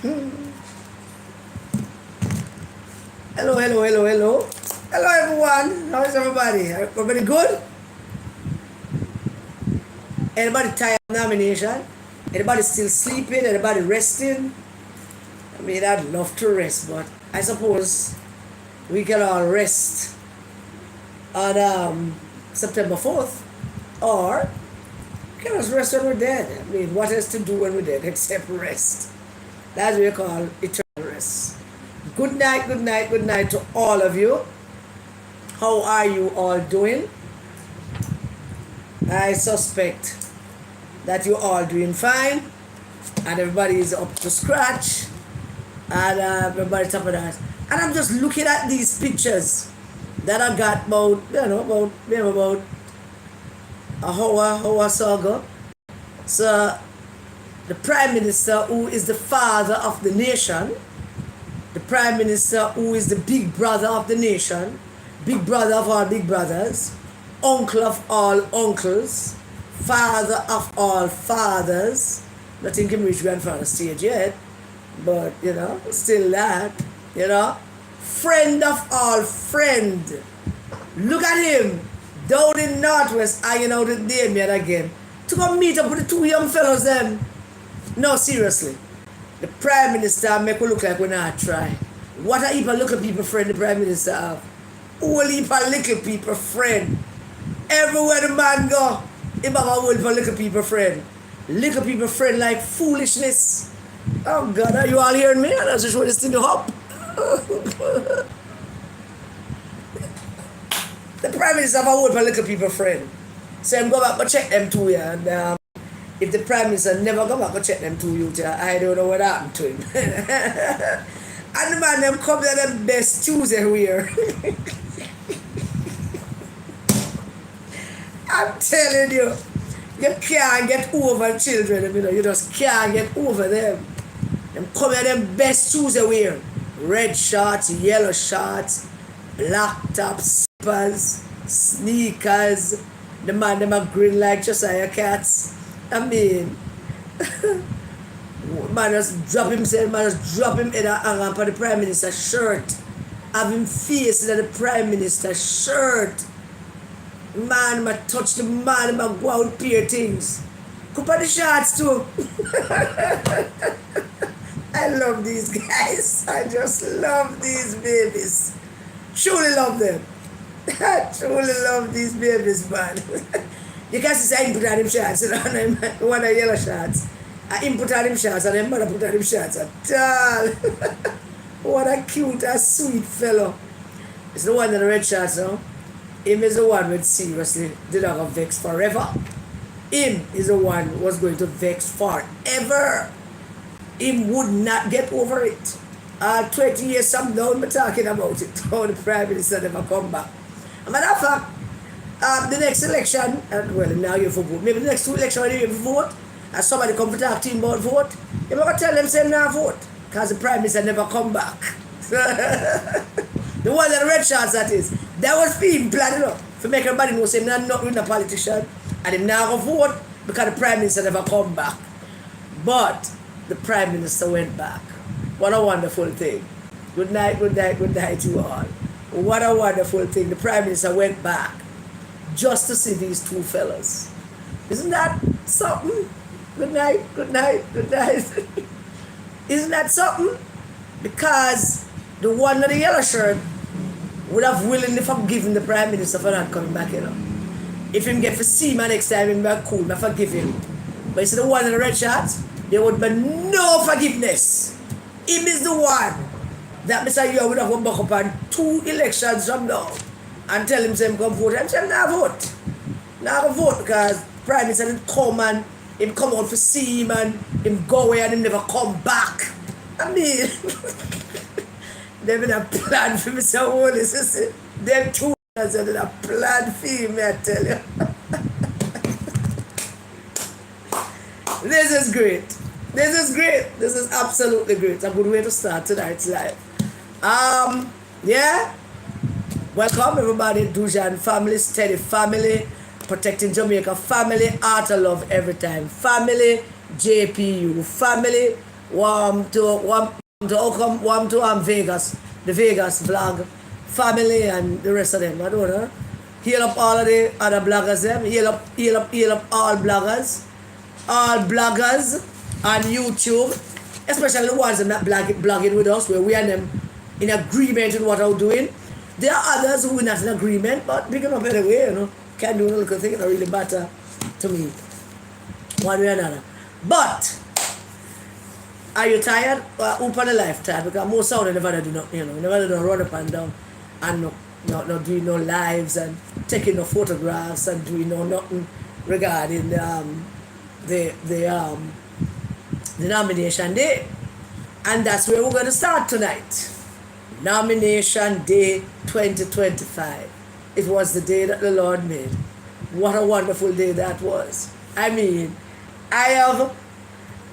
Hello, hello, hello, hello. Hello, everyone. How is everybody? Everybody good? Anybody tired of nomination? Anybody still sleeping? Anybody resting? I mean, I'd love to rest, but I suppose we can all rest on September 4th, or we can just rest when we're dead. I mean, what else to do when we're dead except rest? That's what we call eternal rest. Good night, good night, good night to all of you. How are you all doing? I suspect that you're all doing fine and everybody is up to scratch and everybody's top of that. And I'm just looking at these pictures that I got about a hour so ago. So the Prime Minister, who is the father of the nation, the Prime Minister who is the big brother of the nation, big brother of all big brothers, uncle of all uncles, father of all fathers. Not think him reach grandfather stage yet, but you know, still that, you know. Friend of all friend. Look at him down in Northwest hanging out with Damien again to go meet up with the two young fellows then. No, seriously. The Prime Minister make we look like we're not try. What a heap of little people friend the Prime Minister have. Whole heap of little people friend. Everywhere the man go, he have a whole heap of little people friend. Little people friend like foolishness. Oh God, are you all hearing me? I just want this thing to hop. The Prime Minister have a whole heap of little people friend. So I'm go back and check them too, yeah. And if the Prime Minister never go back and check them too, you I don't know what happened to him. And the man them come to them best shoes everywhere. I'm telling you, you can't get over children, you know, you just can't get over them. Them come to them best shoes they wear. Red shorts, yellow shorts, black tops, slippers, sneakers. The man them a grin like Josiah cats. I mean, man just drop himself, man just drop him in a hanger for the Prime Minister's shirt. Have him face in the Prime Minister's shirt. Man, ma touch the man, ma go out pair things. Come on the shots too. I love these guys. I just love these babies. Truly love them. I truly love these babies, man. You can see I input on them shots, you know, one of the yellow shots. I input on them shots and then mother put on them shots at all. What a cute and sweet fellow. It's the one in the red shots now. Him is the one with seriously did not go vex forever. Him is the one who was going to vex forever. Him would not get over it. 20 years some down, we're talking about it. How the Prime Minister never come back. As a matter of fact, the next election, well, now you for vote. Maybe the next two elections when you vote, and somebody come to talk to him about vote, you're going to tell them say now vote. Because the Prime Minister never come back. The one that the red shots that is. That was being planned up to make everybody know say I'm not with a politician and him now go vote because the Prime Minister never come back. But the Prime Minister went back. What a wonderful thing. Good night, good night, good night to you all. What a wonderful thing. The Prime Minister went back just to see these two fellas. Isn't that something? Good night, good night, good night. Isn't that something? Because the one with the yellow shirt would have willingly forgiven the Prime Minister for not coming back, you know. If him get to see me next time, him be cool, I forgive him. But you see the one in the red shirt, there would be no forgiveness. Him is the one that Mr. Yo would have come back up on 2 elections from now and tell him say him come vote. I'm saying nah vote. Nah vote because Prime Minister didn't come and him come out for see him and him go away and him never come back. I mean they've been a plan for me so old, sister. Them two have been a plan for me, I tell you. This is great. This is great. This is absolutely great. It's a good way to start tonight's live. Yeah. Welcome everybody, Dujan family, steady family, protecting Jamaica family, Art of Love every time family, JPU family, warm to Vegas, the Vegas vlog family and the rest of them. I don't know. Heal up all of the other bloggers them. Heal up all bloggers. All bloggers on YouTube, especially the ones that are not blogging with us, where we and them in agreement with what we're doing. There are others who are not in agreement, but big up anyway, you know. Can't do a little thing, it don't really matter to me. One way or another. But are you tired? Who on the life tired? Because most of them never do nothing, you know. Never do run up and down and not doing no lives and taking no photographs and doing no nothing regarding the nomination day. And that's where we're going to start tonight. Nomination Day 2025. It was the day that the Lord made. What a wonderful day that was. I mean, I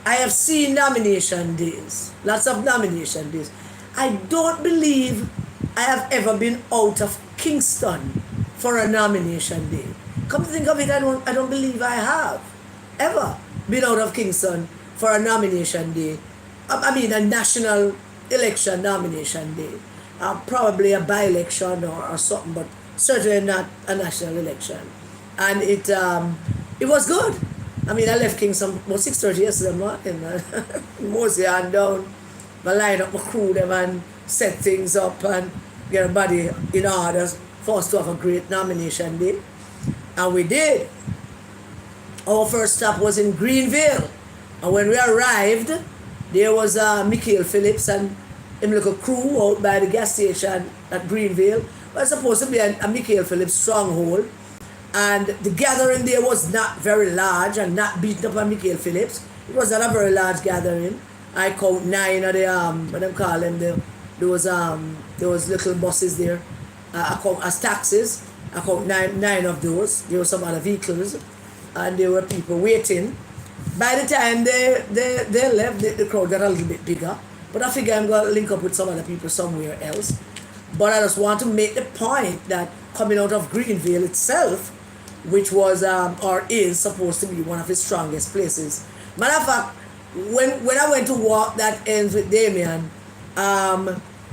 have seen nomination days. Lots of nomination days. I don't believe I have ever been out of Kingston for a nomination day. Come to think of it, I don't believe I have ever been out of Kingston for a nomination day. I mean a national election nomination day. Probably a by-election or something, but certainly not a national election. And it was good. I mean, I left Kingston about 6:30 yesterday morning. Mostly on down. I line up my crew them and set things up and get everybody in order for us to have a great nomination day. And we did. Our first stop was in Greenville. And when we arrived, there was Michael Phillips and him little crew out by the gas station at Greenville. It was supposed to be a Michael Phillips stronghold. And the gathering there was not very large and not beaten up on Michael Phillips. It was not a very large gathering. I count 9 of the what them call them, there was little buses there. I count as taxis. I count nine of those. There were some other vehicles, and there were people waiting. By the time they left, the crowd got a little bit bigger. But I figure I'm going to link up with some other people somewhere else. But I just want to make the point that coming out of Greenville itself, which was or is supposed to be one of its strongest places. Matter of fact, when I went to walk that ends with Damien,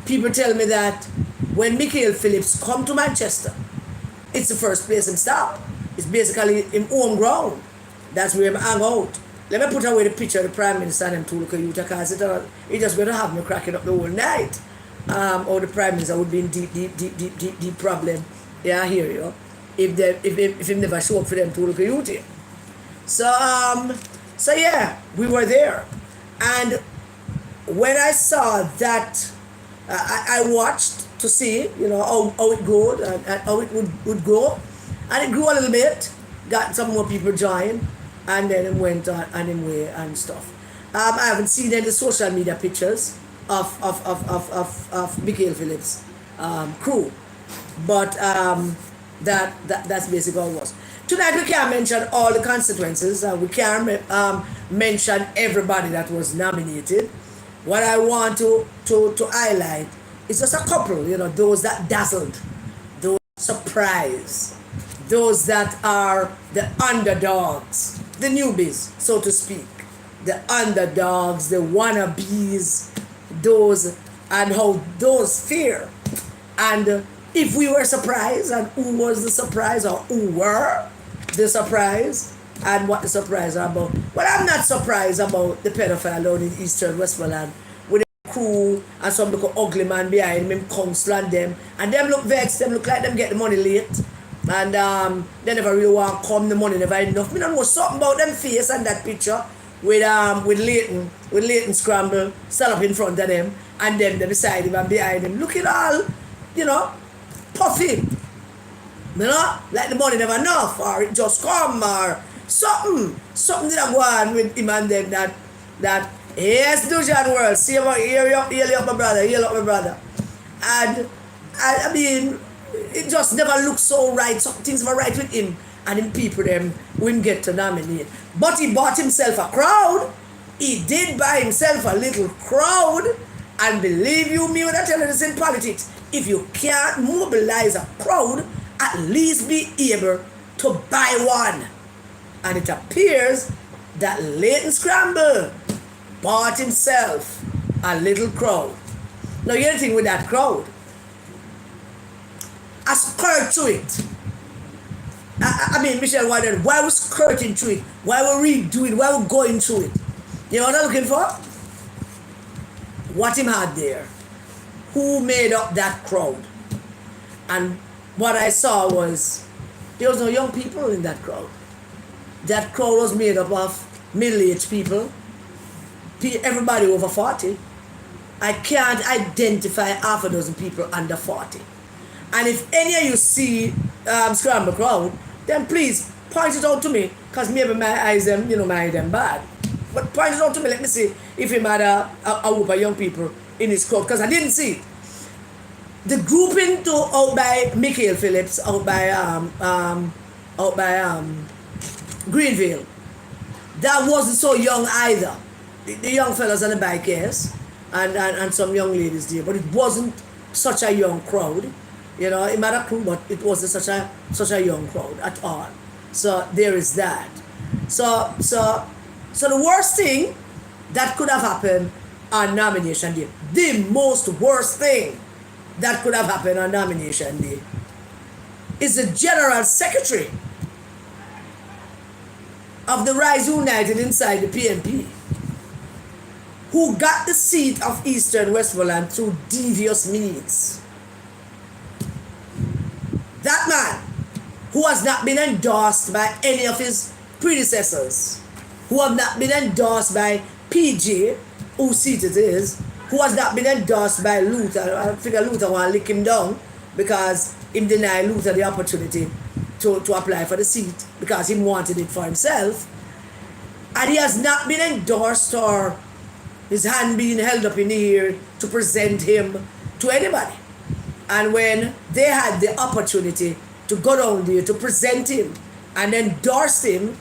people tell me that when Michael Phillips come to Manchester, it's the first place him stop. It's basically him home ground. That's where him hang out. Let me put away the picture of the Prime Minister and him to look at you because it just going to have me cracking up the whole night. Or the Prime Minister would be in deep problem. Yeah, I hear you. If him never show up for them to look at you. So yeah, we were there. And when I saw that, I watched to see, you know, how it go and how it would go. And it grew a little bit, got some more people join, and then it went on in way and stuff. I haven't seen any social media pictures of Michael Phillips' crew, but that's basically all it was. Tonight we can't mention all the constituencies. We can't mention everybody that was nominated. What I want to highlight is just a couple, you know, those that dazzled, those surprised, those that are the underdogs, the newbies, so to speak, the underdogs, the wannabes, those, and how those fear. And if we were surprised, and who was the surprise, or who were the surprise, and what the surprise are about. Well, I'm not surprised about the pedophile down in Eastern Westmoreland with a crew and some little ugly man behind him, counsel and them look vexed, them look like them get the money late. And they never really want to come, the money never enough. Me don't know something about them face and that picture with Leighton Scramble stand up in front of them and them beside him and behind him. Look at all, you know, puffy. You know, like the money never enough, or it just come, or something did go on with him and them that yes, do John World, see about heal you up my brother. And I mean, it just never looks so right. Some things were right with him and him people them wouldn't get to nominate. But he bought himself a crowd. He did buy himself a little crowd. And believe you me when I tell you this in politics, if you can't mobilize a crowd, at least be able to buy one. And it appears that Leighton Scramble bought himself a little crowd. Now, here's the thing with that crowd. I skirt to it. I mean, Michelle wondered, why we skirting through it? Why were we doing? Why we going through it? You know what I'm looking for? What him had there? Who made up that crowd? And what I saw was there was no young people in that crowd. That crowd was made up of middle-aged people, everybody over 40. I can't identify half a dozen people under 40. And if any of you see Scramble Crowd, then please point it out to me, because maybe my eyes them, my eye them bad. But point it out to me, let me see if he had a group of young people in his crowd, because I didn't see it. The grouping out by Michael Phillips, out by Greenville, that wasn't so young either. The young fellas on the bike, yes, and some young ladies there, but it wasn't such a young crowd. It might have crew, but it wasn't such a young crowd at all. So there is that. So the worst thing that could have happened on nomination day, the most worst thing that could have happened on nomination day, is the General Secretary of the Rise United inside the PNP, who got the seat of Eastern Westmoreland through devious means. That man, who has not been endorsed by any of his predecessors, who have not been endorsed by PJ, whose seat it is, who has not been endorsed by Luther. I figure Luther want to lick him down because he denied Luther the opportunity to apply for the seat because he wanted it for himself. And he has not been endorsed or his hand being held up in the air to present him to anybody. And when they had the opportunity to go down there to present him and endorse him,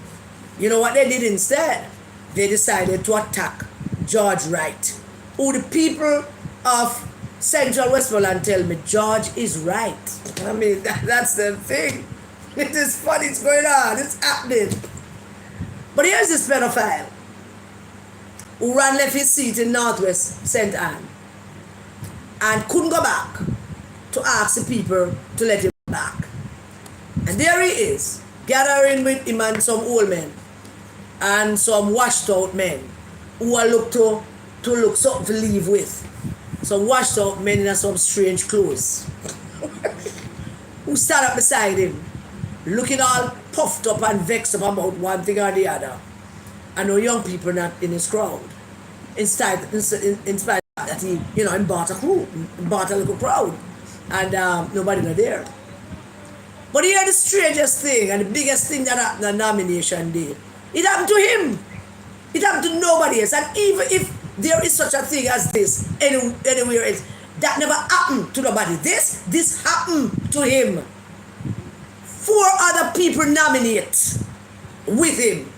you know what they did instead? They decided to attack George Wright, who the people of Central Westmoreland tell me George is right. I mean, that's the thing. It is funny, it's going on, it's happening. But here's this pedophile who ran left his seat in Northwest St. Anne and couldn't go back to ask the people to let him back. And there he is, gathering with him and some old men and some washed out men who are look to look something to leave with. Some washed out men in some strange clothes who stand up beside him, looking all puffed up and vexed up about one thing or the other. And no young people not in his crowd. In spite that he bought a crew, bought a little crowd, and nobody not there. But here's the strangest thing and the biggest thing that happened on nomination day. It happened to him. It happened to nobody else. And even if there is such a thing as this anywhere else, that never happened to nobody. This happened to him. 4 other people nominate with him.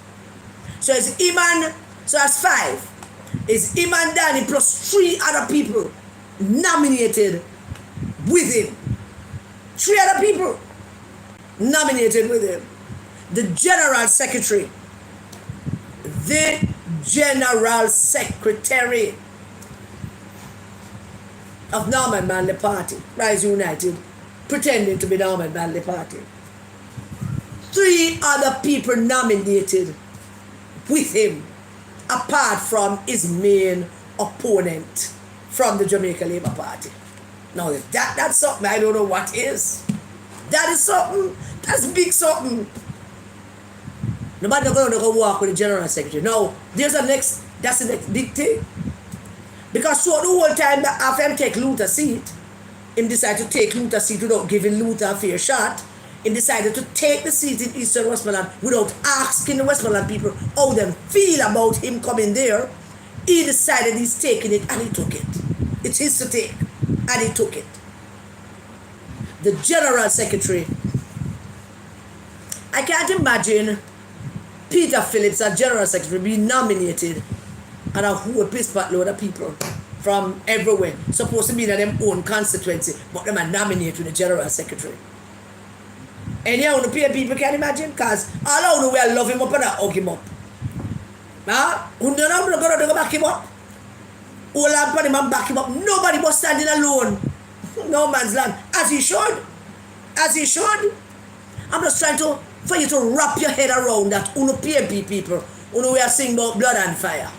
So it's Iman, so that's 5. It's Iman Danny plus 3 other people nominated with him. 3 other people nominated with him. The General Secretary. The General Secretary of Norman Manley Party, Rise United, pretending to be Norman Manley Party. 3 other people nominated with him, apart from his main opponent from the Jamaica Labour Party. Now, if that's something I don't know what is. That is something, that's big something. Nobody's going to go walk with the General Secretary. No, that's the next big thing. Because so the whole time that after him take Luther's seat, him decided to take Luther's seat without giving Luther a fair shot. He decided to take the seat in Eastern Westmoreland without asking the Westmoreland people how they feel about him coming there. He decided he's taking it and he took it. It's his to take and he took it. The General Secretary. I can't imagine Peter Phillips as General Secretary being nominated and a whole piss pot load of people from everywhere supposed to be in their own constituency, but them are nominated to the General Secretary. And you know, the people can imagine, because all I know we love him up and I hug him up. Who don't know going to back him up? All up on him and back him up. Nobody was standing alone. No man's land. As he should. As he should. I'm just trying for you to wrap your head around that uno PMP people, uno we are singing about blood and fire,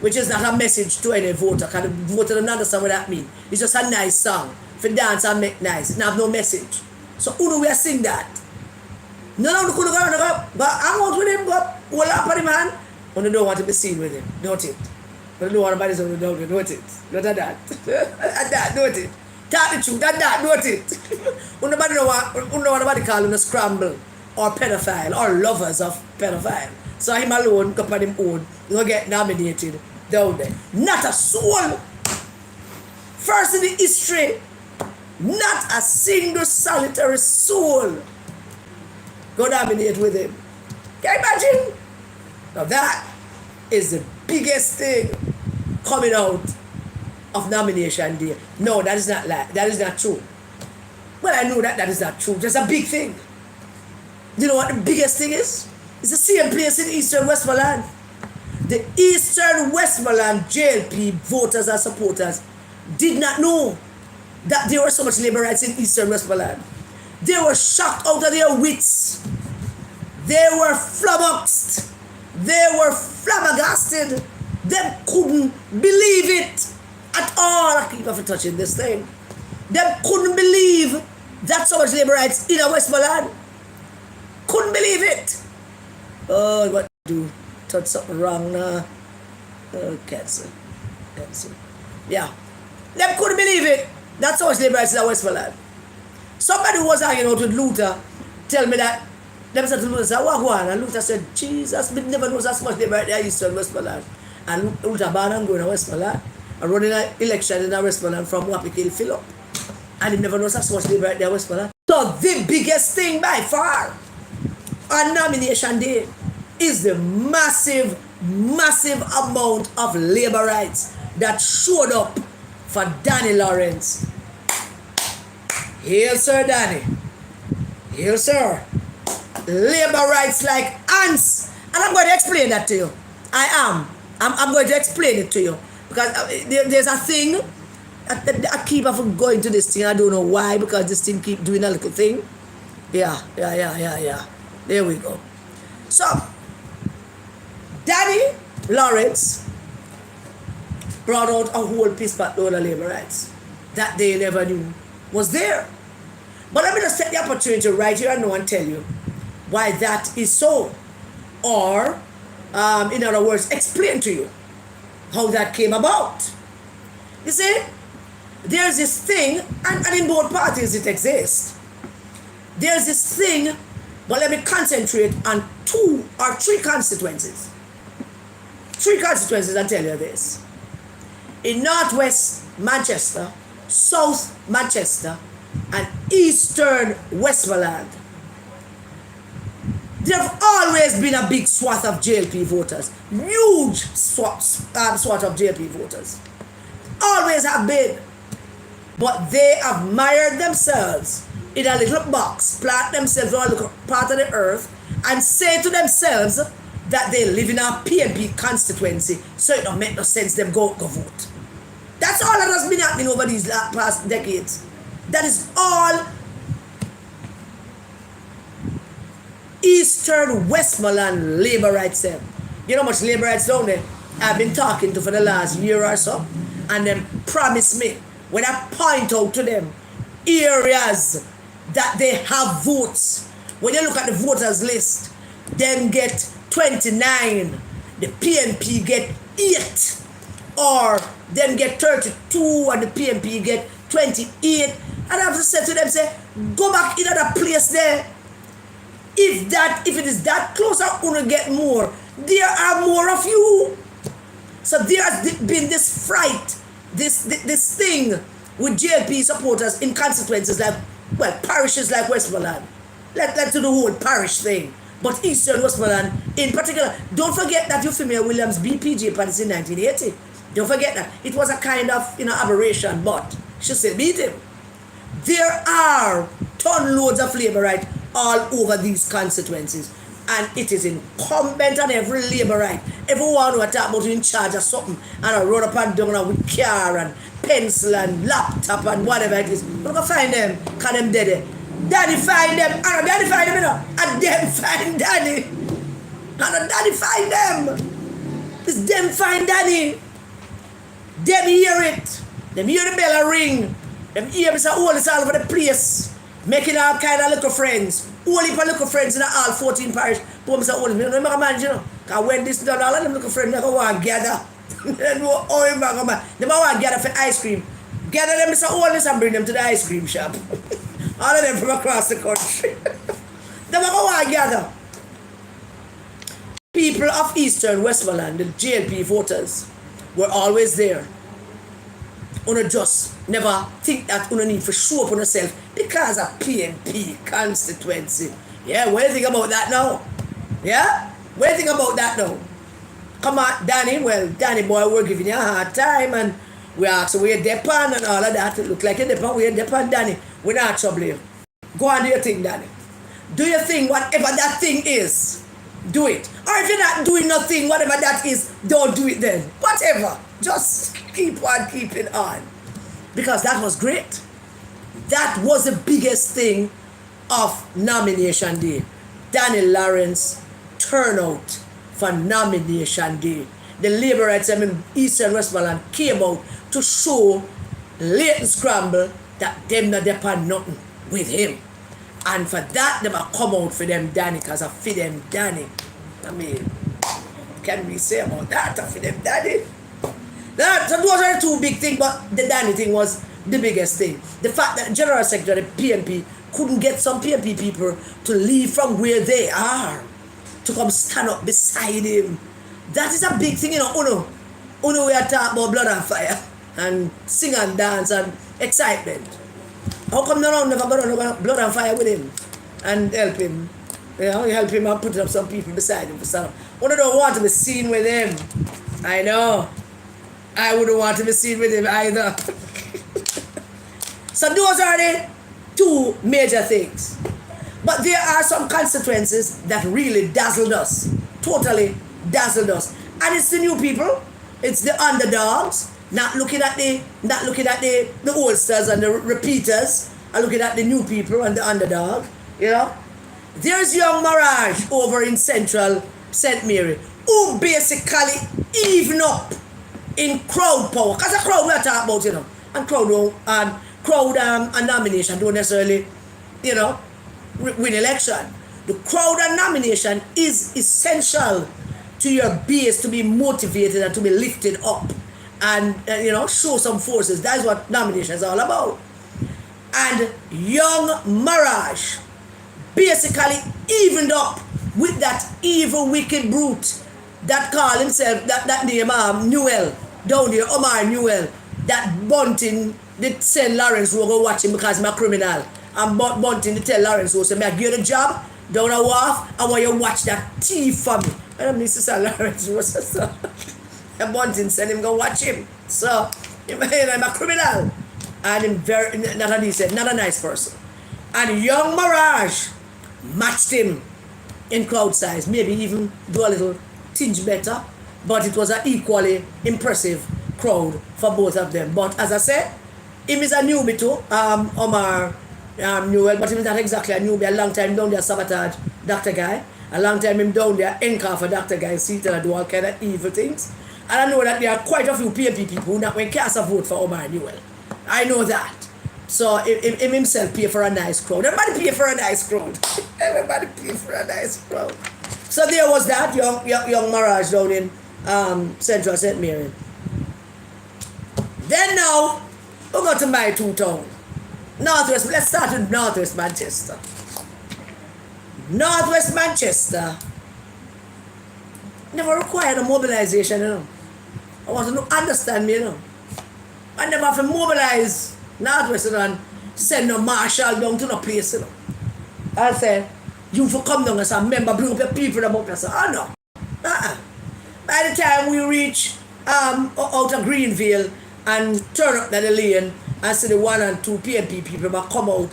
which is not a message to any voter, because the voter don't understand what that means. It's just a nice song for dance and make nice. It have no message. So uno we are sing that. None of the could go, but I'm out with him, but all up on him, man. Uno don't want to be seen with him. Don't it? Uno don't want to be seen with him. Don't it? Not at that. At that, don't it? Tell the truth, that, don't it? Nobody don't want to call him a scramble or pedophile or lovers of pedophile. So him alone, up on him own, he'll get nominated down there. Not a soul. First in the history, not a single solitary soul go nominate with him. Can you imagine? Now that is the biggest thing coming out of nomination day. No, that is not true. Well, I know that is not true. Just a big thing. You know what the biggest thing is? It's the same place in Eastern Westmoreland. The Eastern Westmoreland JLP voters and supporters did not know that there were so much labor rights in Eastern Westmoreland. They were shocked out of their wits. They were flummoxed. They were flabbergasted. They couldn't believe it at all. I keep on touching this thing. They couldn't believe that so much labor rights in a Westmoreland. Couldn't believe it. Oh, what do? Touch something wrong now. Oh, cancel. Yeah. They couldn't believe it. That's so much labor rights in a Westmoreland. Somebody who was hanging out with Luther tell me that. Them said to Luther, say, what go on? And Luther said, Jesus, we never knows as much labor right there in Eastern Westmoreland. And Luther banned and going to Westmoreland and running an election in Westmoreland from Wapikil Philip. And he never knows as much labor right there in Westmoreland. So the biggest thing by far on nomination day is the massive amount of labor rights that showed up for Danny Lawrence. Hail, Sir Danny. Hail, sir. Labor rights like ants. And I'm going to explain that to you. I'm going to explain it to you. Because there's a thing. I keep on going to this thing. I don't know why. Because this thing keep doing a little thing. Yeah. There we go. So, Danny Lawrence brought out a whole piece of load of labor rights that they never knew was there. But let me just take the opportunity right here and now and tell you why that is so. Or, in other words, explain to you how that came about. You see, there's this thing, and in both parties it exists. There's this thing, but let me concentrate on 2 or 3 constituencies. 3 constituencies, I'll tell you this. In Northwest Manchester, South Manchester, and Eastern Westmoreland, there have always been a big swath of JLP voters. Huge swath of JLP voters. Always have been. But they have mired themselves in a little box, plant themselves on a little part of the earth, and say to themselves that they live in a PNP constituency, so it don't make no sense them go vote. That's all that has been happening over these past decades. That is all Eastern Westmoreland labor rights them. You know how much labor rights down there I've been talking to for the last year or so, and them promise me when I point out to them areas that they have votes. When you look at the voters list, them get 29, the PNP get 8, or them get 32 and the PNP get 28. And I have to say to them, say, go back in another place there. If it is that close, I'm gonna get more. There are more of you. So there has been this fright, this thing with JLP supporters in constituencies like, well, parishes like Westmoreland. Let's do the whole parish thing. But Eastern Westmoreland in particular, don't forget that Euphemia Williams BPJ parties in 1980. Don't forget that. It was a kind of aberration, but she still beat him. There are ton loads of labor right all over these constituencies. And it is incumbent on every labourite, everyone who talk about in charge of something, and I run up and down with car and pencil and laptop and whatever it is. Look at find them, call them dead. Daddy find them, and daddy find them, you know. And them find daddy. And daddy find them. It's them find daddy. Them hear it. Them hear the bell ring. Them hear Mr. All is all over the place. Making all kind of little friends. All heap of little friends in all 14 parish. But Mr. All, you know, make a man, you know. Because when this done, all of them little friends, they go and gather. They want to gather for ice cream. Gather them Mr. All and bring them to the ice cream shop. All of them from across the country. They want to gather. People of Eastern Westmoreland, the JLP voters, were always there. Una just never think that una need to show up on yourself because of PNP constituency. Yeah, what do you think about that now? Yeah? What do you think about that now? Come on, Danny. Well, Danny boy, we're giving you a hard time and we ask where you're depend and all of that. It look like you're depend, where you depend, Danny. We're not trouble you. Go on, do your thing, Danny. Do your thing, whatever that thing is. Do it. Or if you're not doing nothing, whatever that is, don't do it then. Whatever. Just keep on keeping on. Because that was great. That was the biggest thing of nomination day. Danny Lawrence turnout for nomination day. The Labourites in Eastern Westmoreland came out to show Leighton Scramble that them not depend nothing with him. And for that, they might come out for them Danny, because I feed them Danny. I mean, can we say about that? I feed them Danny. So those are the two big things, but the Danny thing was the biggest thing. The fact that General Secretary PNP couldn't get some PNP people to leave from where they are to come stand up beside him. That is a big thing, you know. Uno we are talking about blood and fire and sing and dance and excitement. How come no never go on blood and fire with him and help him? You know, help him and put up some people beside him for stand up. Uno don't want to be seen with him. I know. I wouldn't want to be seen with him either. So those are the two major things. But there are some consequences that really dazzled us. Totally dazzled us. And it's the new people. It's the underdogs. Not looking at the oldsters and the repeaters. And looking at the new people and the underdog. You know? There's young Mirage over in Central St. Mary, who basically even up in crowd power. Because the crowd we're talking about, you know. And crowd and nomination don't necessarily, you know, win election. The crowd and nomination is essential to your base to be motivated and to be lifted up and you know, show some forces. That's what nomination is all about. And young Mirage basically evened up with that evil, wicked brute that called himself, that name, Newell, down there, Omar Newell, that Bunting did send Lawrence who go watch him because I'm a criminal. And Bunting did tell Lawrence who said, I give you the job down a wharf, I want you to watch that thief for me. I don't need to say Lawrence was so. And Bunting sent him go watch him. So, I'm a criminal. And him very, not a decent, not a nice person. And young Mirage matched him in crowd size, maybe even do a little tinge better, but it was an equally impressive crowd for both of them. But as I said, him is a newbie too, Omar Newell, but him is not exactly a newbie. A long time down there sabotage Dr. Guy. A long time him down there anchor for Dr. Guy, see and do all kind of evil things. And I know that there are quite a few PNP people who not when cast a vote for Omar Newell. I know that. So him himself pay for a nice crowd. Everybody pay for a nice crowd. Everybody pay for a nice crowd. So there was that young Mirage down in Central St. Mary. Then now, we'll go to my two town. Northwest, let's start with Northwest Manchester. Northwest Manchester never required a mobilization, you know. I want to understand me, you know. I never have to mobilize Northwest and send no marshal down to no place, you know. I said, you for come down as a member, bring up your people about us. Oh no. By the time we reach out of Greenville and turn up the lane and see the 1 and 2 PNP people but come out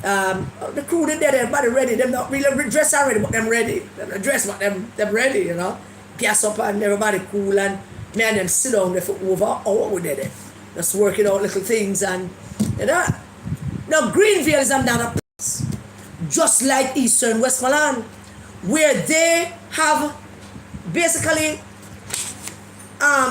The crew they there, everybody ready. Them not really dressed already, but them ready. Them not dressed, but them ready, you know. Gas up and everybody cool and me and them sit down there for over an hour with there. Just working out little things and you know. Now Greenville is another place, just like Eastern Westmoreland, where they have basically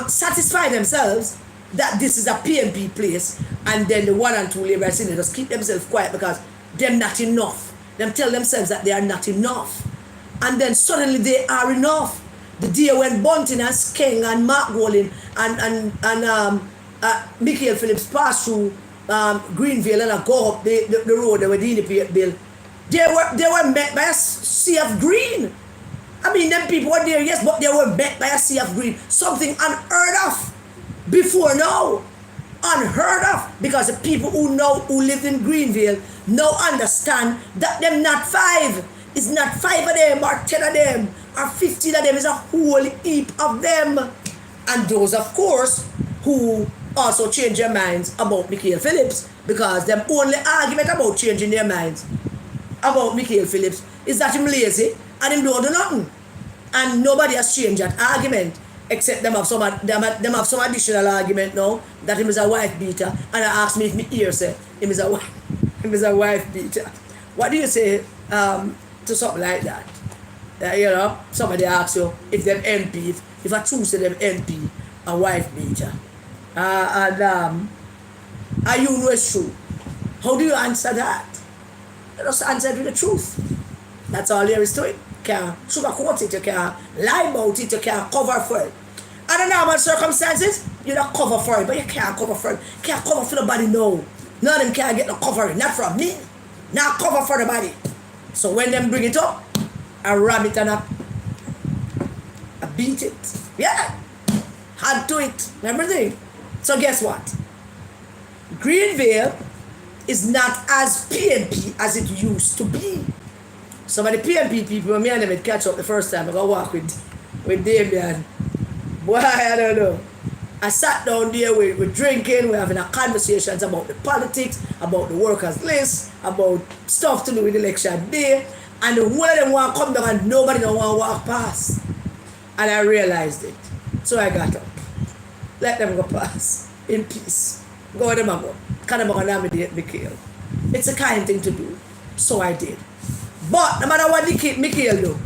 satisfied themselves that this is a PNP place, and then the 1 and 2 laborers in there just keep themselves quiet because they're not enough. Them tell themselves that they are not enough. And then suddenly they are enough. The day when Bunting and Skeng and Mark Golin and Michael Phillips pass through Greenville and go up the road where the Independent Bill, they were met by a sea of green. I mean, them people were there, yes, but they were met by a sea of green. Something unheard of before now. Unheard of. Because the people who live in Greenville now understand that them not 5. It's not 5 of them or 10 of them or 15 of them. It's a whole heap of them. And those, of course, who also change their minds about Michael Phillips, because them only argument about changing their minds about Michael Phillips is that him lazy and him don't do nothing. And nobody has changed that argument except them have some additional argument now that him is a wife beater. And I asked me if me ear say him is a wife beater. What do you say to something like that? You know, somebody asks you if them MP, if I choose them MP, a wife beater. And you know it's true. How do you answer that? You just answer it with the truth. That's all there is to it. You can't sugarcoat it, you can't lie about it, you can't cover for it. Under normal circumstances, you don't cover for it, but you can't cover for it. You can't cover for the body, no. None of them can't get no covering, not from me. Not cover for the body. So when them bring it up, I ram it and I beat it. Yeah. Add to it, everything. So guess what? Greenville is not as PNP as it used to be. Some of the PNP people, me and them would catch up the first time I go walk with Damien. Boy, I don't know. I sat down there, we're drinking, we're having a conversations about the politics, about the workers' list, about stuff to do with election day, and the one of them want to come down and nobody don't want to walk past. And I realized it. So I got up. Let them go past in peace. Go with them and go. Kind of nominate Mikhail. It's a kind thing to do. So I did. But no matter what Mikhail do,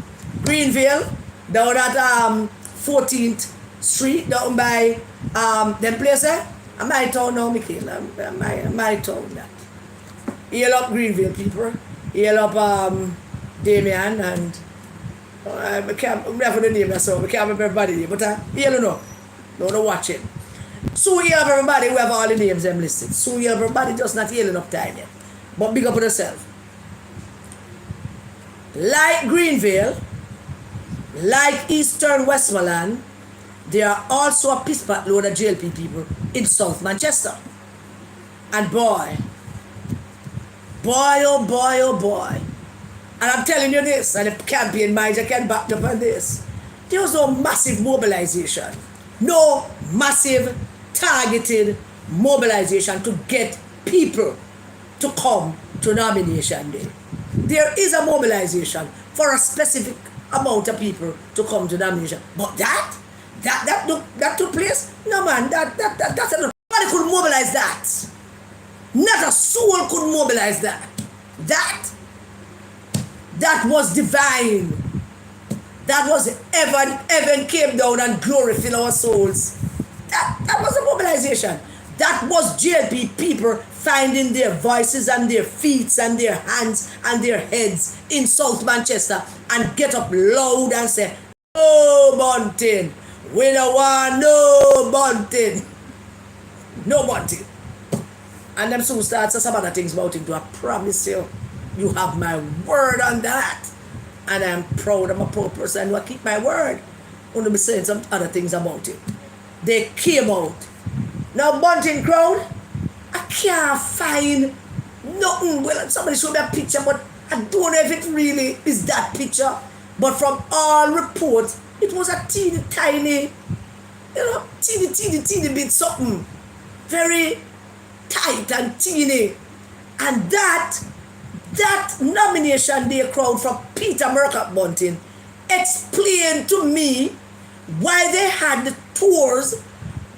Greenville, down at 14th Street, down by them places, I'm my town now, Mikhail. I'm my town that. Heal up Greenville people. Heal up Damien and I can't remember the name that's all. I can't remember everybody name, but heal no. Don't watch it. So heal up everybody, we have all the names them listed. So heal up everybody, just not healing up time yet. But big up on yourself. Like Greenville, like Eastern Westmoreland, there are also a piss pot load of JLP people in South Manchester. And boy, oh boy, oh boy. And I'm telling you this, and the campaign manager can back up on this. There was no massive mobilization. No massive targeted mobilization to get people to come to nomination day. There is a mobilization for a specific amount of people to come to nomination. But that took place? No man, nobody could mobilize that. Not a soul could mobilize that. That was divine. That was heaven came down and glory filled our souls. That was a mobilization. That was JLP people finding their voices and their feet and their hands and their heads in South Manchester and get up loud and say, "No Bunting, we don't want no Bunting, no Bunting." And them soon start to some other things about it. I promise you, you have my word on that. And I'm proud of my purpose and I keep my word. I'm going to be saying some other things about it. They came out. Now Bunting crowd, I can't find nothing. Well, somebody showed me a picture, but I don't know if it really is that picture. But from all reports, it was a teeny tiny, teeny bit something. Very tight and teeny. And that that nomination day crowd from Peter Murcutt Bunting explained to me why they had the tours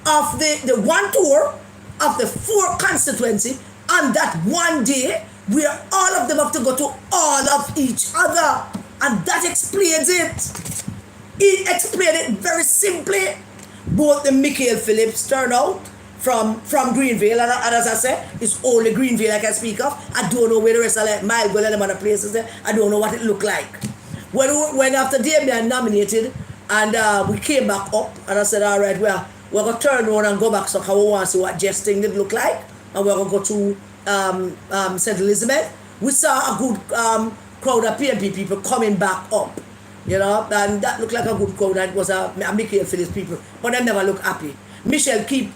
of the one tour of the 4 constituency on that one day where all of them have to go to all of each other. And that explains it. It explained it very simply. Both the Michael Phillips turnout from Greenville, and as I said, it's only Greenville I can speak of. I don't know where the rest of like Mileville and them other places there. I don't know what it looked like. When after Damien nominated and we came back up, and I said, all right, we're going to turn around and go back so we want to see what jesting did look like. And we're going to go to St. Elizabeth. We saw a good crowd of PNP people coming back up. You know, and that looked like a good crowd. That was a Michael Phillips people, but they never look happy. Michelle keep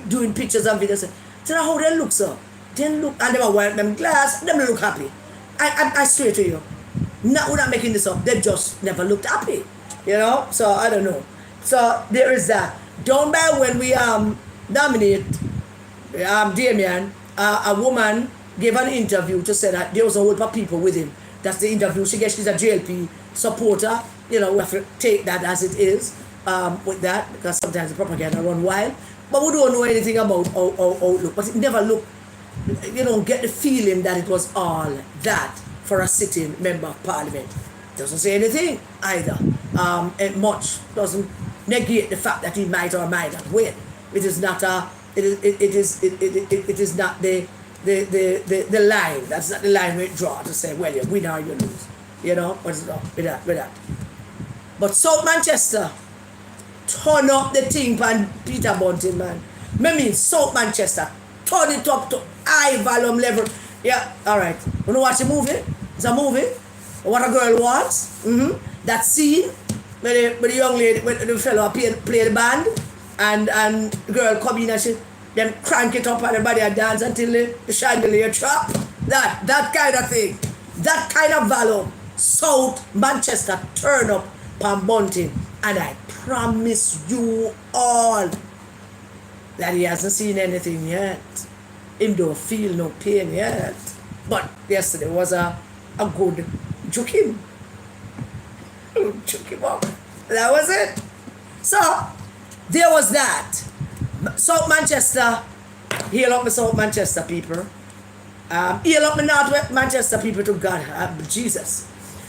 doing pictures and videos. Tell her how they look, sir. They look, and they were wearing them glass. They look happy. I swear to you, we're not making this up. They just never looked happy. You know, so I don't know. So there is that. Down by when we nominate Damien, a woman gave an interview to say that there was a whole lot of people with him. That's the interview she gets. She's a JLP supporter. You know, we have to take that as it is with that, because sometimes the propaganda run wild. But we don't know anything about how look. But it never looked, you don't get the feeling that it was all that for a sitting member of parliament. Doesn't say anything either. It much doesn't negate the fact that he might or might not win. It is not it is not the line. That's not the line we draw to say, well, you win or you lose. You know, what's it with that. But South Manchester turn up the thing pan Peter Bunting, man. I mean South Manchester, turn it up to high volume level. Yeah, alright. You know watch the movie? It's a movie. What a girl wants. That scene where the young lady, when the fellow play the band and the girl come in and she then crank it up and everybody dance until the chandelier drop. That kind of thing. That kind of volume. South Manchester turn up pan Bunting. And I promise you all that he hasn't seen anything yet. Him don't feel no pain yet. But yesterday was a good joking. Joking up. That was it. So there was that. South Manchester, heal up the South Manchester people. Heal up the North Manchester people to God. Jesus.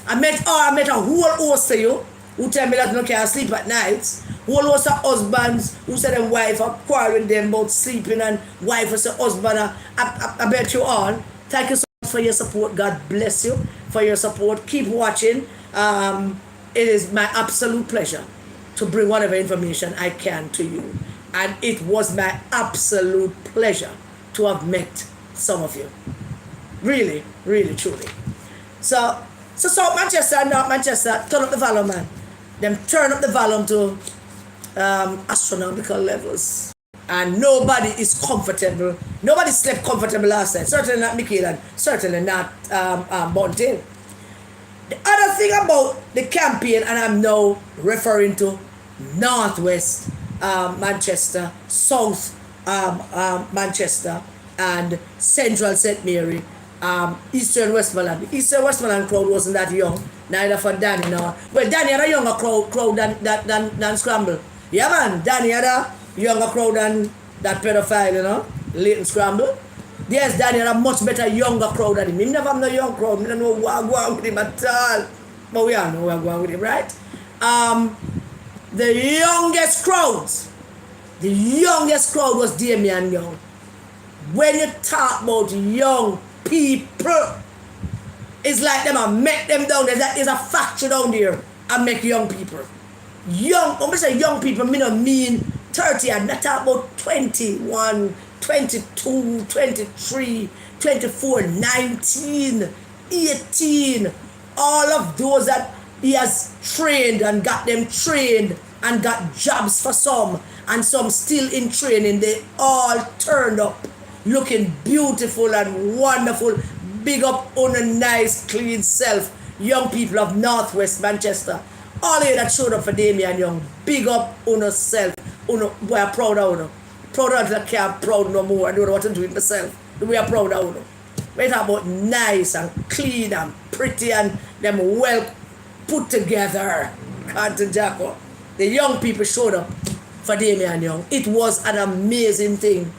I met a whole host of you who tell me that you can't sleep at night. Whole host of husbands who said their wife are quarreling them about sleeping and wife or husband. I bet you all. Thank you so much for your support. God bless you for your support. Keep watching. It is my absolute pleasure to bring whatever information I can to you. And it was my absolute pleasure to have met some of you. Really, really, truly. So South Manchester and North Manchester, turn up the volume, man. Them turn up the volume to astronomical levels. And nobody is comfortable. Nobody slept comfortable last night. Certainly not Michael and certainly not Bunting. The other thing about the campaign, and I'm now referring to Northwest Manchester, South Manchester, and Central St. Mary, Eastern Westmoreland. The Eastern Westmoreland crowd wasn't that young, neither for Danny nor. Well, Danny had a younger crowd than Scramble. Yeah, man, Danny had a younger crowd than that pedophile, you know, Leighton Scramble. Yes, Danny had a much better younger crowd than him. He never have no young crowd. We don't know what I'm going with him at all. But we all know what I'm going with him, right? The youngest crowd was Damien Young. When you talk about young people, it's like them and make them down there. That is a factory down there and make young people. When I say young people, I don't mean 30, I'm not talking about 21, 22, 23, 24, 19, 18. All of those that he has trained and got them trained and got jobs for some, and some still in training. They all turned up looking beautiful and wonderful. Big up on a nice clean self. Young people of Northwest Manchester, all of you that showed up for Damien Young, big up on yourself. We are proud of you. Proud of you. I can't proud no more. I don't know what to do with myself. We are proud of you. We talk about nice and clean and pretty and them well put together. Canton Jacko. The young people showed up for Damian Young. It was an amazing thing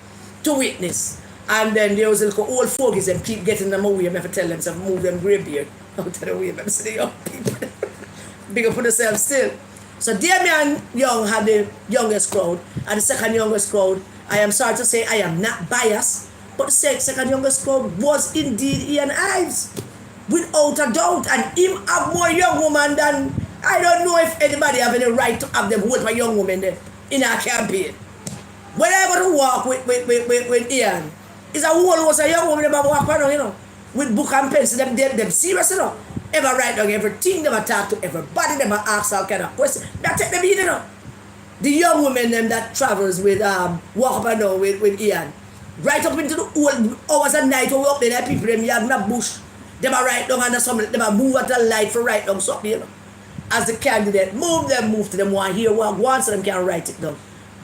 to witness. And then there was a little old fogies and keep getting them away. I have to tell them to move them grey beard out of the way. I see the young people. Big up on themselves still. So Damian Young had the youngest crowd, and the second youngest crowd, I am sorry to say I am not biased, but the second youngest crowd was indeed Ian Ives, without a doubt. And him have more young woman than, I don't know if anybody have any right to have them vote for young women there in our campaign. When I go to walk with Ian, it's a whole host of young women that walk around, you know, with book and pencil, them serious, you know. Ever write down everything, never talk to everybody, never ask all kind of questions. That take them in, you know. The young women them that travels with walk up and down with Ian. Right up into the old hours at night when we up there, people them have no bush. They might write down under something, they might move at the light for write down something, you know. As the candidate move to them one here, one so them can write it down.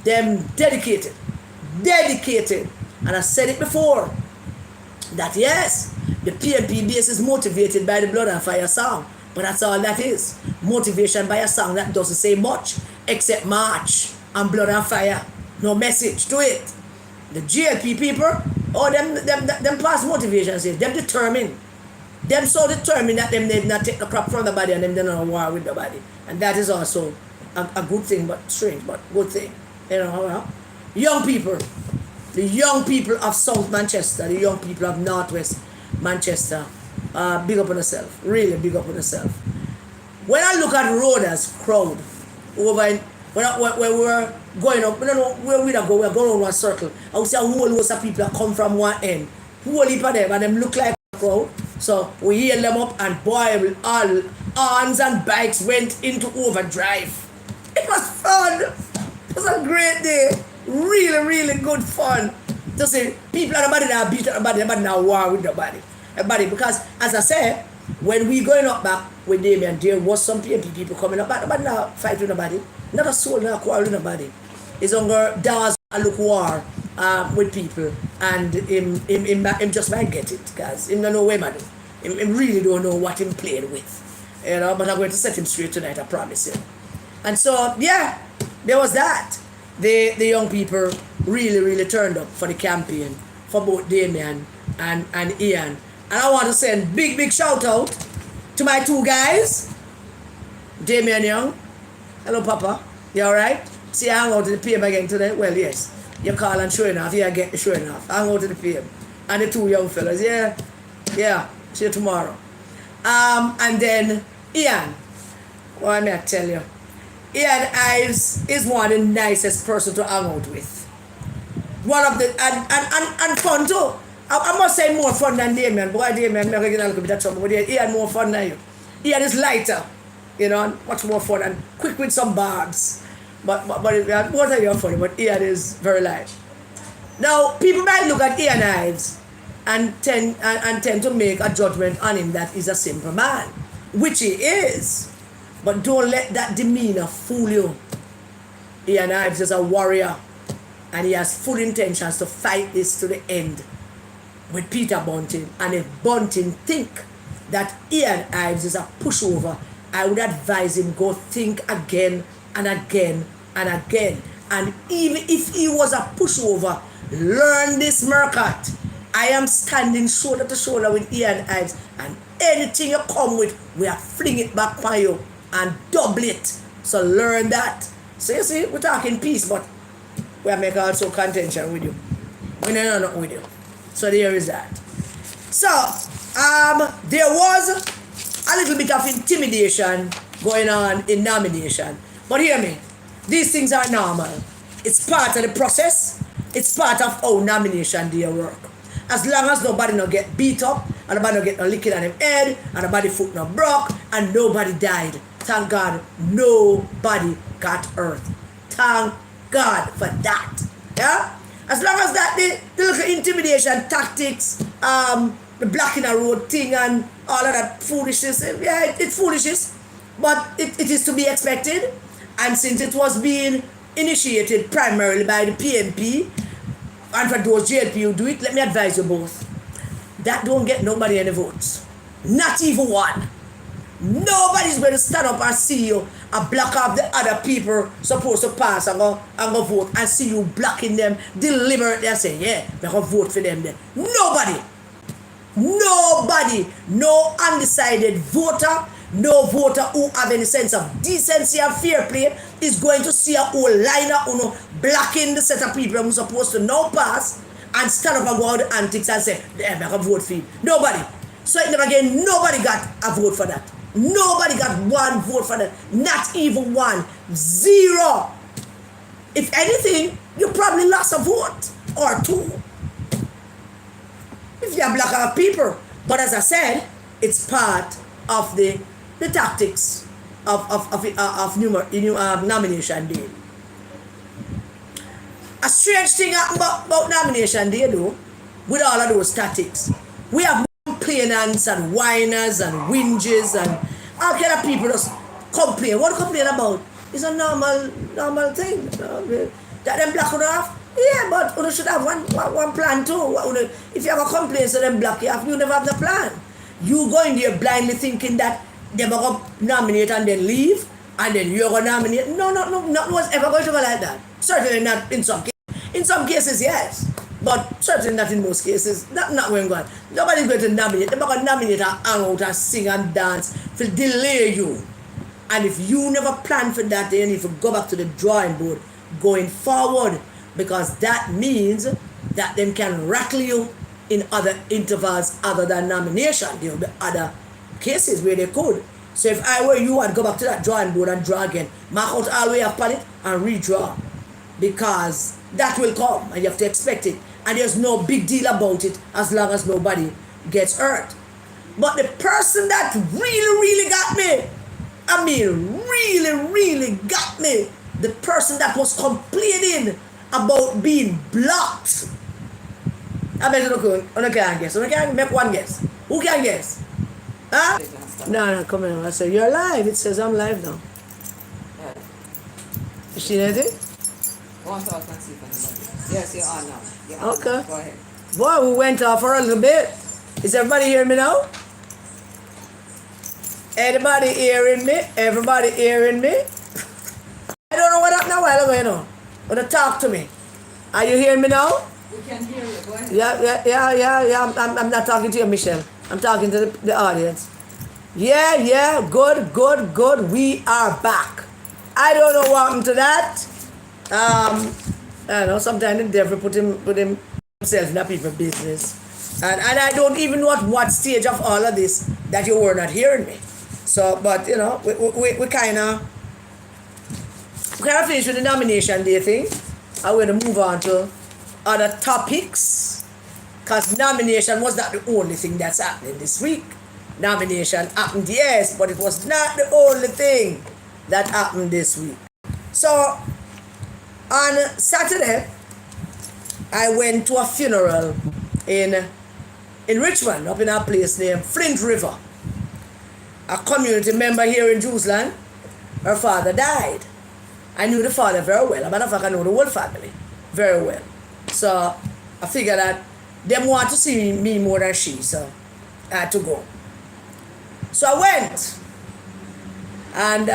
Them dedicated. And I said it before, that yes, the PNP base is motivated by the Blood and Fire song, but that's all that is. Motivation by a song that doesn't say much, except march and Blood and Fire. No message to it. The GLP people, oh, them past motivation says, them determined. Them so determined that them did not take the crap from the body and them did not war with the body. And that is also a good thing, but strange, but good thing. You know, young people, the young people of South Manchester, the young people of Northwest Manchester, big up on yourself, really big up on yourself. When I look at Rhoda's crowd over in, when we were going up, we don't know where we're going around one circle. I would see a whole host of people that come from one end, whole heap of them, and them look like a crowd. So we hailed them up, and boy, all arms and bikes went into overdrive. It was fun. It was a great day. Really good fun. To see people at the body now beat at the body now war with the body. Because as I said, when we going up back with Damien, there was some PNP people coming up back, the body now fight with the body. Not a soul now quarrel with the body. It's under doors and look war with people, and him just might get it, because him don't know where man. Him really don't know what him playing with. You know, but I'm going to set him straight tonight, I promise you. And so yeah, there was that. The young people really turned up for the campaign for both Damien and Ian. And I want to send big shout out to my two guys, Damian Young. Hello, Papa. You alright? See, I hang out to the PM again today? Well, yes. You call and sure enough, yeah, get the sure enough. I hang out to the PM. And the two young fellas, yeah. See you tomorrow. And then Ian. What may I tell you? Ian Ives is one of the nicest person to hang out with. One of the, and fun too. I must say more fun than Damien. Boy, Damien, I'm not going to get a little bit of trouble. But Ian more fun than you. Ian is lighter, you know, much more fun and quick with some barbs. But both of you are funny, but Ian is very light. Now, people might look at Ian Ives and tend to make a judgment on him that he's a simple man, which he is. But don't let that demeanor fool you. Ian Ives is a warrior, and he has full intentions to fight this to the end with Peter Bunting. And if Bunting think that Ian Ives is a pushover, I would advise him go think again and again and again. And even if he was a pushover, learn this, Mercat. I am standing shoulder to shoulder with Ian Ives, and anything you come with, we are fling it back on you and double it. So learn that. So you see, we're talking peace, but we are making also contention with you. We know nothing with you. So there is that. So there was a little bit of intimidation going on in nomination. But hear me, these things are normal. It's part of the process. It's part of how nomination day work. As long as nobody no get beat up, and nobody no get no licking on him head, and nobody foot no broke, and nobody died. Thank God, nobody got hurt. Thank God for that. Yeah? As long as that, the little intimidation tactics, the blocking a road thing and all of that foolishness, yeah, it's foolishness, but it is to be expected. And since it was being initiated primarily by the PNP, and for those JLP who do it, let me advise you both. that don't get nobody any votes. Not even one. Nobody's going to stand up and see you and block off the other people supposed to pass and go vote and see you blocking them deliberately and say, yeah, we're going to vote for them then. Nobody. Nobody. No undecided voter, no voter who have any sense of decency and fair play is going to see a whole line of blocking the set of people who are supposed to now pass and stand up and go out the antics and say, yeah, we're going to vote for you. Nobody. So it never again, nobody got a vote for that. Nobody got one vote for that. Not even one. Zero. If anything, you probably lost a vote or two. If you're black out people. But as I said, it's part of the tactics of nomination day. A strange thing about nomination day though, with all of those tactics, we have complainants and whiners and whinges and all kind of people just complain. What complain about? It's a normal thing. That them black off? Yeah, but you should have one plan too. If you have a complaint so them black you have, you never have the plan. You go in there blindly thinking that they're going to nominate and then leave and then you're going to nominate. No, not was ever going to go like that. Certainly not in some cases. In some cases, yes. But certainly not in most cases. Not going on. Nobody's going to nominate. They're going to nominate and hang out and sing and dance to delay you. And if you never plan for that, then you need to go back to the drawing board going forward, because that means that them can rattle you in other intervals other than nomination. There will be other cases where they could. So if I were you, I'd go back to that drawing board and draw again. Mark out all the way upon it and redraw. Because that will come and you have to expect it. And there's no big deal about it as long as nobody gets hurt. But the person that really got me, I mean really got me, the person that was complaining about being blocked. I bet you can't guess. You can't make one guess. Who can guess? Huh? No, come on. I said, you're live. It says I'm live now. Yeah. You see anything? Go on talk and see if anybody. Yes, you're on now. You're on Okay. now. Go ahead. Boy, we went off for a little bit. Is everybody hearing me now? Anybody hearing me? Everybody hearing me? I don't know what happened a while ago, you know. Want to talk to me? Are you hearing me now? We can hear you. Go ahead. Yeah. I'm not talking to you, Michelle. I'm talking to the audience. Yeah. Good. We are back. I don't know what happened to that. I know sometimes the devil put himself in a people's business. And I don't even know at what stage of all of this that you were not hearing me. So, but you know, we kind of finished with the nomination day thing. I'm going to move on to other topics, because nomination was not the only thing that's happening this week. Nomination happened, yes, but it was not the only thing that happened this week. So on Saturday, I went to a funeral in Richmond, up in a place named Flint River. A community member here in Jerusalem, her father died. I knew the father very well. As a matter of fact, I know the whole family very well. So I figured that they want to see me more than she, so I had to go. So I went. And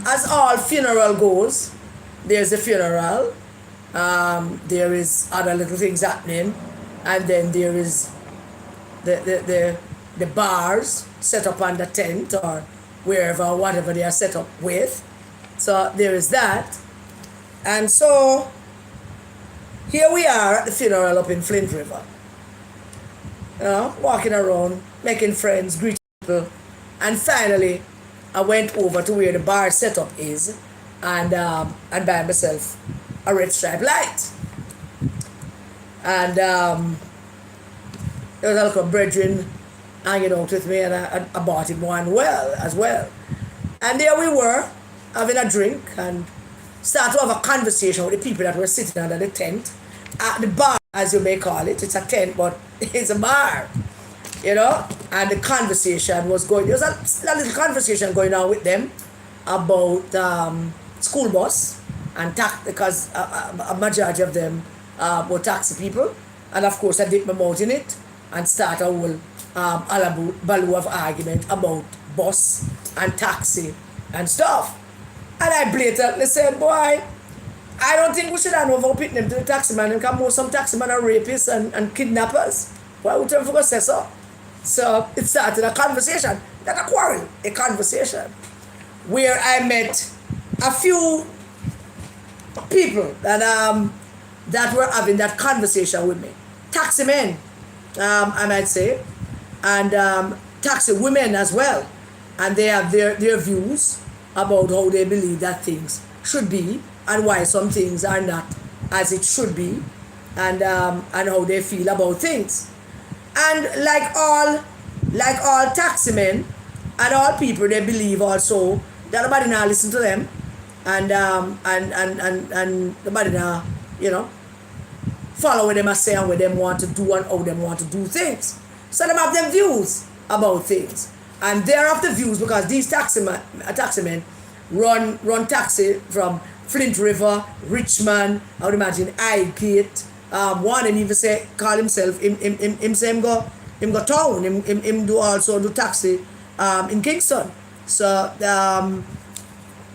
as all funeral goes, there's a funeral, there is other little things happening, and then there is the bars set up on the tent or wherever, whatever they are set up with. So there is that. And so here we are at the funeral up in Flint River. You know, walking around, making friends, greeting people. And finally, I went over to where the bar setup is and buy myself a red stripe light. And there was a little brethren hanging out with me, and I bought him one as well. And there we were, having a drink and started to have a conversation with the people that were sitting under the tent at the bar, as you may call it. It's a tent, but it's a bar, you know. And the conversation was going, there was a little conversation going on with them about school bus and tax, because a majority of them were taxi people. And of course I dipped my mouth in it and start a whole baloo of argument about bus and taxi and stuff. And I blatantly said, boy, I don't think we should have no pitting them to the taxi man, because most some taxi men are rapists and kidnappers. Why would you ever say so? So it started a conversation, not a quarrel, a conversation, where I met a few people that were having that conversation with me. Taxi men, I might say, and taxi women as well. And they have their views about how they believe that things should be and why some things are not as it should be, and how they feel about things. And like all taxi men and all people, they believe also that nobody now listen to them, and nobody now, follow what them are saying and what them want to do and how them want to do things. So them have them views about things. And they're of the views because these taxi men run taxi from Flint River, Richmond, I would imagine Highgate. One and even call himself him say him go town. Him do also do taxi in Kingston. So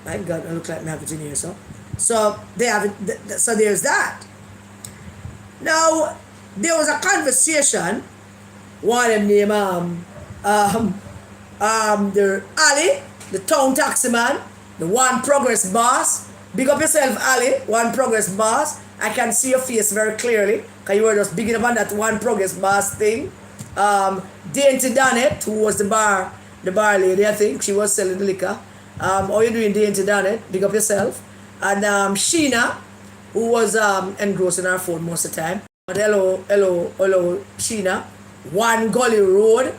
my God, I look like me have it in here. So they have it. So there's that. Now there was a conversation. One of them named the Ali, the town taxi man, the One Progress boss. Big up yourself, Ali, One Progress boss. I can see your face very clearly because you were just bigging up on that One Progress boss thing. Dainty Donnet, who was the bar lady, I think she was selling the liquor. How you doing, Dainty Donnet? Big up yourself. And Sheena, who was engrossing her phone most of the time. But hello, Sheena. One Gully Road.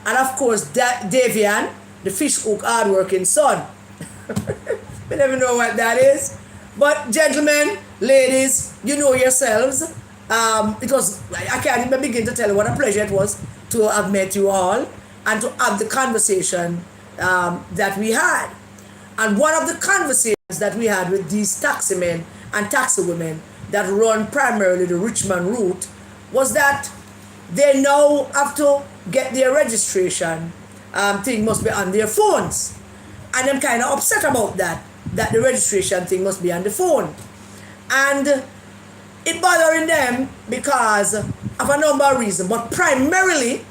And of course, Davian, the fish hook hard-working son. We never know what that is. But gentlemen, ladies, you know yourselves. I can't even begin to tell you what a pleasure it was to have met you all and to have the conversation that we had. And one of the conversations that we had with these taxi men and taxi women that run primarily the Richmond route was that they now have to get their registration thing must be on their phones. And I'm kind of upset about that the registration thing must be on the phone. And it bothering them because of a number of reasons, but primarily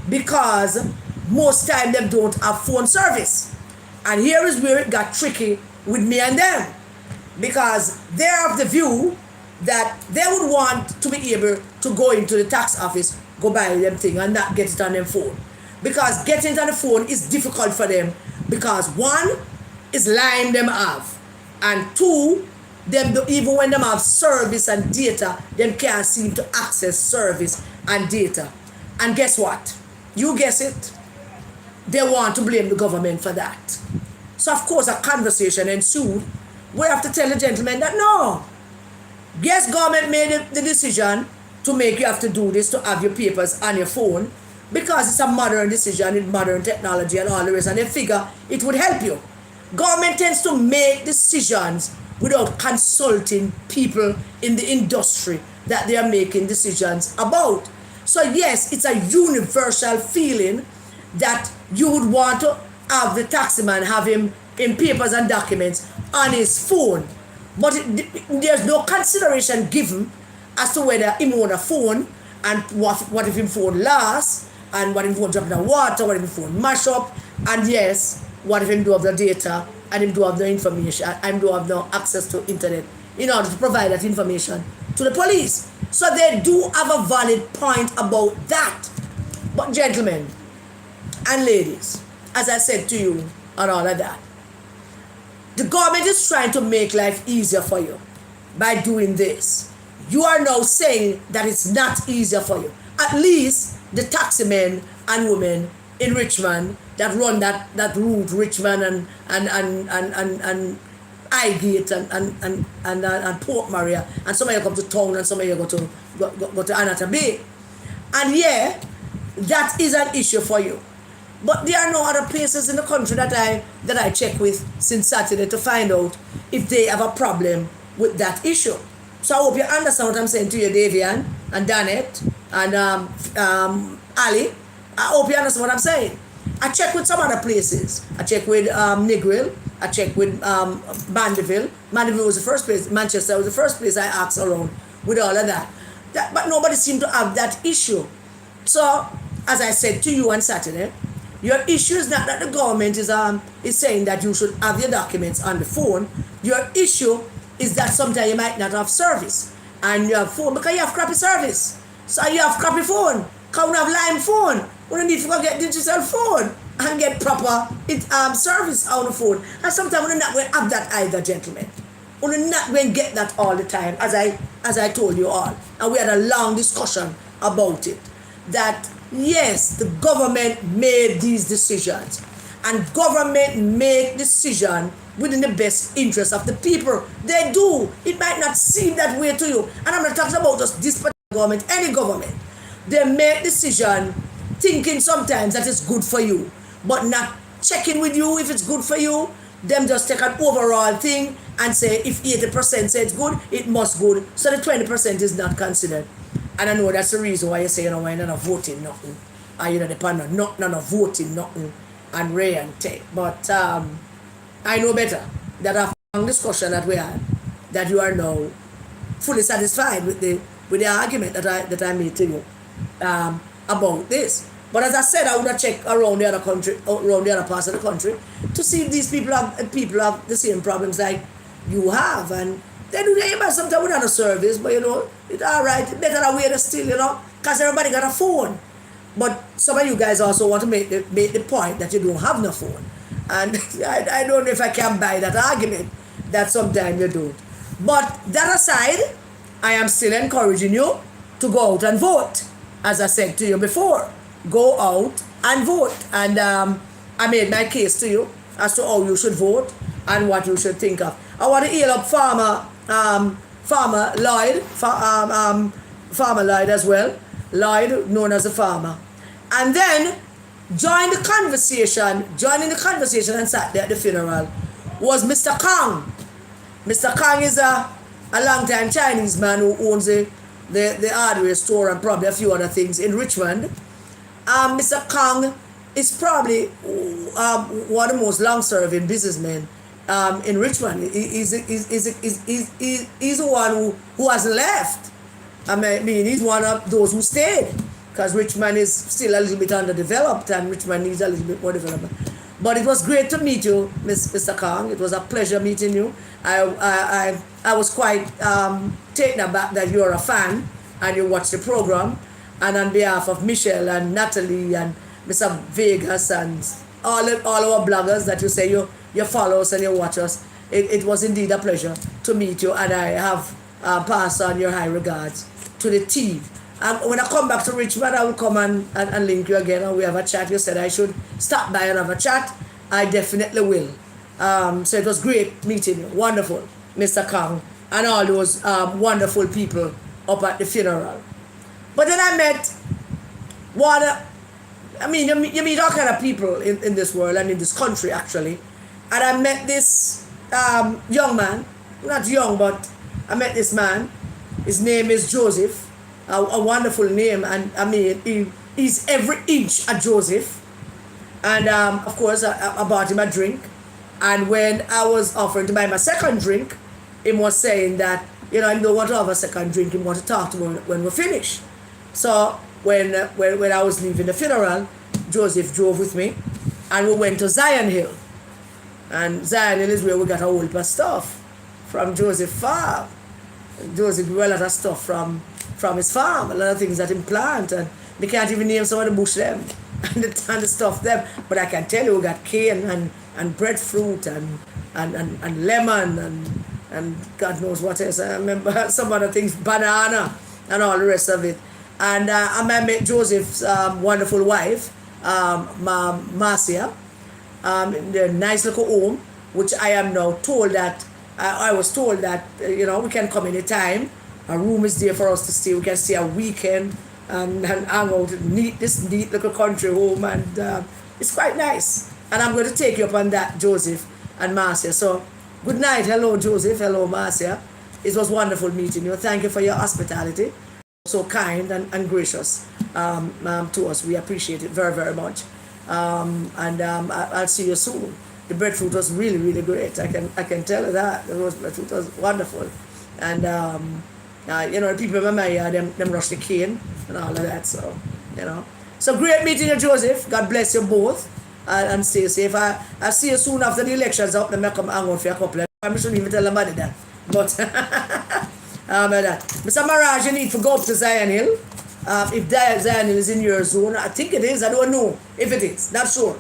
because most time them don't have phone service. And here is where it got tricky with me and them, because they're of the view that they would want to be able to go into the tax office, go buy them thing and not get it on their phone. Because getting it on the phone is difficult for them because one is line them have, and two, them even when them have service and data, them can't seem to access service and data. And guess what? You guess it. They want to blame the government for that. So of course a conversation ensued. We have to tell the gentleman that no. Yes, government made the decision to make you have to do this, to have your papers on your phone, because it's a modern decision with modern technology and all the rest, and they figure it would help you. Government tends to make decisions without consulting people in the industry that they are making decisions about. So yes, it's a universal feeling that you would want to have the taximan have him in papers and documents on his phone. But there's no consideration given as to whether him own a phone and what if him phone lost, and what if him phone drop in the water, what if him phone mash up, and yes, what if him do have the data and him do have the information and do have no access to internet in order to provide that information to the police. So they do have a valid point about that. But gentlemen and ladies, as I said to you and all of that, the government is trying to make life easier for you by doing this. You are now saying that it's not easier for you. At least the taxi men and women in Richmond that run that route, Richmond and Highgate and Port Maria, and some of you come to town and some of you go to Anata Bay. And yeah, that is an issue for you. But there are no other places in the country that I check with since Saturday to find out if they have a problem with that issue. So I hope you understand what I'm saying to you, Davian and Danet and Ali. I hope you understand what I'm saying. I checked with some other places. I checked with Negril. I checked with Mandeville. Mandeville was the first place. Manchester was the first place I asked around with all of that. But nobody seemed to have that issue. So, as I said to you on Saturday, your issue is not that the government is saying that you should have your documents on the phone. Your issue is that sometimes you might not have service. And you have phone because you have crappy service. So you have crappy phone. Because you have line phone. We don't need to go get digital phone and get proper service on the phone. And sometimes we're not going to have that either, gentlemen. We're not going to get that all the time, as I told you all. And we had a long discussion about it. That yes, the government made these decisions. And government make decisions within the best interest of the people. They do. It might not seem that way to you. And I'm not talking about just this particular government, any government. They make decision thinking sometimes that it's good for you, but not checking with you if it's good for you. Them just take an overall thing and say if 80% say it's good, it must good. So the 20% is not considered. And I know that's the reason why you say, why you're not voting nothing. And depend on not voting nothing and Ray and take. But I know better that after a discussion that we had, that you are now fully satisfied with the argument that I made to you about this. But as I said, I would have checked around the other parts of the country to see if these people have the same problems like you have. And they do sometimes without a service, but it's alright. It's better that way still, because everybody got a phone. But some of you guys also want to make the point that you don't have no phone. And I don't know if I can buy that argument that sometimes you don't. But that aside, I am still encouraging you to go out and vote. As I said to you before, go out and vote. And I made my case to you as to how you should vote and what you should think of. I want to hail up Farmer Lloyd, Farmer Lloyd as well. Lloyd, known as a farmer. And then joining the conversation and sat there at the funeral was Mr. Kang. Mr. Kang is a long-time Chinese man who owns the hardware store and probably a few other things in Richmond. Mr. Kang is probably one of the most long-serving businessmen in Richmond. He's the one who hasn't left. I mean, he's one of those who stayed, because Richmond is still a little bit underdeveloped and Richmond needs a little bit more development. But it was great to meet you, Mr. Kang. It was a pleasure meeting you. I was quite taken aback that you're a fan and you watch the program. And on behalf of Michelle and Natalie and Mr. Vegas and all our bloggers that you say you follow us and you watch us, it was indeed a pleasure to meet you. And I have passed on your high regards to the team. When I come back to Richmond, I will come and link you again and we have a chat. You said I should stop by and have a chat. I definitely will. So it was great meeting you. Wonderful, Mr. Kang, and all those wonderful people up at the funeral. But then I met you meet all kind of people in this world and in this country actually. And I met this young man, not young, but I met this man. His name is Joseph. A wonderful name, and I mean he's every inch a Joseph. And of course I bought him a drink, and when I was offering to buy my second drink, he was saying that I don't want to have a second drink, he want to talk to me when we're finished. So when I was leaving the funeral, Joseph drove with me and we went to Zion Hill, and Zion Hill is where we got a whole heap of stuff from Joseph farm. Joseph grew a lot of stuff from his farm, a lot of things that he plant, and we can't even name some of the bush them and the stuff them. But I can tell you we got cane and breadfruit and lemon and God knows what else. I remember some other things, banana and all the rest of it. And I met Joseph's wonderful wife, Marcia, in their nice little home, which I am now told that I was told that we can come anytime. A room is there for us to stay. We can stay a weekend and hang out this neat little country home, and it's quite nice. And I'm going to take you up on that, Joseph and Marcia. So good night. Hello, Joseph. Hello, Marcia. It was wonderful meeting you. Thank you for your hospitality. so kind and gracious to us. We appreciate it very, very much. I'll see you soon. The breadfruit was really, really great. I can tell you that. The roast breadfruit was wonderful. And the people in my yard, them rush the cane and all of that. So, So great meeting you, Joseph. God bless you both. And stay safe. I'll see you soon after the elections up. Then I come hang out for a couple of I shouldn't even tell nobody that. But Mr. Mirage, you need to go up to Zion Hill. If Zion Hill is in your zone, I think it is. I don't know if it is. Not sure.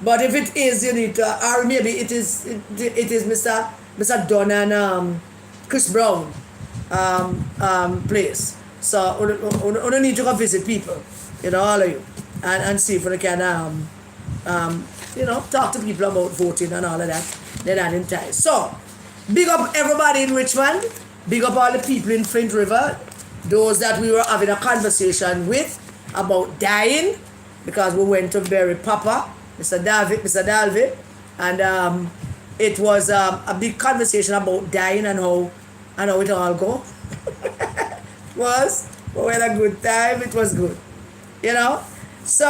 But if it is, you need to, or maybe it is Mr. Don and Chris Brown place. So we don't need to go visit people, all of you, and see if we can talk to people about voting and all of that. Then I'm in time. So big up everybody in Richmond. Big up all the people in Flint River. Those that we were having a conversation with about dying, because we went to bury Papa, Mr. David, and it was a big conversation about dying and how it all go. We had a good time. It was good, So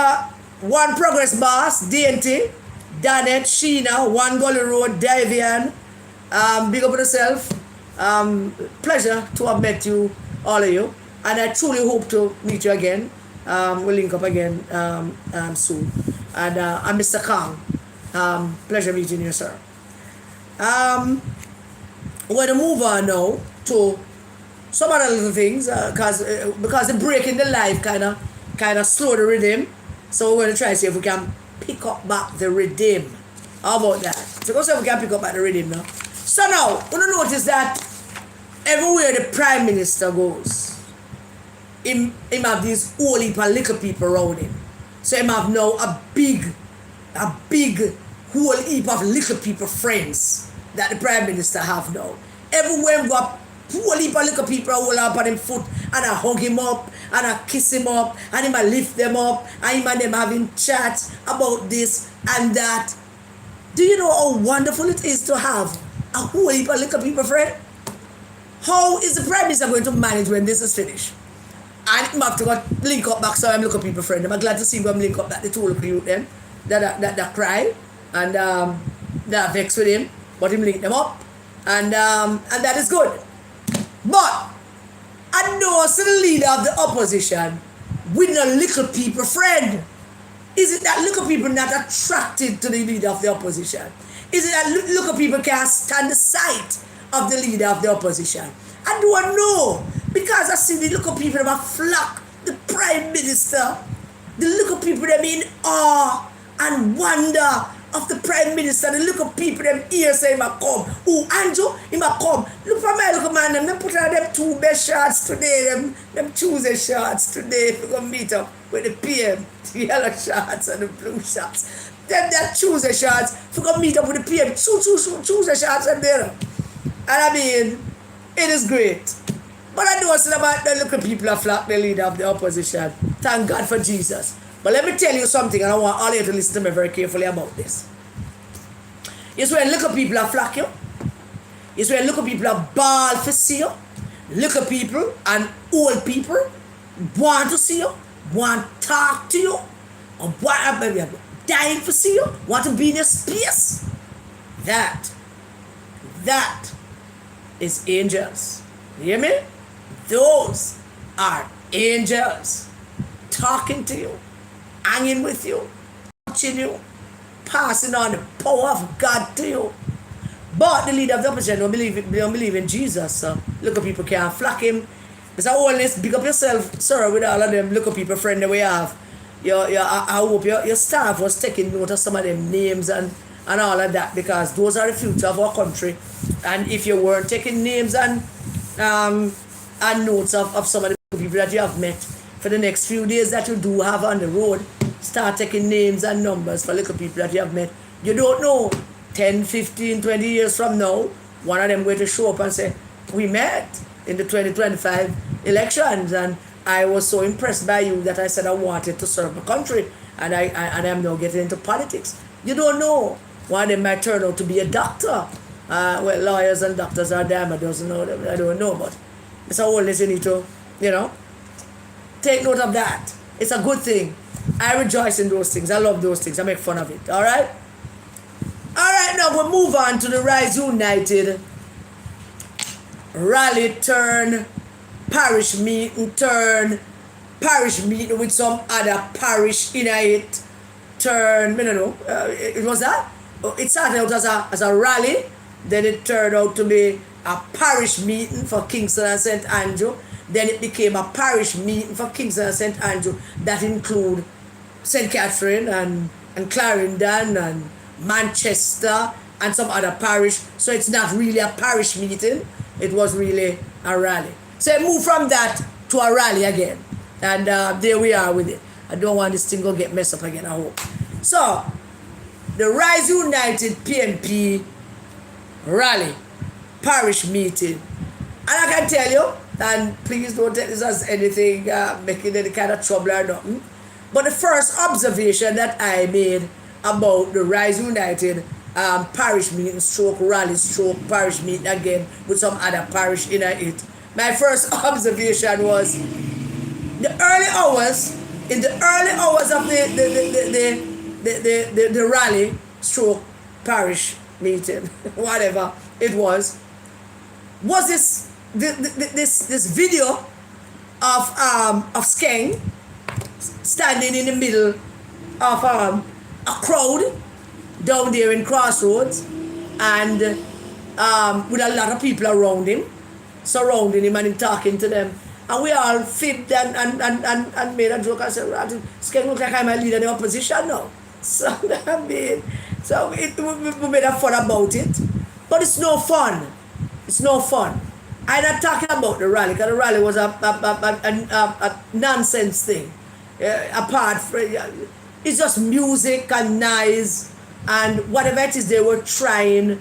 one progress boss, DNT, Danet, Sheena, One Gully Road, Davian. Big up on yourself. Pleasure to have met you, all of you, and I truly hope to meet you again. We'll link up again soon. And I'm Mr. Kang. Pleasure meeting you, sir. We're going to move on now to some other little things because the break in the life kind of slow the rhythm. So we're going to try to see if we can pick up back the rhythm. How about that? So go see if we can pick up back the rhythm now. So now, we're going to notice that everywhere the Prime Minister goes, him have these whole heap of little people around him. So him have now a big whole heap of little people friends that the Prime Minister have now. Everywhere we go, whole heap of little people are all up on him foot, and I hug him up, and I kiss him up, and him I lift them up, and him and them having chats about this and that. Do you know how wonderful it is to have a whole heap of little people friend? How is the Prime Minister going to manage when this is finished? And him have to go link up back so I'm little people friend. I'm glad to see him link up back the two little youth them that cry and that vex with him, but him link them up, and that is good. But I know as the leader of the opposition with a little people friend. Is it that little people not attracted to the leader of the opposition? Is it that little people can't stand the sight of the leader of the opposition? I don't know, because I see the little people that flock the Prime Minister. The little people them in awe and wonder of the Prime Minister. The little people them here say he might come. Oh, Andrew, he might come. Look for my little man, them put on them two best shots today, them Tuesday shots today. We're going to meet up with the PM, the yellow shots and the blue shots. Them that Tuesday shots, we're going to meet up with the PM, Tuesday shots and there. And I mean, it is great. But I know something about the little people that flock the leader of the opposition. Thank God for Jesus. But let me tell you something, and I want all of you to listen to me very carefully about this. It's when little people are flock you. It's when little people are ball for see you. Little people and old people want to see you, want to talk to you, or want dying to see you, want to be in your space. That is angels. You hear me? Those are angels talking to you, hanging with you, touching you, passing on the power of God to you. But the leader of the opposition don't believe in Jesus. So look, people can't flock him. Mr. Holness, big up yourself, sir, with all of them little people friend that we have. I hope your staff was taking note of some of them names and all of that, because those are the future of our country. And if you weren't taking names and notes of some of the people that you have met for the next few days that you do have on the road, start taking names and numbers for little people that you have met. You don't know, 10, 15, 20 years from now, one of them going to show up and say, we met in the 2025 elections, and I was so impressed by you that I said I wanted to serve the country, and I'm now getting into politics. You don't know. One of them might turn out to be a doctor. Well, lawyers and doctors are damn, I don't know, but Mr. Holness, you need to, take note of that. It's a good thing. I rejoice in those things. I love those things. I make fun of it. All right? All right, now we'll move on to the Rise United rally turn, parish meeting turn, parish meeting with some other parish in it turn. I don't know. It was that? It started out as a rally, then it turned out to be a parish meeting for Kingston and St. Andrew. Then it became a parish meeting for Kingston and St. Andrew that include St. Catherine and Clarendon and Manchester and some other parish. So it's not really a parish meeting. It was really a rally. So I moved from that to a rally again. And there we are with it. I don't want this thing to get messed up again, I hope. So, the Rise United PNP rally, parish meeting. And I can tell you, and please don't take this as anything making any kind of trouble or nothing, but the first observation that I made about the Rise United parish meeting stroke rally stroke parish meeting again with some other parish in it, my first observation was the early hours of the rally stroke parish meeting, whatever it was this video of Skeng standing in the middle of a crowd down there in Crossroads, and with a lot of people around him, surrounding him, and him talking to them. And we all fibbed and made a joke and said, Skeng look like I'm a leader in the opposition now. So we made a fun about it. But it's no fun. It's no fun. I'm not talking about the rally, because the rally was a nonsense thing. Apart from, it's just music and noise and whatever it is they were trying,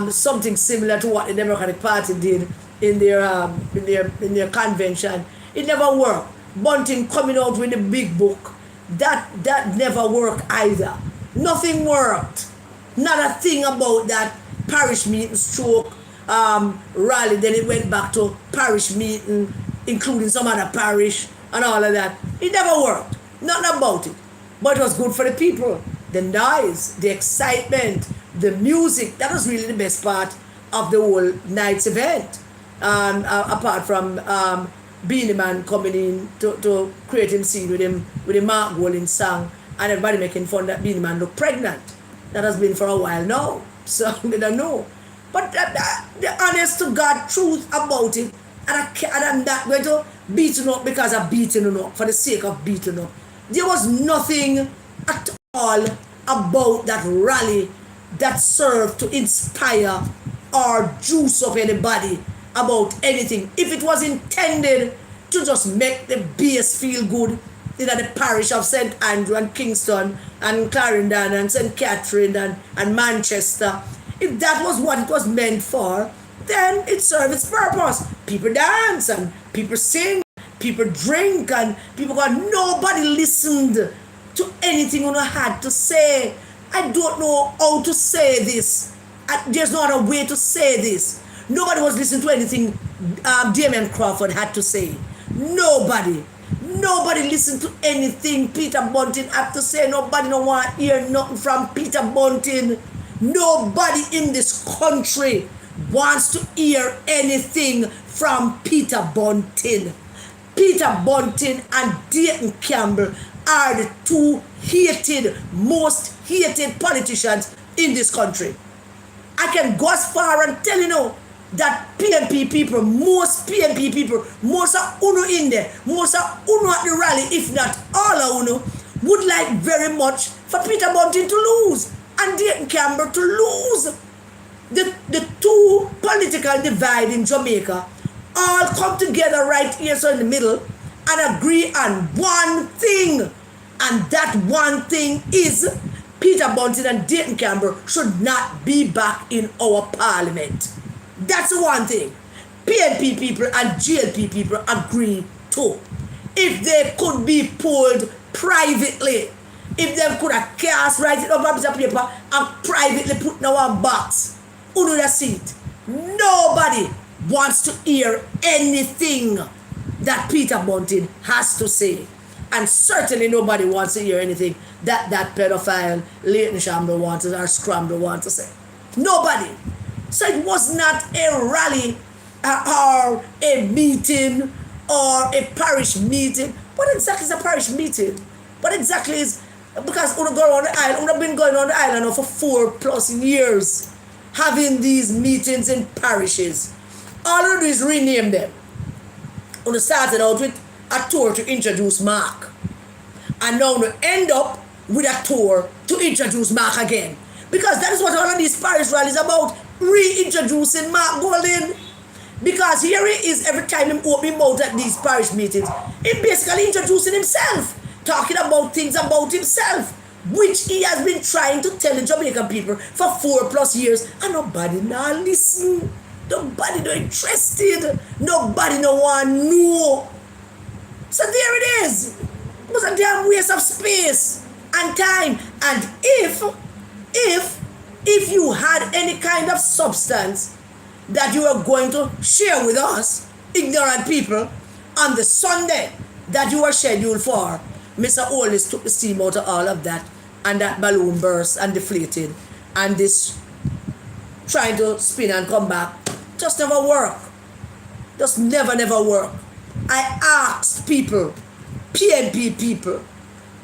something similar to what the Democratic Party did in their convention. It never worked. Bunting coming out with a big book, that never worked either. Nothing worked. Not a thing about that parish meeting stroke rally. Then it went back to parish meeting, including some other parish and all of that. It never worked. Nothing about it. But it was good for the people. The noise, the excitement, the music. That was really the best part of the whole night's event. Apart from Beanie Man coming in to create him scene with him Mark Golding song, and everybody making fun that Beanie Man looked pregnant. That has been for a while now. So they don't know. But the honest to God truth about it, and I'm not going to beat him up because I'm beating him up for the sake of beating him up. There was nothing at all about that rally that served to inspire or juice up anybody about anything. If it was intended to just make the base feel good in the parish of St. Andrew and Kingston and Clarendon and St. Catherine and Manchester, if that was what it was meant for, then it served its purpose. People dance and people sing, people drink, and people go, nobody listened to anything you had to say. I don't know how to say this. There's no other way to say this. Nobody was listening to anything Damian Crawford had to say. Nobody listened to anything Peter Bunting had to say. Nobody don't want to hear nothing from Peter Bunting. Nobody in this country wants to hear anything from Peter Bunting. Peter Bunting and Dayton Campbell are the two most hated politicians in this country. I can go as far and tell you that PNP people, most PNP people, most of UNO in there, most of UNO at the rally, if not all of UNO, would like very much for Peter Bunting to lose and Dayton Campbell to lose. The two political divide in Jamaica all come together right here, so in the middle, and agree on one thing. And that one thing is Peter Bunting and Dayton Campbell should not be back in our parliament. That's the one thing PNP people and GLP people agree to. If they could be polled privately, if they could have cast, write it up on a piece of paper and privately put in our box, under the seat, nobody wants to hear anything that Peter Bunting has to say. And certainly nobody wants to hear anything that pedophile Leighton Shamble wants or Scramble wants to say. Nobody. So it was not a rally or a meeting or a parish meeting. What exactly is a parish meeting? What exactly is, because we've been going on the island now for 4+ years, having these meetings in parishes. All we do is rename them. We started out with a tour to introduce Mark. And now we end up with a tour to introduce Mark again. Because that is what all of these parish rallies about, reintroducing Mark Golding. Because here he is every time he open his mouth at these parish meetings, he basically introducing himself, talking about things about himself, which he has been trying to tell the Jamaican people for 4+ years, and nobody now listen. Nobody no interested. Nobody no one know. So there it is. It was a damn waste of space and time. And if you had any kind of substance that you were going to share with us, ignorant people, on the Sunday that you were scheduled for, Mr. Oldest took the steam out of all of that, and that balloon burst and deflated, and this trying to spin and come back just never work. Just never work. I asked people, PNP people,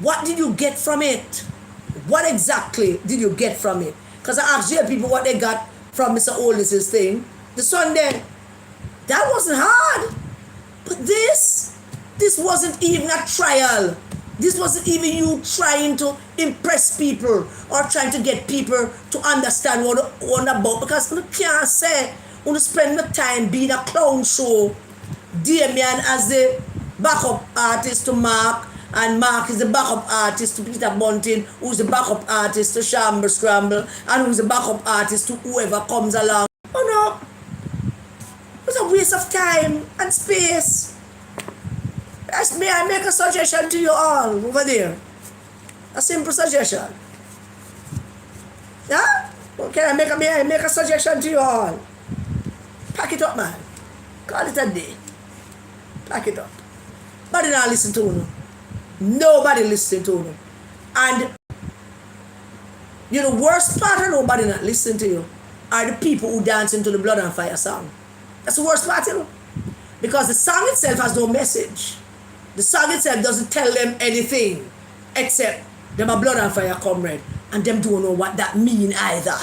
what did you get from it? What exactly did you get from it? Because I asked jail people what they got from Mr. Oldest's thing the Sunday. That wasn't hard. But this wasn't even a trial. This wasn't even you trying to impress people or trying to get people to understand what it's about. Because you can't say, you spend the time being a clown show. Damien as the backup artist to Mark, and Mark is the backup artist to Peter Bunting, who's the backup artist to Shamble Scramble, and who's the backup artist to whoever comes along. Oh no. It's a waste of time and space. May I make a suggestion to you all over there? A simple suggestion. Yeah? Okay, may I make a suggestion to you all? Pack it up, man. Call it a day. Pack it up. Nobody not listen to you. Nobody listen to you. And you know, worst part of nobody not listening to you are the people who dancing to the Blood and Fire song. That's the worst part, you know. Because the song itself has no message. The song itself doesn't tell them anything except them a Blood and Fire comrade, and them don't know what that mean either.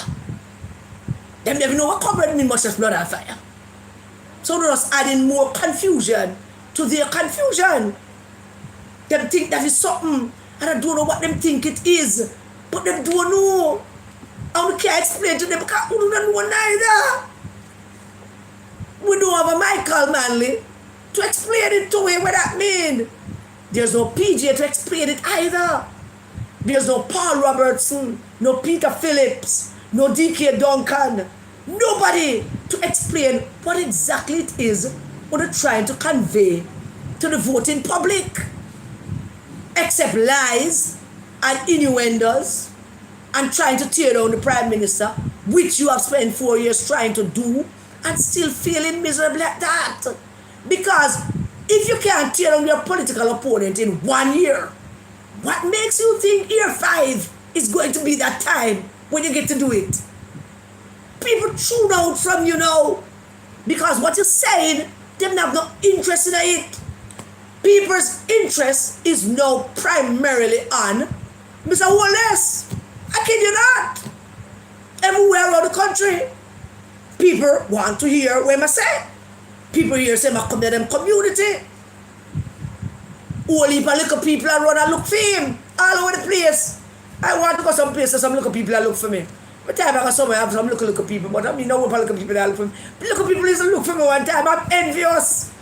Them never know what comrade mean much as Blood and Fire. So they're just adding more confusion to their confusion. Them think that is something, and I don't know what them think it is. But them don't know. And we can't explain to them because we don't know neither. We don't have a Michael Manley to explain it to him what that mean. There's no PJ to explain it either. There's no Paul Robertson, no Peter Phillips, no DK Duncan. Nobody to explain what exactly it is what they're trying to convey to the voting public. Except lies and innuendos and trying to tear down the Prime Minister, which you have spent 4 years trying to do, and still feeling miserable at that. Because if you can't tear down your political opponent in 1 year, what makes you think year 5 is going to be that time when you get to do it? People tune out from you now because what you're saying, they have no interest in it. People's interest is now primarily on Mr. Wallace. I kid you not. Everywhere around the country, people want to hear what I say. People here say, I come to them community. All heap of little people are run and look for him all over the place. I want to go some places, some little people that look for me. But time I go somewhere, I have some little people, but I mean, no one little people that look for me. But little people used to look for me one time. I'm envious.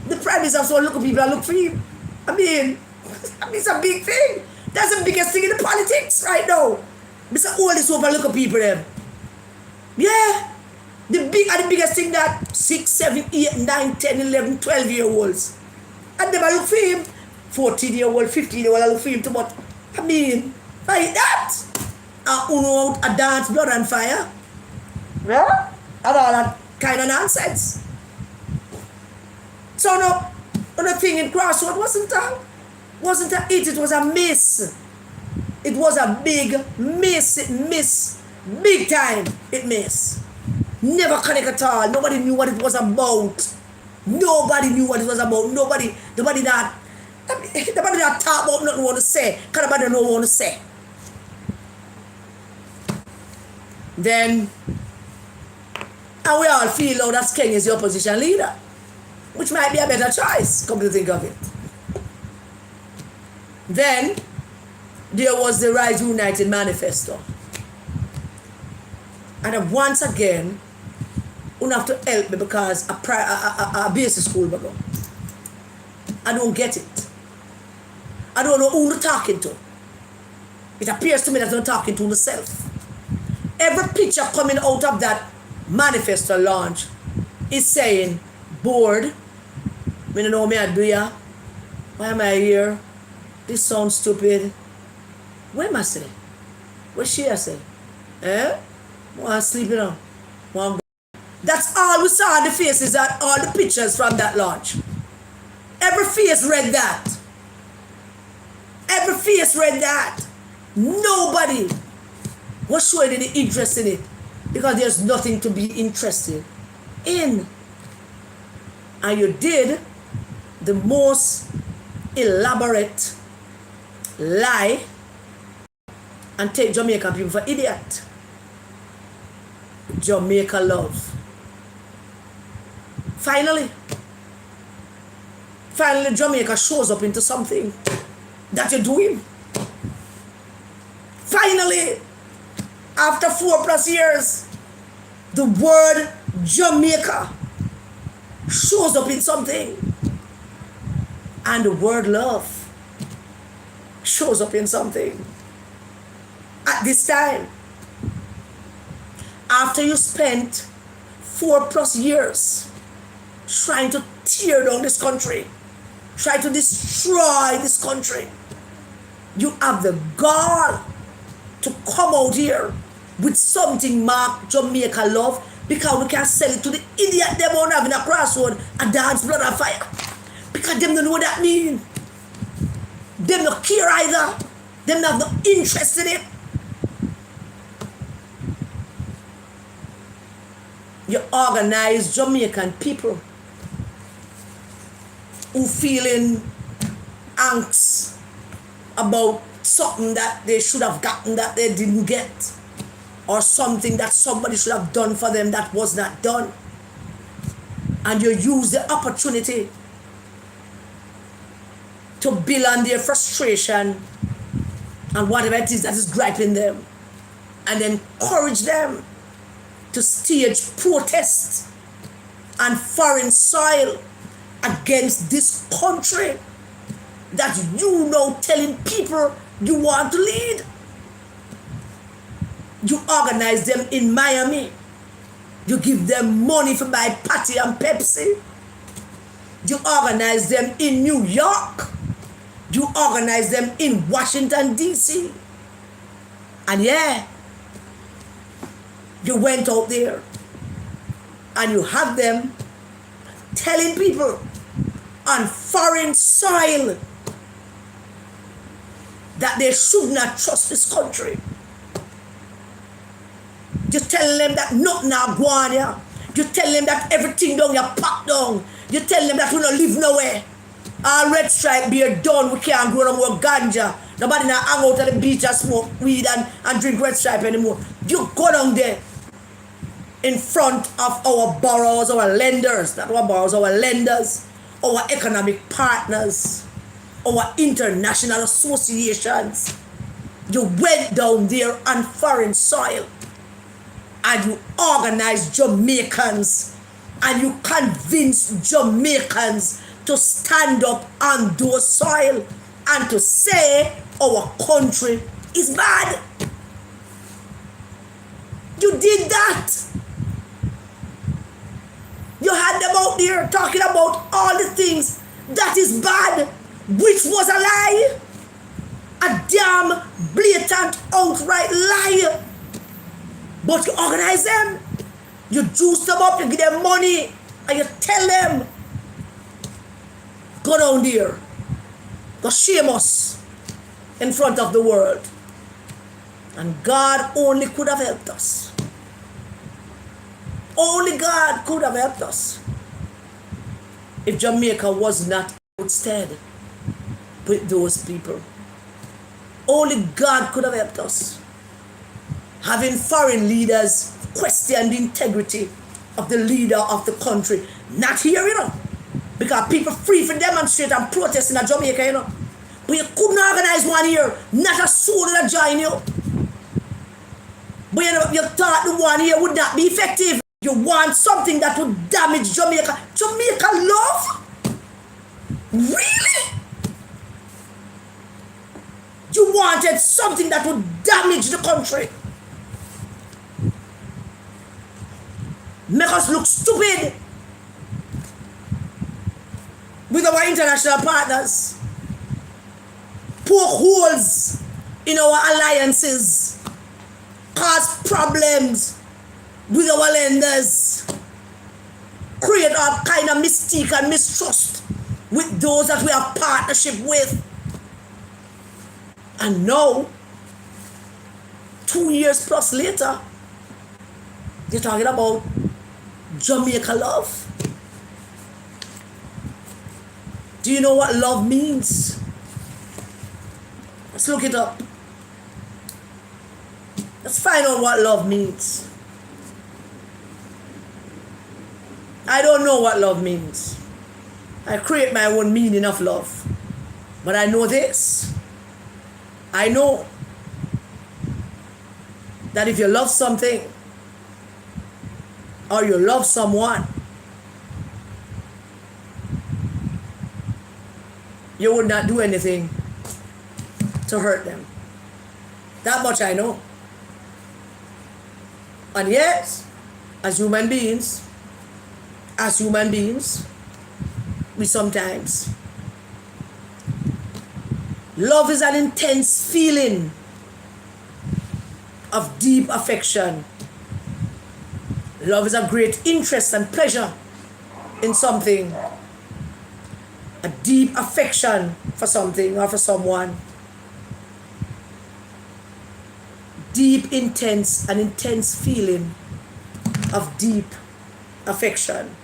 The Prime Minister of some little people that look for him. I mean, it's a big thing. That's the biggest thing in the politics right now. Mr. Oldest over little people them. Yeah. The biggest thing that 6, 7, 8, 9, 10, 11, 12-year-olds. And them I look for him. 14-year-old, 15-year-old, I look for him to what? I mean, like that. Uno a dance, Blood and Fire. Yeah? And all that kind of nonsense. So no, And the thing in Crossroad wasn't a hit, it was a miss. It was a big miss. It missed. Big time. It missed. Never connect at all. Nobody knew what it was about. Nobody knew what it was about. Nobody that talk about nothing want to say. Because nobody don't want to say. Then, and we all feel now that Skeng is the opposition leader, which might be a better choice, come to think of it. Then, there was the Rise United Manifesto. And once again, you have to help me because a basic school bago. I don't get it. I don't know who you're talking to. It appears to me that you're talking to yourself. Every picture coming out of that manifesto launch is saying, bored, me don't know me I do ya. Why am I here? This sounds stupid. Where am I say? Where she I say? Want to sleep you know? Want go. That's all we saw on the faces and all the pictures from that launch. Every face read that. Every face read that. Nobody was showing any interest in it because there's nothing to be interested in. And you did the most elaborate lie and take Jamaican people for idiot. Jamaica love. Finally, Jamaica shows up into something that you're doing. Finally, after 4+ years, the word Jamaica shows up in something. And the word love shows up in something. At this time, after you spent 4+ years trying to tear down this country, try to destroy this country, you have the gall to come out here with something marked Jamaica love because we can sell it to the idiot them won't have in a crossroad and dance blood and fire. Because them don't know what that means. Them don't care either. Them have no interest in it. You organize Jamaican people who feeling angst about something that they should have gotten that they didn't get, or something that somebody should have done for them that was not done. And you use the opportunity to build on their frustration and whatever it is that is griping them, and encourage them to stage protests on foreign soil against this country that you know telling people you want to lead. You organize them in Miami. You give them money for buy patty and Pepsi. You organize them in New York. You organize them in Washington, D.C. And yeah, you went out there and you have them telling people on foreign soil that they should not trust this country. You tell them that nothing now go on here. You tell them that everything down here packed down. You tell them that we don't live nowhere. Our red stripe beer done, we can't grow no more ganja. Nobody now hang out at the beach and smoke weed and drink red stripe anymore. You go down there in front of our borrowers, our lenders, not our borrowers, our lenders, our economic partners, our international associations. You went down there on foreign soil and you organized Jamaicans and you convinced Jamaicans to stand up on those soil and to say our country is bad. You did that. You had them out there talking about all the things that is bad, which was a lie. A damn blatant outright lie. But you organize them. You juice them up, you give them money, and you tell them, go down there, go shame us in front of the world. And God only could have helped us. Only God could have helped us if Jamaica was not outstead with those people. Only God could have helped us. Having foreign leaders question the integrity of the leader of the country. Not here, you know. Because people free for demonstrate and protest in Jamaica, you know. But you couldn't organize one here. Not a soul that join you. But you thought the one here would not be effective. You want something that would damage Jamaica. Jamaica love? Really? You wanted something that would damage the country. Make us look stupid with our international partners. Poke holes in our alliances. Cause problems with our lenders. Create all kind of mystique and mistrust with those that we have partnership with. And now, 2 years plus later, you're talking about Jamaica love. Do you know what love means? Let's look it up. Let's find out what love means. I don't know what love means. I create my own meaning of love. But I know this. I know that if you love something or you love someone, you would not do anything to hurt them. That much I know. And yet, as human beings, we sometimes, love is an intense feeling of deep affection. Love is a great interest and pleasure in something. A deep affection for something or for someone. Deep, intense feeling of deep affection.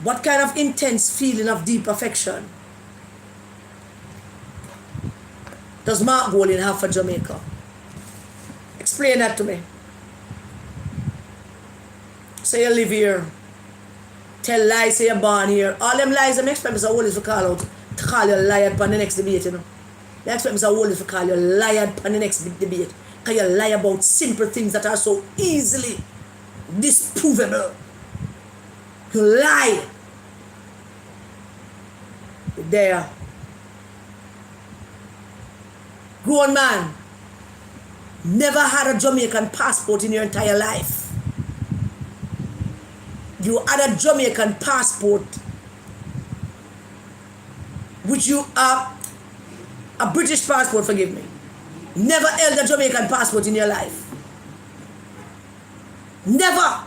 What kind of intense feeling of deep affection does Mark Golding have for Jamaica? Explain that to me. Say you live here. Tell lies, say you're born here. All them lies, them expect Mr. Wallace to call you a liar upon the next debate, you know. They expect Mr. Wallace to call you a liar upon the next debate. Because you lie about simple things that are so easily disprovable. You lie. You're there. Grown man, never had a Jamaican passport in your entire life. You had a Jamaican passport, which you are a British passport, forgive me. Never held a Jamaican passport in your life. Never.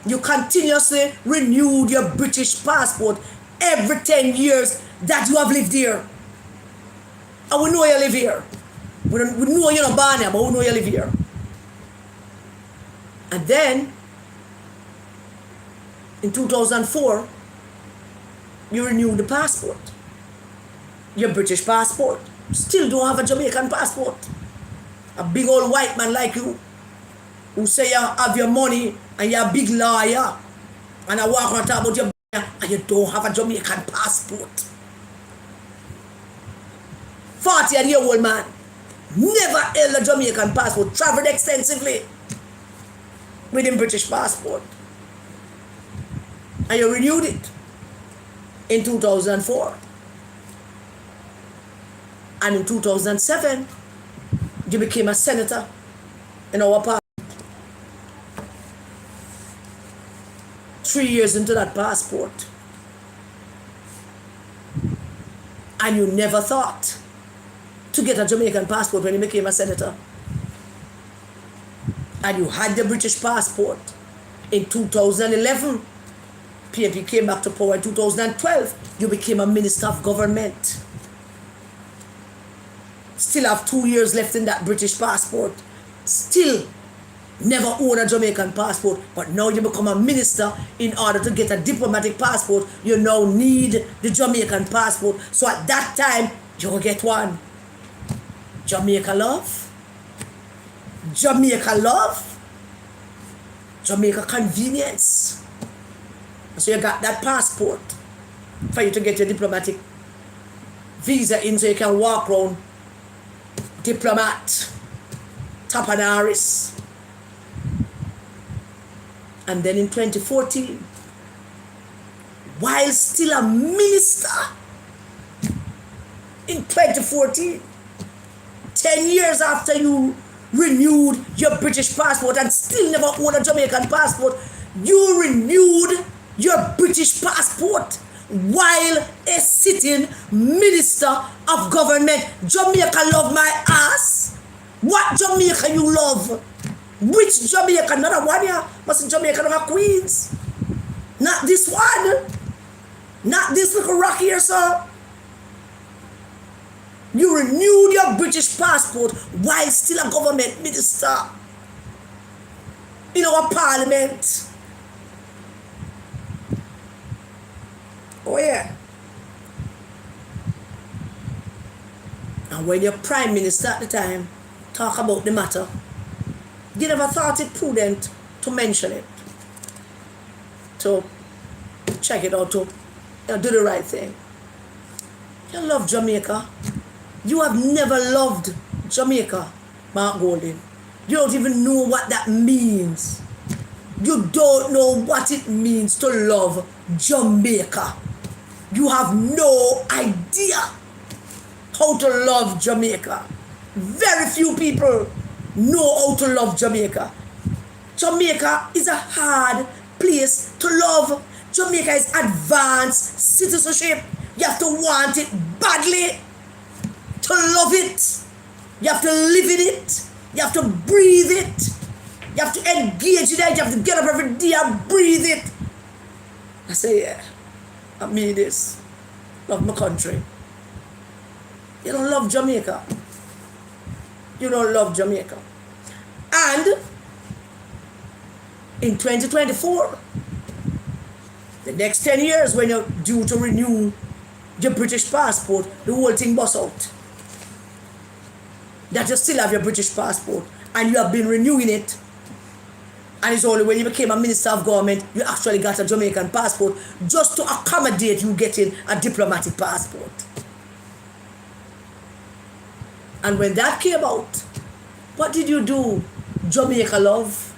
You continuously renewed your British passport every 10 years that you have lived here. And we know you live here. We know you're not born here, but we know you live here. And then, in 2004, you renewed the passport. Your British passport. Still don't have a Jamaican passport. A big old white man like you, who say you have your money and you're a big lawyer, and I walk around talk about your and you don't have a Jamaican passport. 40-year-old man, never held a Jamaican passport, traveled extensively with a British passport. And you renewed it in 2004. And in 2007, you became a senator in our party. 3 years into that passport. And you never thought to get a Jamaican passport when you became a senator. And you had the British passport in 2011 PNP came back to power in 2012. You became a minister of government. Still have 2 years left in that British passport. Still never own a Jamaican passport. But now you become a minister. In order to get a diplomatic passport, you now need the Jamaican passport. So at that time, you will get one. Jamaica love. Jamaica love. Jamaica convenience. So you got that passport for you to get your diplomatic visa in, so you can walk around diplomat, Tapanaris. And then in 2014, while still a minister, in 2014, 10 years after you renewed your British passport and still never owned a Jamaican passport, you renewed your British passport while a sitting minister of government. Jamaica love my ass. What Jamaica you love? Which Jamaica? Not a one here. Must Jamaica not a Queens. Not this one. Not this little rock here, sir. You renewed your British passport while still a government minister in our parliament. Oh yeah. And when your prime minister at the time talk about the matter, you never thought it prudent to mention it, to check it out, to do the right thing. You love Jamaica. You have never loved Jamaica, Mark Golding. You don't even know what that means. You don't know what it means to love Jamaica. You have no idea how to love Jamaica. Very few people know how to love Jamaica. Jamaica is a hard place to love. Jamaica is advanced citizenship. You have to want it badly to love it. You have to live in it. You have to breathe it. You have to engage in it. You have to get up every day and breathe it. I say, yeah, I mean this. Love my country. You don't love Jamaica. You don't love Jamaica. And in 2024, the next 10 years when you're due to renew your British passport, the whole thing busts out. That you still have your British passport and you have been renewing it, and it's only when you became a minister of government you actually got a Jamaican passport, just to accommodate you getting a diplomatic passport. And when that came out, what did you do, Jamaica love?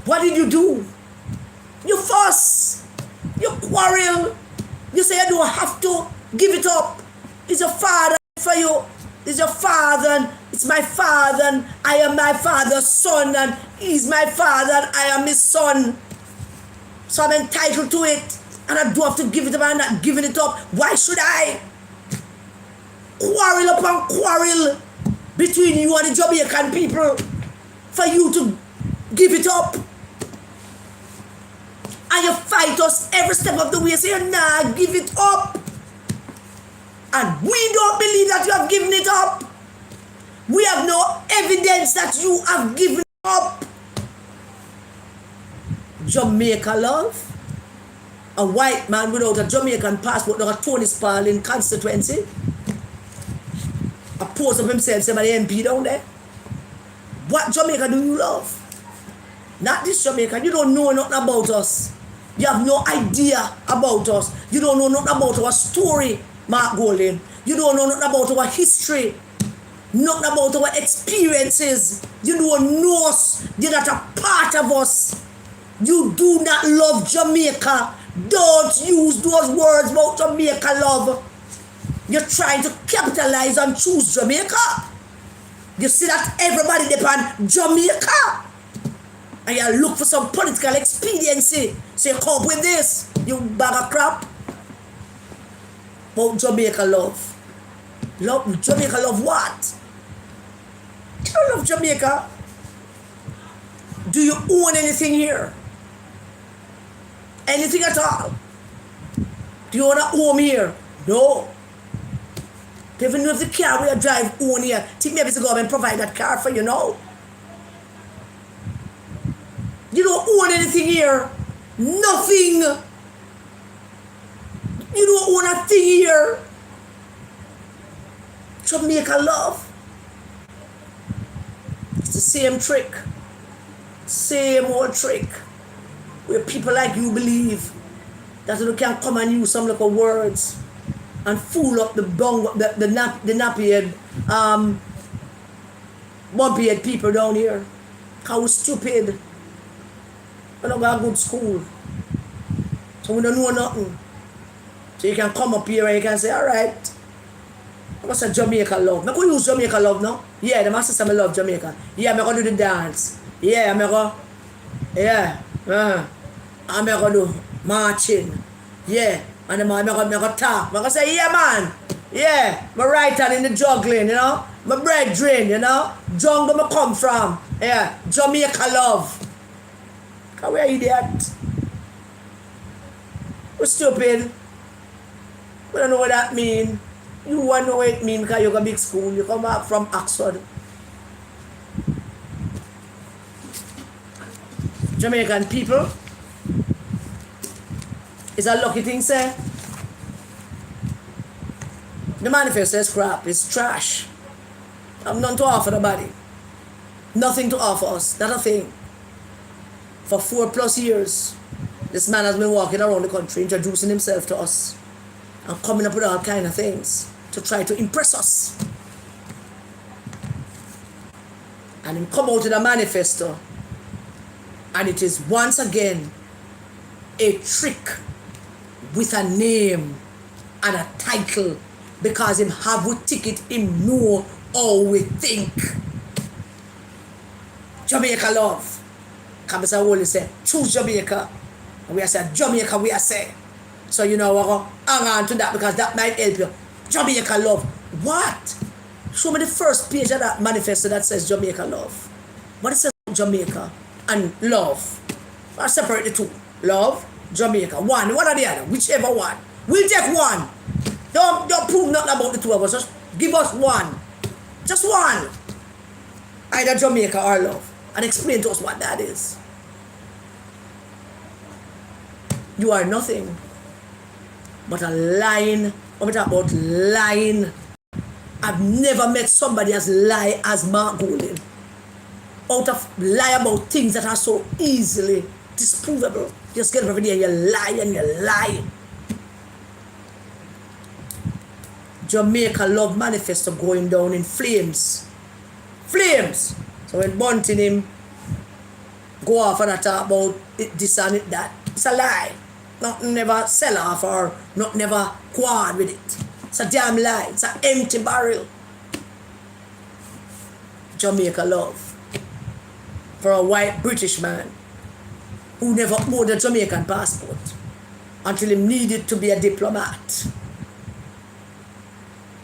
What did you do? You fuss, you quarrel, you say you don't have to give it up. It's your father for you. It's your father, and it's my father, and I am my father's son, and he's my father, and I am his son. So I'm entitled to it, and I do have to give it up. I'm not giving it up. Why should I? Quarrel upon quarrel between you and the Jamaican people for you to give it up. And you fight us every step of the way, say, nah, give it up. And we don't believe that you have given it up. We have no evidence that you have given up. Jamaica love. A white man without a Jamaican passport, like a Tony Spalding constituency, a post of himself, say by the MP down there. What Jamaica do you love? Not this Jamaica. You don't know nothing about us. You have no idea about us. You don't know nothing about our story, Mark Golding. You don't know nothing about our history, nothing about our experiences. You don't know us. You're not a part of us. You do not love Jamaica. Don't use those words about Jamaica love. You're trying to capitalize and choose Jamaica. You see that everybody depend Jamaica. And you look for some political expediency. So you come up with this, you bag of crap. About Jamaica love. Jamaica love what? You don't love Jamaica. Do you own anything here? Anything at all. Do you own a home here? No. Even if the car we drive own here, think maybe the government provide that car for you now. You don't own anything here. Nothing. You don't own a thing here. Jamaica love. It's the same trick. Same old trick. Where people like you believe that you can come and use some little words and fool up the nappy-head, bumpy-head people down here. How stupid. We don't go to good school. So we don't know nothing. So you can come up here and you can say, alright, I'm going to say Jamaica love. I'm going to use Jamaica love now. Yeah, the master say I love Jamaica. Yeah, I'm going to do the dance. Yeah, I'm going to, yeah, I'm going to do marching. Yeah, and I'm going to talk. I'm going to say, yeah, man. Yeah, my right hand in the juggling, you know. My brethren, you know. Jungle I come from. Yeah, Jamaica love. Because we're idiots. We're stupid. We don't know what that means. You want to know what it means because you go to big school. You come back from Oxford. Jamaican people. It's a lucky thing, sir. The manifesto is crap. It's trash. I've nothing to offer the body. Nothing to offer us. Not a thing. For 4+ years, this man has been walking around the country introducing himself to us and coming up with all kind of things to try to impress us. And he come out with a manifesto, and it is once again a trick with a name and a title, because him have a ticket, him know how we think. Jamaica love. Come as I always say, choose Jamaica. And we are saying Jamaica, we are saying. So you know, we're going to hang on to that because that might help you. Jamaica love. What? Show me the first page of that manifesto that says Jamaica love. What it says about Jamaica and love. I'll separate the two. Love, Jamaica. One. What are the other? Whichever one. We'll take one. Don't prove nothing about the two of us. Just give us one. Just one. Either Jamaica or love. And explain to us what that is. You are nothing but a lying. I'm talking about lying. I've never met somebody as lie as Mark Golden. Out of lie about things that are so easily disprovable. Just get up every day and you lie and you lie. Jamaica love manifesto going down in flames. Flames! So when Bunting him go off and talk about it, this and it, that, it's a lie. Nothing never sell off or not never quad with it. It's a damn lie. It's an empty barrel. Jamaica love. For a white British man who never owned a Jamaican passport until he needed to be a diplomat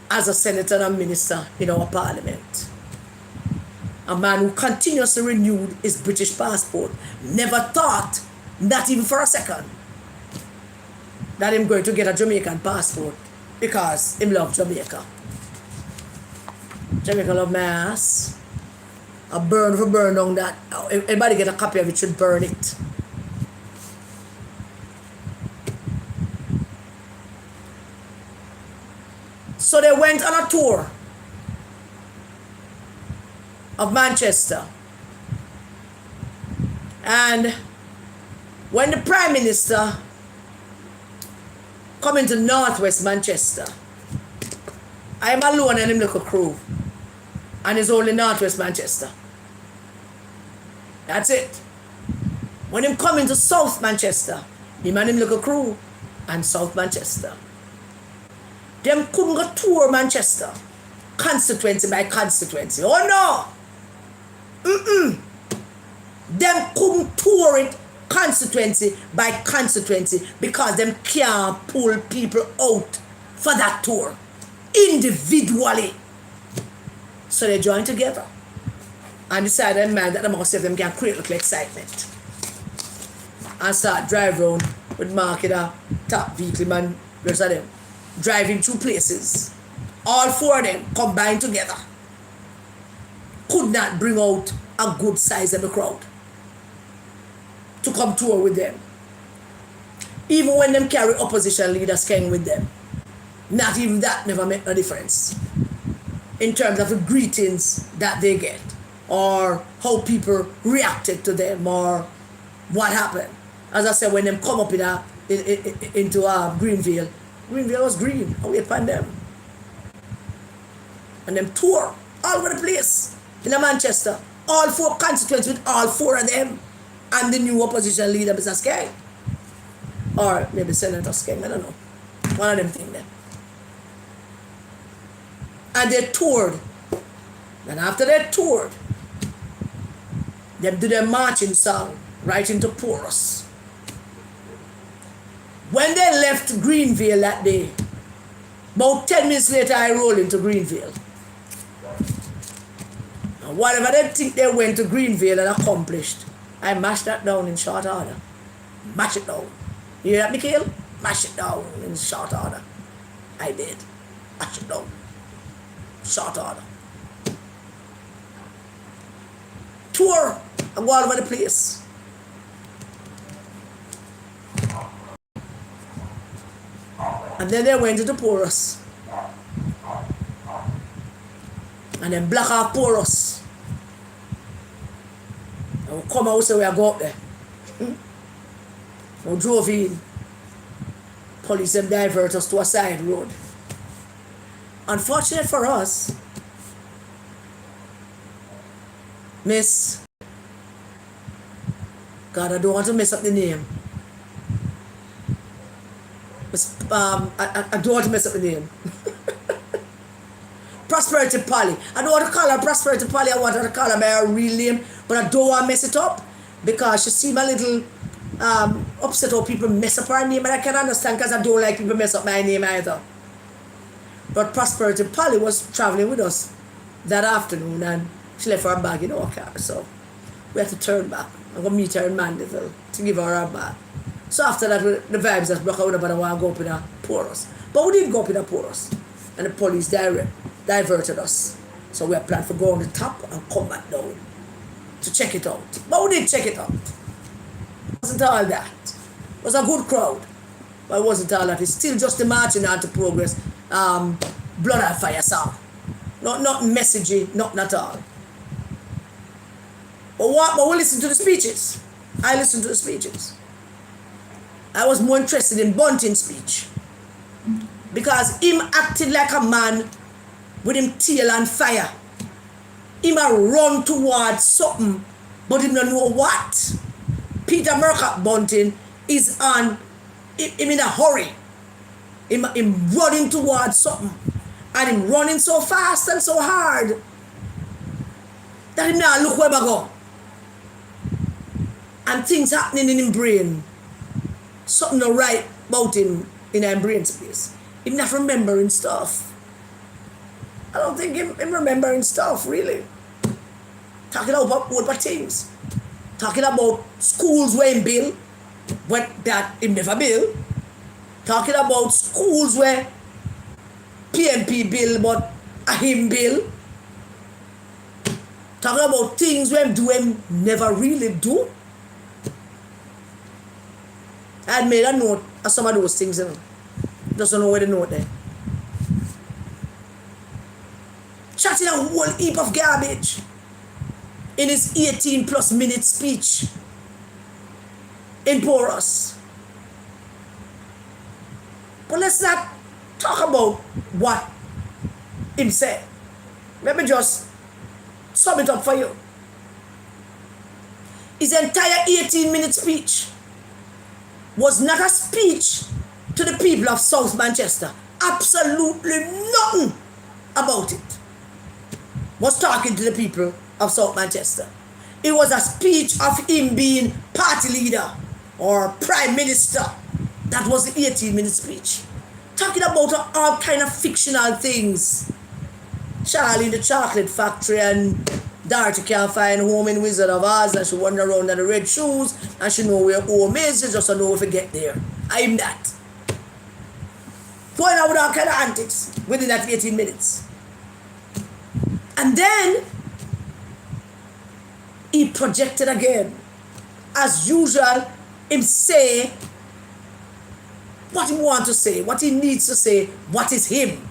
as a senator and minister in our parliament. A man who continuously renewed his British passport, never thought, not even for a second, that him going to get a Jamaican passport because him love Jamaica. Jamaica love my ass. I burn for burn on that. Everybody get a copy of it should burn it. So they went on a tour of Manchester. And when the Prime Minister come into Northwest Manchester, I am alone and him little crew. And it's only Northwest Manchester. That's it. When him come into South Manchester, him and him little crew and South Manchester. Them couldn't go tour Manchester, constituency by constituency. Oh no! Them couldn't tour it constituency by constituency because them can't pull people out for that tour individually. So they joined together and decided, man, that them must see if them can create little excitement and start drive around with Mark in a top vehicle, man, rest of them, driving through places. All four of them combined together could not bring out a good size of the crowd to come tour with them. Even when them carry opposition leader Skeng with them, not even that never make no difference in terms of the greetings that they get, or how people reacted to them, or what happened. As I said, when them come up into Greenville was green, away from them. And them tour all over the place in Manchester. All four constituents with all four of them. And the new opposition leader, Mr. Skeng. Or maybe Senator Skeng, I don't know. One of them things then. And they toured. And after they toured, they did their marching song right into Porus. When they left Greenville that day, about 10 minutes later, I rolled into Greenville. And whatever they think they went to Greenville and accomplished, I mashed that down in short order. Mash it down. You hear that, Mikhail? Mash it down in short order. I did. Mash it down. Short order. Tour and go all over the place. And then they went into Porus. And then block off Porus. And we come out, so we are go up there. We drove in. Police them divert us to a side road. Unfortunate for us, Miss, God, I don't want to mess up the name. I don't want to mess up the name. Prosperity Polly. I don't want to call her Prosperity Polly. I want her to call her by her real name, but I don't want to mess it up because she seems a little upset how people mess up her name, and I can understand because I don't like people mess up my name either. But Prosperity Polly was traveling with us that afternoon, and she left her bag in our car, so we had to turn back. I'm going to meet her in Mandeville to give her bag. So after that, the vibes that broke out, but I want to go up in a Porus. But we didn't go up in a Porus, and the police diverted us. So we had planned to go on the top and come back down to check it out. But we did check it out. It wasn't all that. It was a good crowd, but it wasn't all that. It's still just the marching on to progress. Blood and fire song. Not messaging, not at all. But we listen to the speeches. I listened to the speeches. I was more interested in Bunting's speech because him acted like a man with him tail on fire. Him a run towards something, but him don't know what. Peter Murcutt Bunting is him in a hurry. Him running towards something, and him running so fast and so hard that him now look where I go. And things happening in his brain. Something not right about him in his brain space. Him not remembering stuff. I don't think him remembering stuff, really. Talking about what things. Talking about schools where him build, that him never build. Talking about schools where PMP build, but him build. Talking about things where him never really do. I had made a note of some of those things, you know. Doesn't know where the note there. Chatting a whole heap of garbage in his 18+ minute speech in Porus. But let's not talk about what him said. Let me just sum it up for you. His entire 18-minute speech was not a speech to the people of South Manchester. Absolutely nothing about it was talking to the people of South Manchester. It was a speech of him being party leader or prime minister. That was the 18-minute speech. Talking about all kind of fictional things. Charlie in the Chocolate Factory and Dorothy can't find home in Wizard of Oz and she wander around in the red shoes and she know where home is, she just don't know if to get there. I'm that. Going out with all kind of antics within that 18 minutes. And then he projected again. As usual, him say what he want to say, what he needs to say, what is him.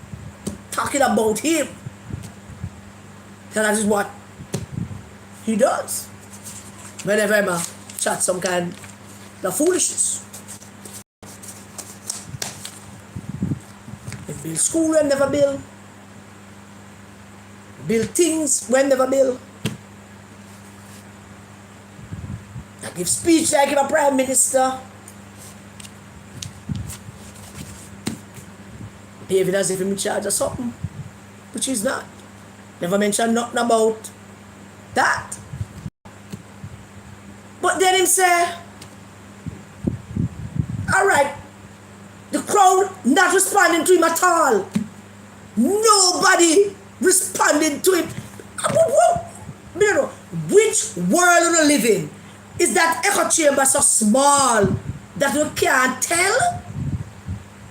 Talking about him. And that is what he does. Whenever Emma chat some kind of foolishness. He build school and never build. Build things when never build. I give speech like him a prime minister. Behaving as if he's in charge of something, which he's not. Never mention nothing about that. But then him say, alright, the crowd not responding to him at all. Nobody responding to him. Which world we live in? Is that echo chamber so small that we can't tell?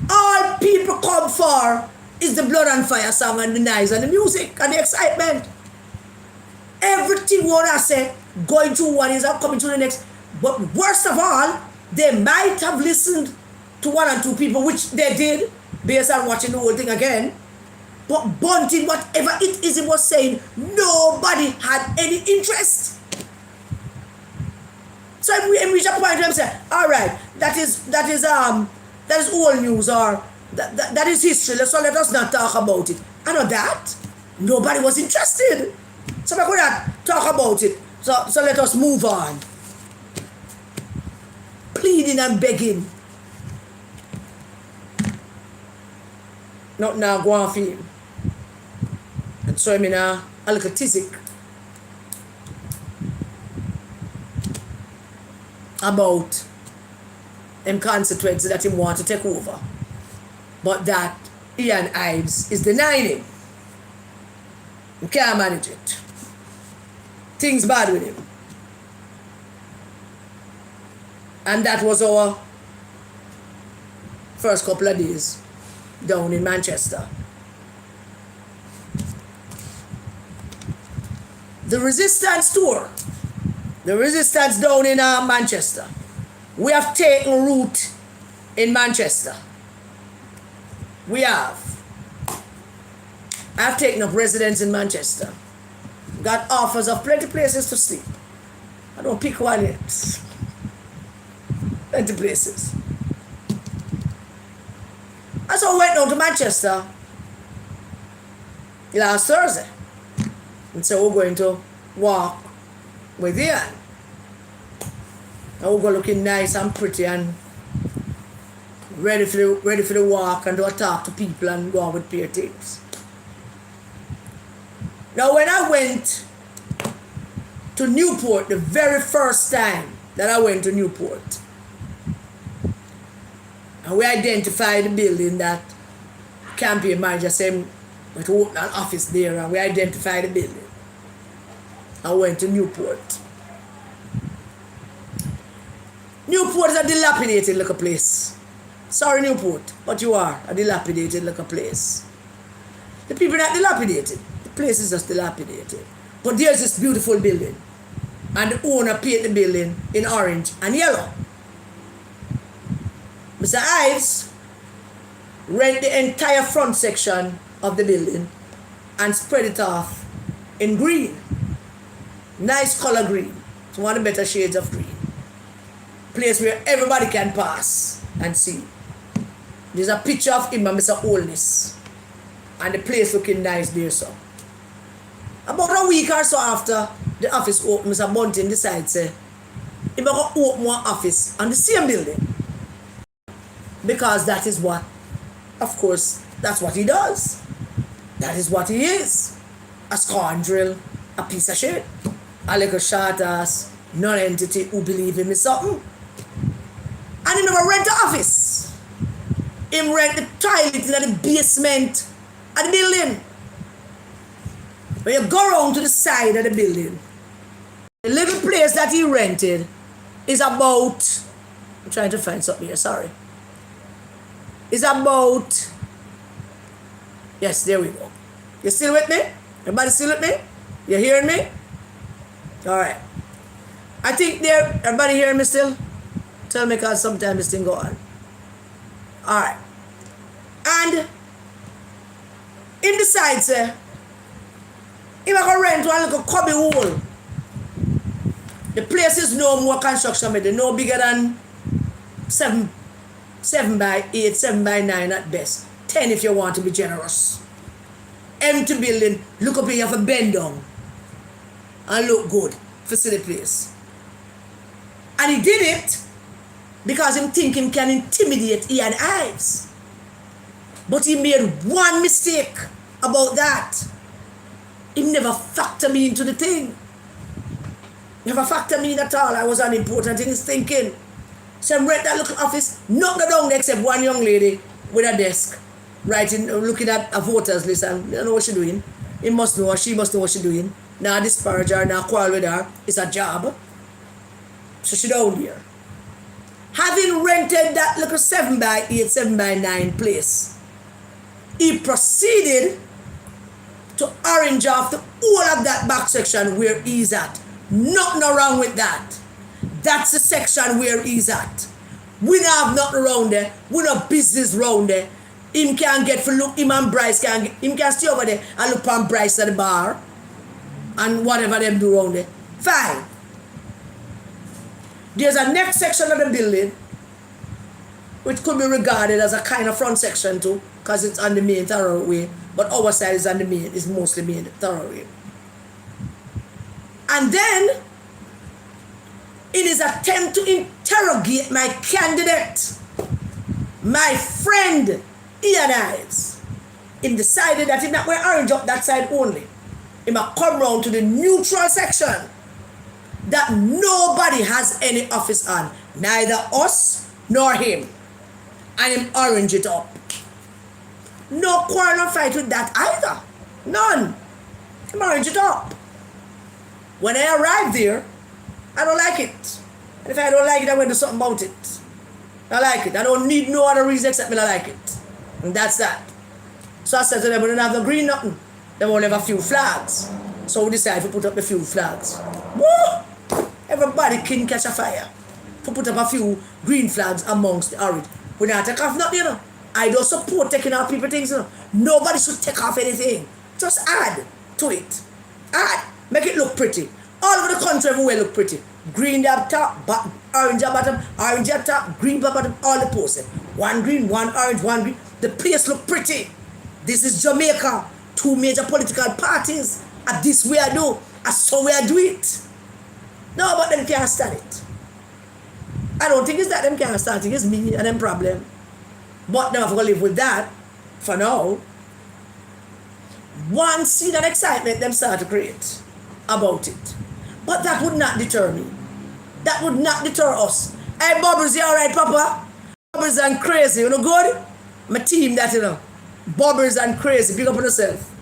All people come for is the blood and fire song and the noise and the music and the excitement. Everything what I say, going to one is coming to the next. But worst of all, they might have listened to one and two people, which they did, based on watching the whole thing again. But Bunting, whatever it is he was saying, nobody had any interest. So we reach a point where I'm saying, all right, that is old news or that is history. So let us not talk about it. I know that nobody was interested. So we could not talk about it. So let us move on. Pleading and begging. Not now go on for him. And so I mean a little tizic about them consequences that he want to take over. But that Ian Ives is denying him. He can't manage it. Things bad with him. And that was our first couple of days down in Manchester. The resistance tour. The resistance down in Manchester. We have taken root in Manchester. We have. I've taken up residence in Manchester. Got offers of plenty places to sleep. I don't pick one yet. Plenty places. And so I went down to Manchester last Thursday. And so we're going to walk with Ian. And we're going looking nice and pretty and ready for the walk and do a talk to people and go on with peer things. Now when I went to Newport, the very first time that I went to Newport, and we identified the building that campaign manager said we to open an office there, and we identified the building. I went to Newport. Newport is a dilapidated little place. Sorry, Newport, but you are a dilapidated little place. The people are not dilapidated. The place is just dilapidated. But there's this beautiful building. And the owner painted the building in orange and yellow. Mr. Ives rent the entire front section of the building and spread it off in green. Nice color green. It's one of the better shades of green. Place where everybody can pass and see. There's a picture of him and Mr. Holness. And the place looking nice there, so. About a week or so after the office opened, Mr. Bunting decided, say, he's going to open one office on the same building. Because that is what, of course, that's what he does. That is what he is. A scoundrel, a piece of shit, a little short ass, non-entity who believe him is something. And he never rent the office. He rent the toilet in the basement of the building. When you go around to the side of the building, the little place that he rented is about, I'm trying to find something here, sorry. Is about, yes, there we go. You still with me? Everybody still with me? You hearing me? All right. I think there, everybody hearing me still? Tell me, because sometimes this thing go on. All right. And in the side, say, if I go rent one little cubby hole, the place is no more construction, but they're no bigger than 7 by 8, 7 by 9 at best. 10 if you want to be generous. Empty building, look up here, you have a bend down and look good for see the place. And he did it because him think him can intimidate Ian Ives. But he made one mistake about that. He never factored me into the thing. Never factored me in at all. I was unimportant in his thinking. So I rent that little office, not go down there except one young lady with a desk, writing, looking at a voters list, and you don't know what she's doing. He must know, or she must know what she's doing. Now disparage her, now quarrel with her. It's a job. So she down there. Having rented that little 7 by 8, 7 by 9 place, he proceeded to orange off the whole of that back section where he's at. Nothing wrong with that. That's the section where he's at. We don't have nothing around there. We no business around there. Him can get for look, him and Bryce can get, him can stay over there and look on Bryce at the bar and whatever them do around there. Fine. There's a next section of the building which could be regarded as a kind of front section too, because it's on the main thoroughway, but our side is on the main, is mostly main thoroughway. And then, in his attempt to interrogate my candidate, my friend Ian Ives, he decided that he not wear orange up that side only. He might come round to the neutral section that nobody has any office on, neither us nor him, and him orange it up. No quarrel or fight with that either. None. Him orange it up. When I arrived there, I don't like it. And if I don't like it, I'm going to do something about it. I like it. I don't need no other reason except me I like it. And that's that. So I said to them, we don't have no green nothing. They only have a few flags. So we decided to put up a few flags. Woo! Everybody can catch a fire. To put up a few green flags amongst the orange. We don't take off nothing, you know. I don't support taking off people things, you know. Nobody should take off anything. Just add to it. Add. Make it look pretty. All over the country everywhere look pretty. Green up top, orange at bottom, orange at top, green at bottom, all the posts. One green, one orange, one green. The place look pretty. This is Jamaica. 2 major political parties. And this way I do. And so way I do it. No, but them can't stand it. I don't think it's that them can't stand it. It's me and them problem. But them have to live with that for now. One scene and excitement them start to create about it. But that would not deter me. That would not deter us. Hey, Bubbles, you alright, Papa? Bubbles and Crazy, you know good? My team that, you know. Bubbles and Crazy, big up on yourself.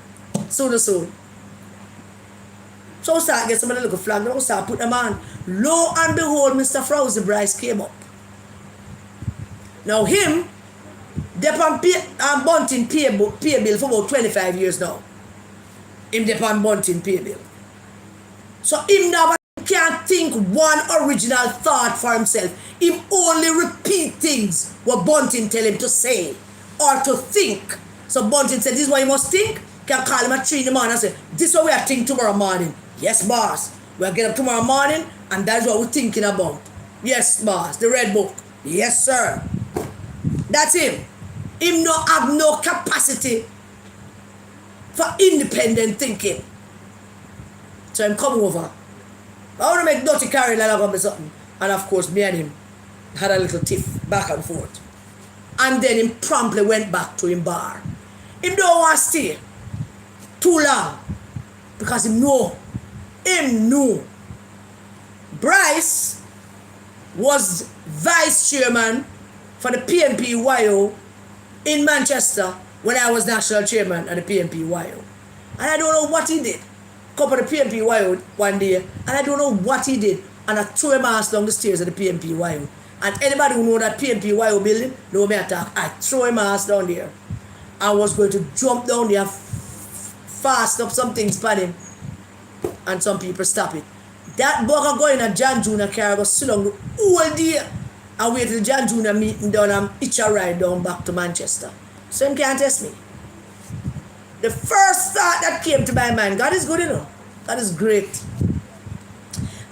Soon. So we start getting some of the little flag, we start put them on. Lo and behold, Mr. Frowsy Bryce came up. Now him, they're on Bunting pay bill for about 25 years now. Him they're on Bunting pay bill. So him now can't think one original thought for himself. Him only repeat things what Bunting tell him to say or to think. So Bunting said, this is what you must think. Can call him at 3 in the morning and say, this is what we are thinking tomorrow morning. Yes, boss. We'll get up tomorrow morning and that's what we're thinking about. Yes, boss. The red book. Yes, sir. That's him. Him no have no capacity for independent thinking. So I'm coming over. I want to make Dirty Carrie like me something. And of course, me and him had a little tiff back and forth. And then him promptly went back to him bar. Him don't want to stay too long. Because him knew. Bryce was vice chairman for the PNP-YO in Manchester when I was national chairman of the PNP-YO. And I don't know what he did. couple of the PMP one day, and I don't know what he did, and I threw him ass down the stairs of the PMP. And anybody who know that PMP building, know me attack. I threw him ass down there. I was going to jump down there, fast up some things for him, and some people stop it. That bugger going a John Jr. car go sit down the whole day and wait till John Jr. meeting down and hitch a ride down back to Manchester. So him can't test me. The first thought that came to my mind, God is good, you know. God is great.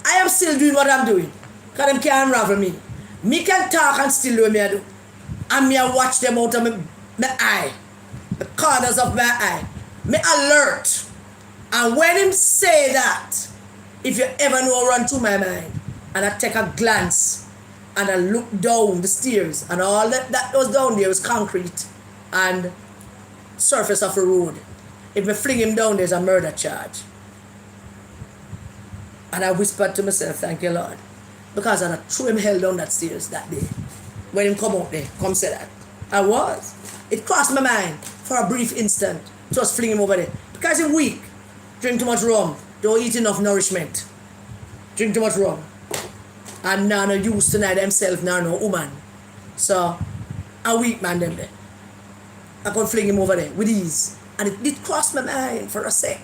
I am still doing what I'm doing. Because them can't unravel me. Me can talk and still do what I do. And me I watch them out of my eye. The corners of my eye. Me alert. And when him say that, if you ever know run through my mind, and I take a glance, and I look down the stairs, and all that was down there was concrete and surface of the road. If I fling him down, there's a murder charge. And I whispered to myself, thank you, Lord. Because I threw him hell down that stairs that day. When him come out there, come say that. I was. It crossed my mind for a brief instant. Just fling him over there. Because he's weak. Drink too much rum. Don't eat enough nourishment. Drink too much rum. And now no use tonight himself, now no woman. So, a weak man them there. I could fling him over there with ease. And it did cross my mind for a sec.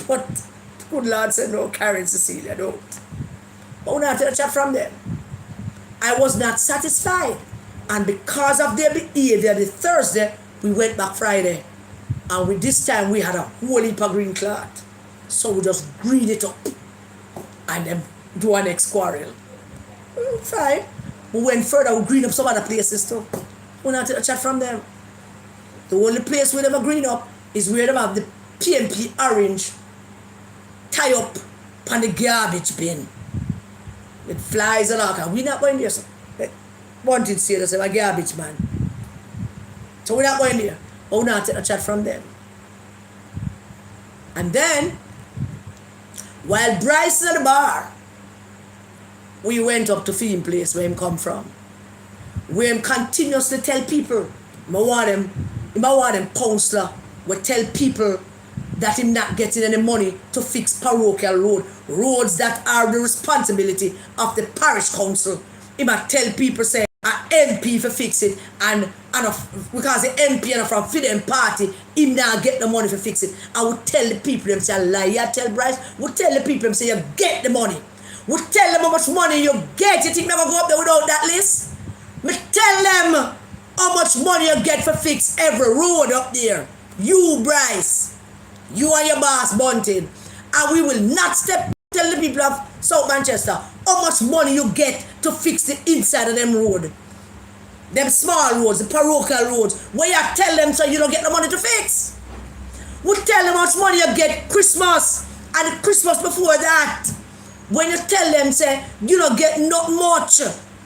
But good Lord said, no, Karen, Cecilia, don't. But when I had a chat from them, I was not satisfied. And because of their behavior, the Thursday, we went back Friday. And with this time, we had a whole heap of green cloth. So we just green it up. And then do our next quarrel. Fine. We went further, we green up some other places too. We had a chat from them. The only place we never green up is where they have the PMP orange tie up on the garbage bin. It flies and all. We're not going there, sir. Bunting said us, I'm a garbage man. So we're not going there. But we not take a chat from them. And then, while Bryce is at the bar, we went up to Fiend Place where him come from. Where him continuously tell people, I want them counselor will tell people that him not getting any money to fix parochial roads that are the responsibility of the parish council. He might tell people say an MP for fix it and because the MP and from Freedom Party, him not get the money for fix it. I would tell the people them say lie. You tell Bryce, would tell the people them say you get the money. Would tell them how much money you get. You think never go up there without that list? Me tell them how much money you get for fix every road up there. You, Bryce. You and your boss, Bunting. And we will not tell the people of South Manchester how much money you get to fix the inside of them road. Them small roads, the parochial roads, where you tell them so you don't get the money to fix. We tell them how much money you get Christmas and the Christmas before that. When you tell them, say, you don't get not much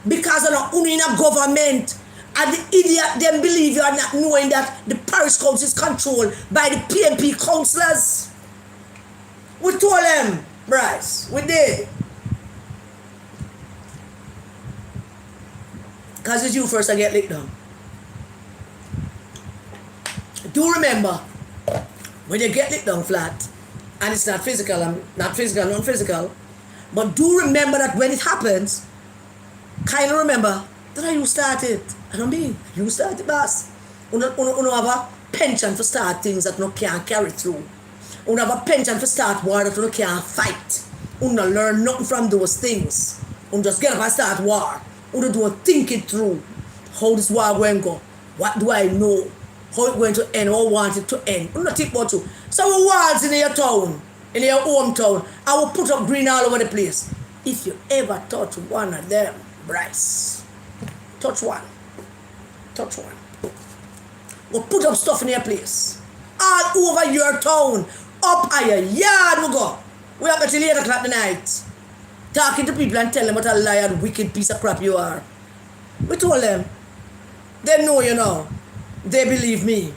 because of the in a government. And the idiot them believe you are not knowing that the parish council is controlled by the PMP councillors. We told them, Bryce, we did. Because it's you first I get licked down. Do remember, when you get licked down flat, and it's not physical, non-physical, but do remember that when it happens, kind of remember that you started. I don't mean, you started, boss. You have a pension for start things that you can't carry through. You have a pension for start war that you can't fight. You don't learn nothing from those things. You just get up and start war. You don't think it through. How this war going to go? What do I know? How it going to end? How I want it to end? You don't think about you. So wars in your town, in your hometown, I will put up green all over the place. If you ever touch one of them, Bryce, touch one. Touch one. We'll put up stuff in your place. All over your town. Up at your yard we go. We are till 8 o'clock at night. Talking to people and telling them what a liar, wicked piece of crap you are. We told them. They know you know. They believe me.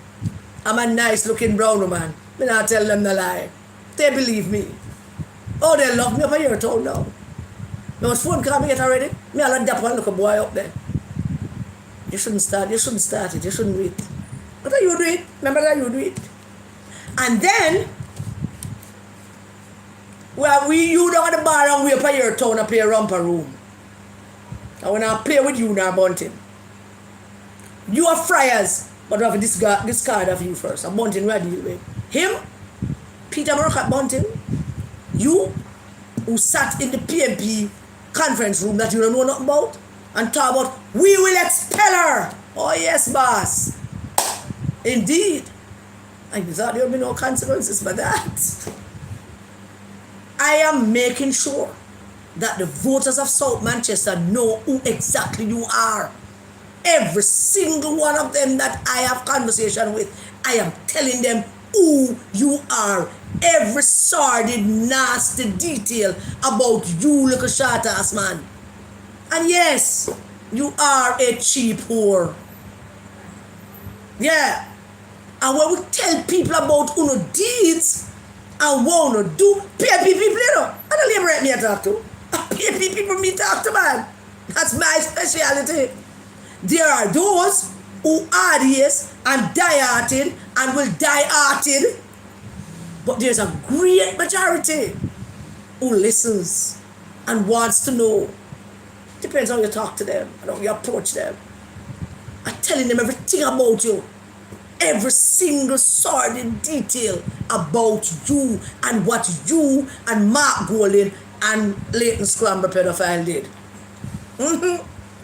I'm a nice looking brown woman. Me not tell them the lie. They believe me. Oh, they love me up at your town now. You must phone call me yet already? Me I'll dap one look a boy up there. You shouldn't start it, you shouldn't do it. But you do it, remember that you do it. And then, Well, you down at the bar and we up at your town and play romper room. I wanna play with you now, Bunting. You are friars, but we have this card of you first. A Bunting we are dealing with. Him, Peter Murdoch Bunting, you who sat in the PMP conference room that you don't know nothing about and talk about, we will expel her. Oh yes, boss. Indeed. I thought there would be no consequences for that. I am making sure that the voters of South Manchester know who exactly you are. Every single one of them that I have conversation with, I am telling them who you are. Every sordid, nasty detail about you, little short ass man. And yes, you are a cheap whore. Yeah. And when we tell people about uno deeds and what uno do, PMP people, you know, and the liberate me to talk to. PMP people me talk to, man. That's my speciality. There are those who are yes and die-hearted and will die-hearted, but there's a great majority who listens and wants to know. Depends how you talk to them and how you approach them. I'm telling them everything about you. Every single sordid detail about you and what you and Mark Golding and Leighton Scramble pedophile did.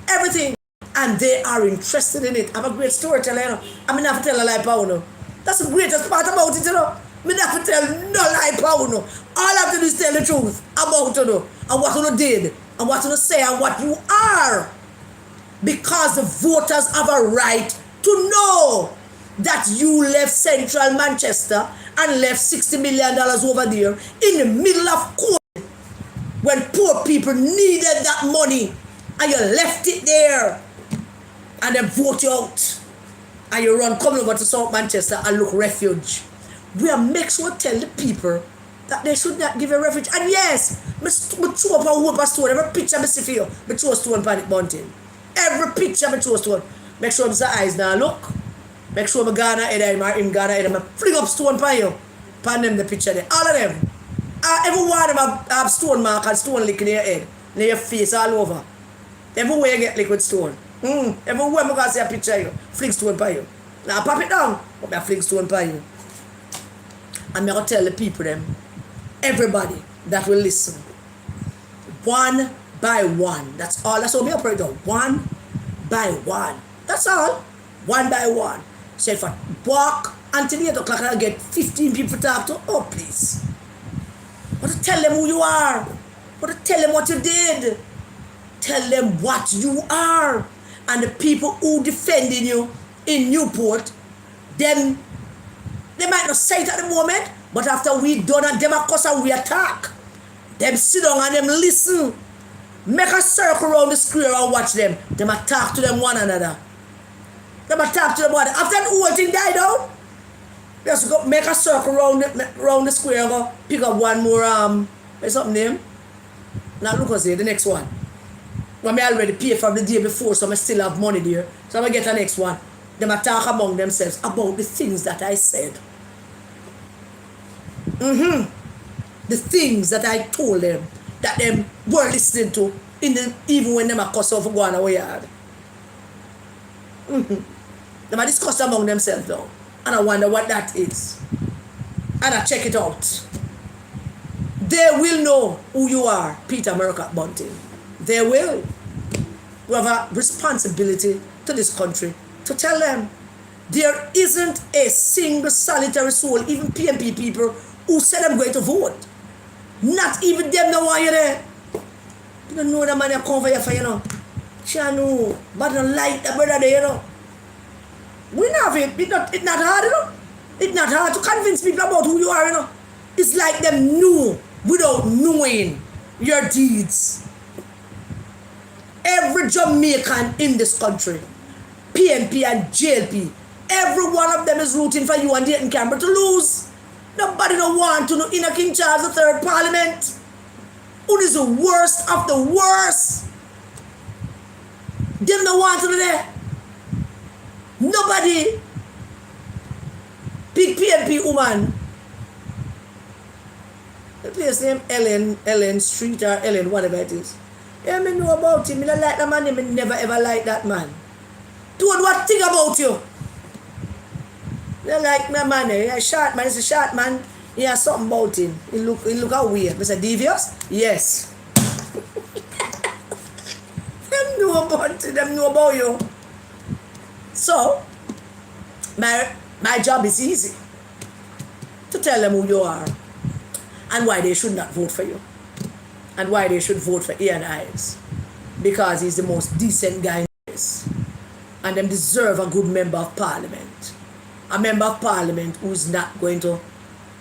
Everything. And they are interested in it. I'm a great storyteller, you know. I mean, I have to tell a lie, Pauno. That's the greatest part about it, you know. I mean, I have to tell no lie, Pauno. All I have to do is tell the truth about you know, and what you did, and what you say, and what you are. Because the voters have a right to know that you left central Manchester and left $60 million over there in the middle of COVID when poor people needed that money and you left it there and then vote you out and you run coming over to South Manchester and look refuge. We are make sure tell the people that they should not give a refuge. And yes, I throw up a whoop a stone. Every picture I see for you, I throw a stone on it, Bunting. Every picture I throw a stone. Make sure my eyes now look. Make sure my Ghana head him Ghana head. I fling up stone for you. Pan them the picture there. All of them. Every one of them have stone mark and stone lick in your head. In your face all over. Everywhere you get liquid stone. Everywhere I see a picture of you. Fling stone for you. Now pop it down. But I fling stone for you. And I'm going to tell the people them. Everybody that will listen. One by one. That's all. That's how we operate. One by one. That's all. One by one. So if I walk until 8 o'clock and I get 15 people to talk to, oh please. But to tell them who you are. But to tell them what you did. Tell them what you are. And the people who defending you in Newport, then they might not say it at the moment, but after we done and them cause and we attack, them sit down and them listen. Make a circle around the square and watch them. Them attack to them one another. Them attack to them one another. After the whole thing died down, just go make a circle around the square and go pick up one more what's up name? Now look what's there, the next one. When I already paid for the day before, so I still have money there. So I'm gonna get the next one. Them attack among themselves about the things that I said. The things that I told them that them were listening to even when them are cussed off for going away hard. Them are discussed among themselves though. And I wonder what that is. And I check it out. They will know who you are, Peter Murdoch Bunting. They will. We have a responsibility to this country to tell them there isn't a single solitary soul, even PMP people, who said I'm going to vote. Not even them know why you're there. You don't know the man you come for you for, you know. Chanu, but don't like the brother there, you know. We have it. It's not hard, you know. It's not hard to convince people about who you are, you know. It's like them knew without knowing your deeds. Every Jamaican in this country, PMP and JLP, every one of them is rooting for you and Dayton Campbell to lose. Nobody don't want to know in a King Charles III Parliament. Who is the worst of the worst? Them don't want to know there. Nobody. Big PMP woman. place named Ellen Street or Ellen, whatever it is. Yeah, me know about him. I don't like that man. I never ever like that man. Dude, what thing about you? I like my man. He's a short man. He's a short man. He has something about him. He look how weird. Mr. Devious? Yes. Them know about it. Them know about you. So, my job is easy. To tell them who you are. And why they should not vote for you. And why they should vote for Ian Ives. Because he's the most decent guy in this. And them deserve a good member of parliament. A member of parliament who's not going to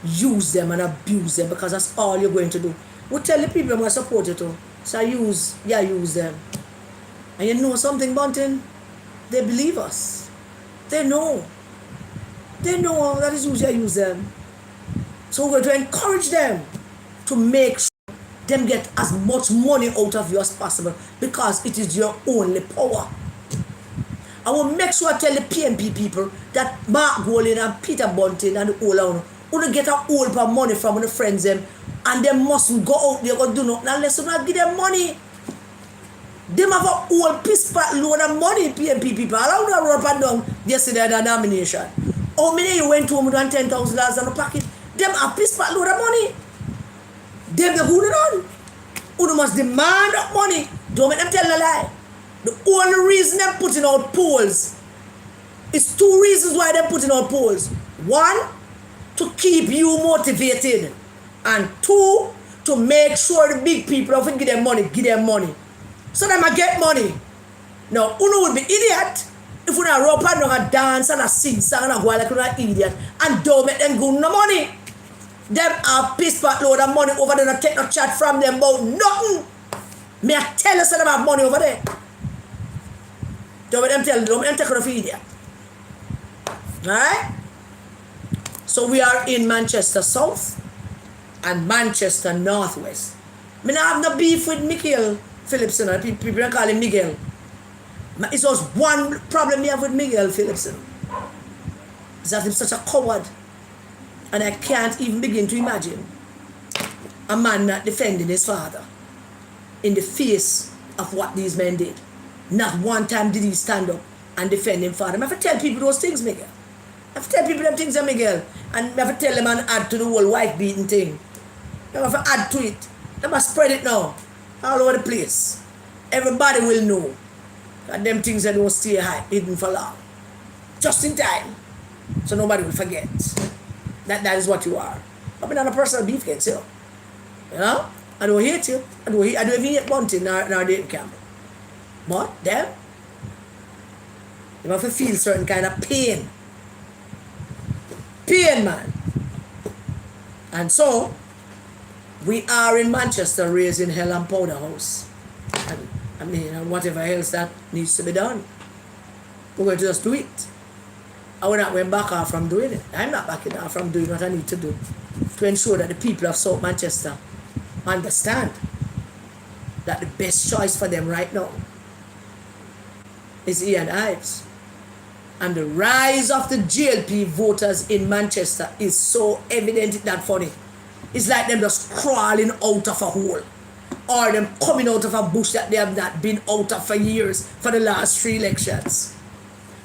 use them and abuse them, because that's all you're going to do. We tell the people who support you to. So use them. And you know something, Bunting? They believe us. They know. They know that is use them. So we're going to encourage them to make sure them get as much money out of you as possible, because it is your only power. I will make sure I tell the PNP people that Mark Golding and Peter Bunting and the whole around who get a whole of money from the friends them, and they mustn't go out there and do nothing unless you not give them money. Them have a whole piece part load of money, PNP people. All out there up and down yesterday the nomination. How many you went home with $10,000 in the pocket? Them have piece part load of money. Them the who done. Who must demand of money. Don't make them tell a lie. The only reason they're putting out polls is two reasons why they're putting out polls. One, to keep you motivated. And two, to make sure the big people don't give them money. So they might get money. Now, Uno would be idiot if we not rub and not dance and sing song and go like an idiot and don't make them go no money. Them have piss pot load of money over there and take no chat from them about nothing. May I tell you something about money over there? Don't make them take no idiot. Alright? So we are in Manchester South and Manchester Northwest. I have no beef with Miguel Phillipson. People don't call him Miguel. It's just one problem we have with Miguel Phillipson. Is that he's such a coward. And I can't even begin to imagine a man not defending his father in the face of what these men did. Not one time did he stand up and defend his father. I have to tell people those things, Miguel. I have to tell people them things, Miguel. And I have to tell them and add to the whole wife beating thing. I have to add to it. They must spread it now. All over the place. Everybody will know. And them things that don't stay hidden for long. Just in time. So nobody will forget. That is what you are. I've been on a personal beef against you. You know? I don't hate you. I don't even hate Bunting nor Dayton Campbell. But them, you have to feel certain kind of pain. Pain, man. And so, we are in Manchester raising hell and powder house. And whatever else that needs to be done. We're going to just do it. I will not back off from doing it. I'm not backing off from doing what I need to do to ensure that the people of South Manchester understand that the best choice for them right now is Ian Ives. And the rise of the GLP voters in Manchester is so evident, it's not funny. It's like them just crawling out of a hole. Or them coming out of a bush that they have not been out of for years for the last 3 elections.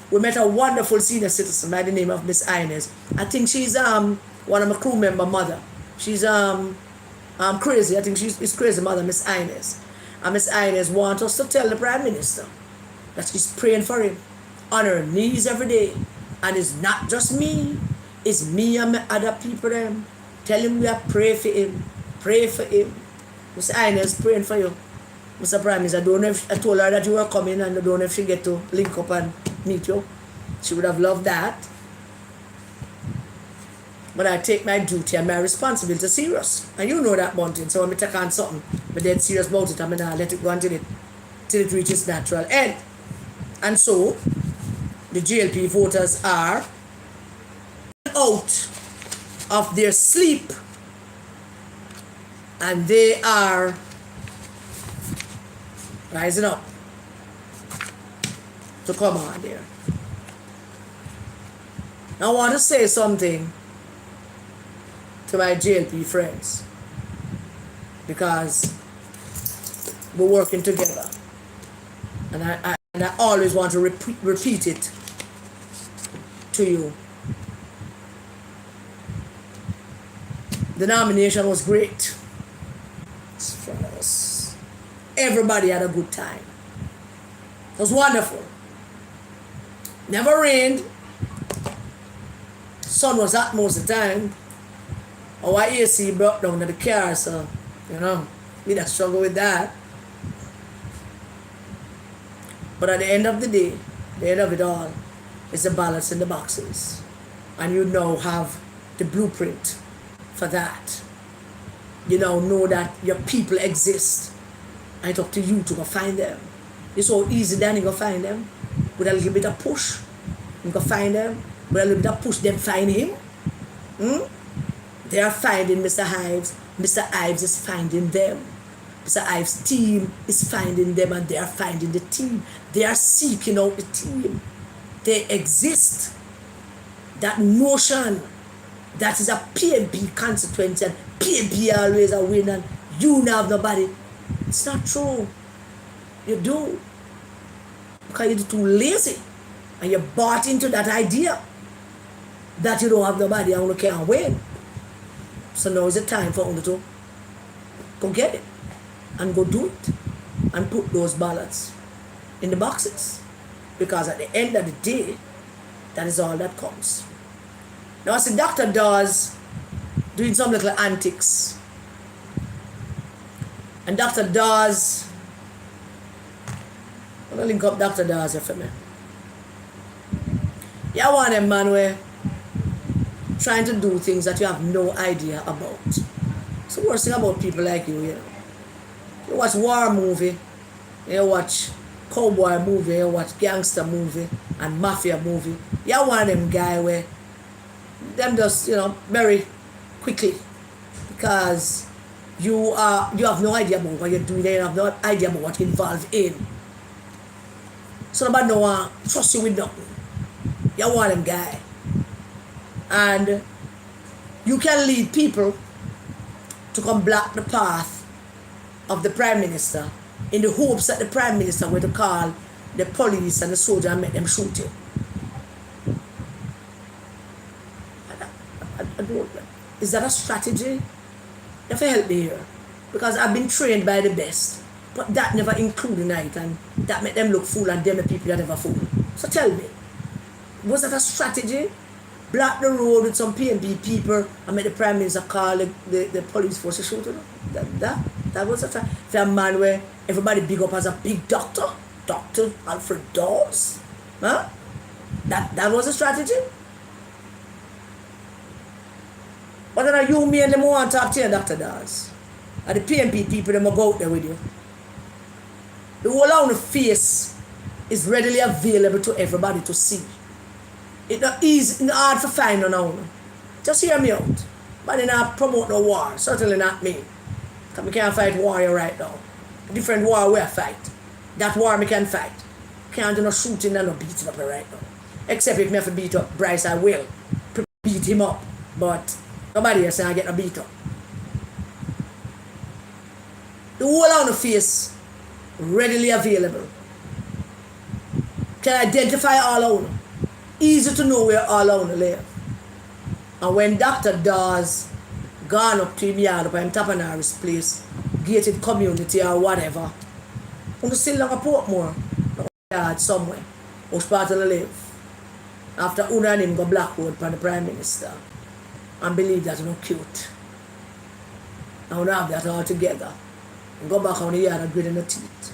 We met a wonderful senior citizen by the name of Miss Inez. I think she's one of my crew member mother. She's crazy. I think she's crazy mother, Miss Inez. And Miss Inez wants us to tell the Prime Minister that she's praying for him on her knees every day. And it's not just me. It's me and my other people them. Tell him we are praying for him. Pray for him. Miss Inez praying for you. Mr. Prime Minister, I don't know if I told her that you were coming, and I don't know if she get to link up and meet you. She would have loved that. But I take my duty and my responsibility serious. And you know that, Bunting. So when I take on something, I'm dead serious about it. I'm going to let it go until it reaches natural end. And so, the GLP voters are out of their sleep. And they are rising up to come on there. Now I want to say something to my GLP friends. because we're working together. And I always want to repeat it to you. The nomination was great. Everybody had a good time. It was wonderful. Never rained. Sun was hot most of the time. Our AC broke down to the car, so, you know, we didn't struggle with that. But at the end of the day, the end of it all, is the ballots in the boxes. And you now have the blueprint for that. You now know that your people exist. And it's up to you to go find them. It's so easy then you go find them. With a little bit of push, you go find them. With a little bit of push, them find him. They are finding Mr. Ives. Mr. Ives is finding them. Mr. Ives' team is finding them, and they are finding the team. They are seeking out the team. They exist. That notion that is a PMP consequence and PMP always a win and you don't have nobody. It's not true. You do. Because you're too lazy and you bought into that idea that you don't have nobody and you can't win. So now is the time for you to go get it and go do it and put those ballots in the boxes. Because at the end of the day, that is all that counts. Now I see Dr. Dawes doing some little antics. And Dr. Dawes, I'm going to link up Dr. Dawes here for me. You want a man where trying to do things that you have no idea about. It's the worst thing about people like you, you know. You watch war movie, you watch cowboy movie, you watch gangster movie and mafia movie. You want them guy where them just, you know, very quickly because you have no idea about what you're doing, you have no idea about what you're involved in. So nobody no one trust you with nothing. You want them guy. And you can lead people to come block the path of the Prime Minister in the hopes that the Prime Minister will call the police and the soldier and make them shoot you. I don't, is that a strategy? You have to help me here. Because I've been trained by the best. But that never included night and that made them look fool and them the people that never fool. So tell me, was that a strategy? Block the road with some PNP people and make the Prime Minister call the police force to shoot them? That was a strategy. For a man where everybody big up as a big doctor, Dr. Alfred Dawes. Huh? That was a strategy? But then you, me, and them want to talk to you, Dr. Dawes. And the PNP people, them will go out there with you. The whole on the face is readily available to everybody to see. It's not easy, it's hard to find on our own. Just hear me out. But then I promote no war, certainly not me. Because we can't fight war here right now. A different war we fight. That war we can fight. Can't do no shooting and no beating up here right now. Except if me have to beat up Bryce, I will. Beat him up. But nobody else can get a beat up. The whole on the face, readily available. Can identify all out. Easy to know where all out live. And when Dr. Dawes gone up to him yard up in Tapanaris place, gated community or whatever, you still like a Portmore, like a yard somewhere, which part of the live. After Una and him go Black Road for the Prime Minister. And believe that you're not cute. And we don't have that all together. And go back on the yard and grit in the teeth.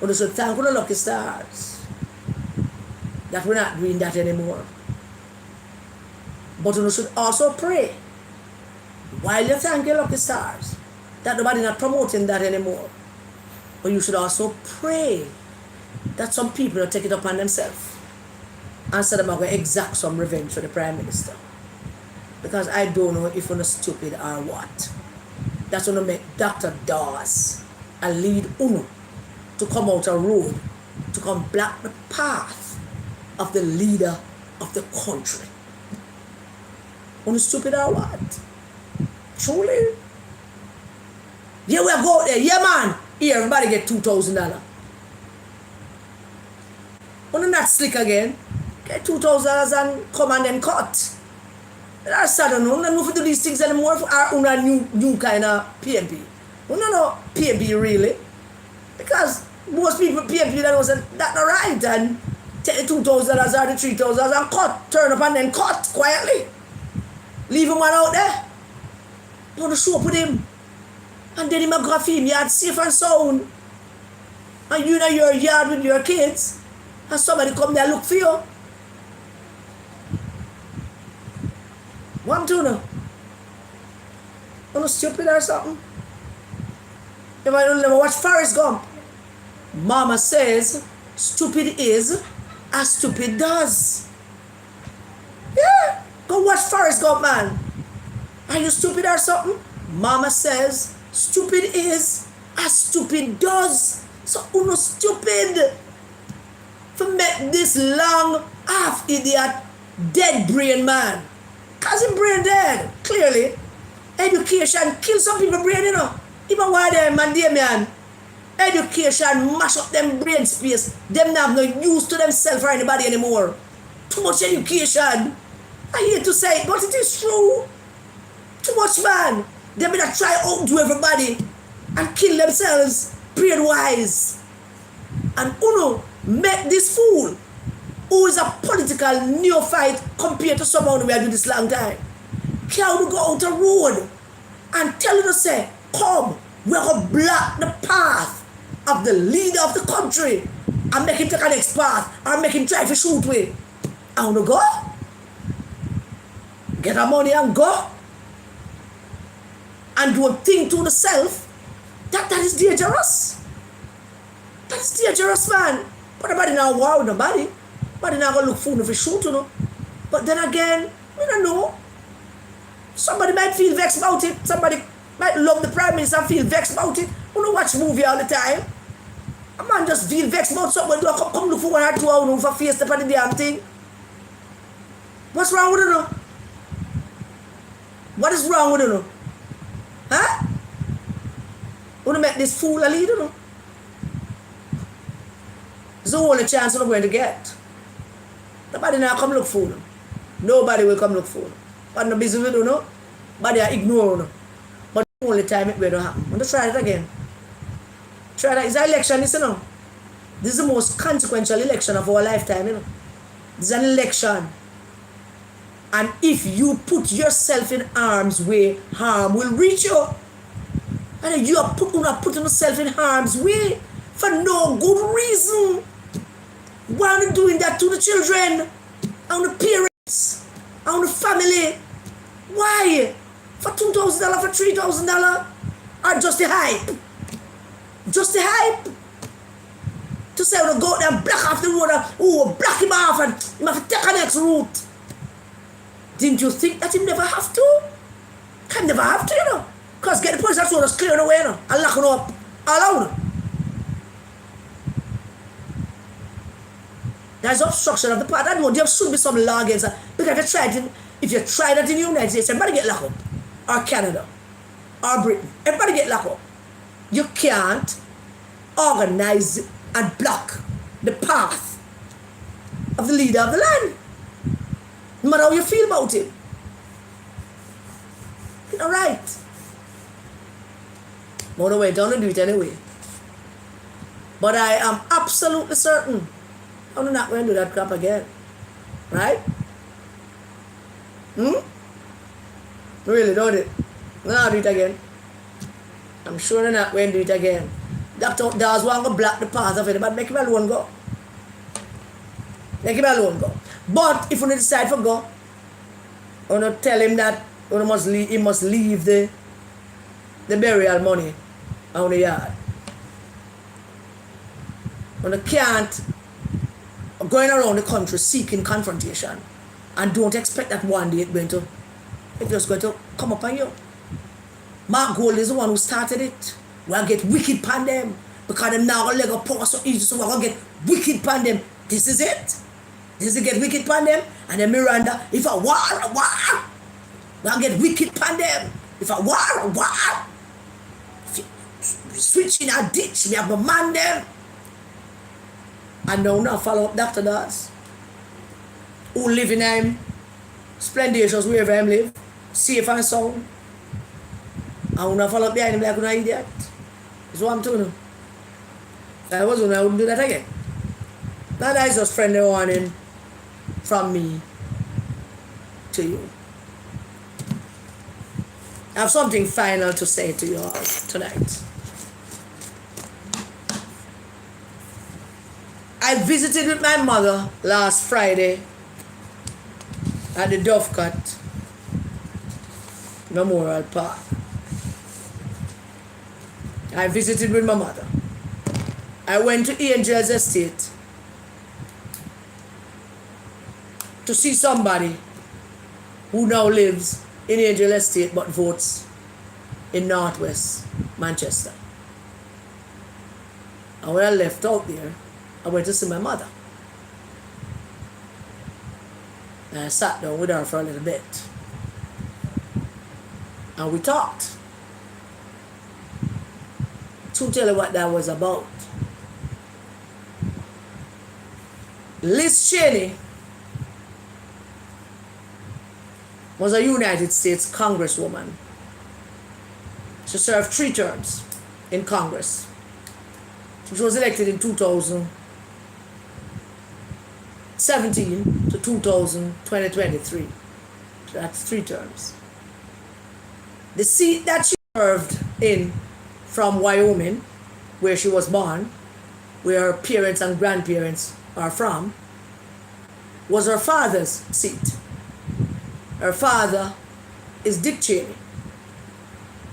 We should thank the lucky stars that we're not doing that anymore. But we should also pray while you thank your lucky stars that nobody not promoting that anymore. But you should also pray that some people will take it upon themselves and say they're going to exact some revenge for the Prime Minister. Because I don't know if you're stupid or what. That's going to make Dr. Dawes and lead UNO to come out a road to come block the path of the leader of the country. Are you stupid or what? Truly? Yeah, we go out there. Yeah, man. Here, everybody get $2,000. When not slick again, get $2,000 and come and then cut. That's sad, no. We don't do these things anymore for our own new kind of PMP. We don't know PMP really. Because most people PMP that was that's not right, and take the $2,000 or the $3,000 and cut, turn up and then cut quietly. Leave him one out there. You want to show up with him. And then him a go film yard safe and sound. And you know your yard with your kids. And somebody come there look for you. One to know. You stupid or something? If I don't never watch Forrest Gump. Mama says stupid is as stupid does. Yeah. Go watch Forrest Gump, man. Are you stupid or something? Mama says stupid is as stupid does. So uno stupid for make this long half idiot dead brain man. Cause him brain dead. Clearly. Education kill some people brain, you know. Even while they're man. Education mash up them brain space. Them not have no use to themselves or anybody anymore. Too much education. I hate to say it, but it is true. Too much, man. They better try outdo everybody and kill themselves brain-wise. And uno make this fool who is a political neophyte compared to someone we have been this long time. Can we go out the road and tell you to say, come, we're going to block the path of the leader of the country and make him take the next path or make him try to shoot with. I want to go. Get our money and go. And do a thing to the self. That is dangerous. That's dangerous, man. But nobody now wow nobody. Nobody now go look for no for shoot, you know. But then again, we don't know. Somebody might feel vexed about it. Somebody might love the Prime Minister and feel vexed about it. We don't watch movie all the time. A man just feel vexed about something. Do come look for 1 or 2 hours for face the damn thing. What's wrong with it, no? What is wrong with it, no? Huh? Want to make this fool a leader, no? It's the only chance we're going to get. Nobody now come look for them. Nobody will come look for them. But no business with you, no? But they ignore them. But the only time it will happen. Want to try it again? Try that. It's an election, you know. This is the most consequential election of our lifetime, you know. This is an election. And if you put yourself in harm's way, harm will reach you. And you are putting yourself in harm's way for no good reason. Why are you doing that to the children, and the parents, and the family? Why? For $2,000, for $3,000? Or just the hype? Just the hype? To say we'll go there and block off the road, block him off and he have to take a next route. Didn't you think that he never have to? Can never have to, you know. Because get the police that's just clearing away, you know, and locking up all out. There's obstruction of the path. I know there should be some law against that. Because if you try that in the United States, everybody get locked up. Or Canada. Or Britain. Everybody get locked up. You can't organize and block the path of the leader of the land. No matter how you feel about it. It's not right. But no way, don't do it anyway. But I am absolutely certain I'm not going to do that crap again. Right? Really, don't it? No, do it again. I'm sure they're not going to do it again. Dr. Dawes want to block the path of it, but make him alone go. Make him alone go. But if you decide to go, you know, tell him that he must leave the burial money on the yard. You can't going around the country seeking confrontation and don't expect that one day it's just going to come up on you. Mark Gold is the one who started it. We'll get wicked pan them because them now going to let go power so easy, so we're going to get wicked pan them. This is it. This is get wicked pan them. And then Miranda, if a war, we'll get wicked pan them. If a war, switch in a ditch. Me have my man there. And now follow up Dr. Dawes, who live in him, splendacious wherever him live, safe and sound. And now follow up behind him like an idiot. That's what I'm telling you. If I wasn't, I wouldn't do that again. Now that is just friendly warning from me to you. I have something final to say to you all tonight. I visited with my mother last Friday at the Dovecut Memorial Park. I visited with my mother. I went to Angel's estate to see somebody who now lives in Angel Estate but votes in Northwest Manchester. And when I left out there, I went to see my mother. And I sat down with her for a little bit. And we talked. To tell you what that was about. Liz Cheney was a United States Congresswoman. She served 3 terms in Congress. She was elected in 2017 to 2023. So that's 3 terms. The seat that she served in from Wyoming, where she was born, where her parents and grandparents are from, was her father's seat. Her father is Dick Cheney.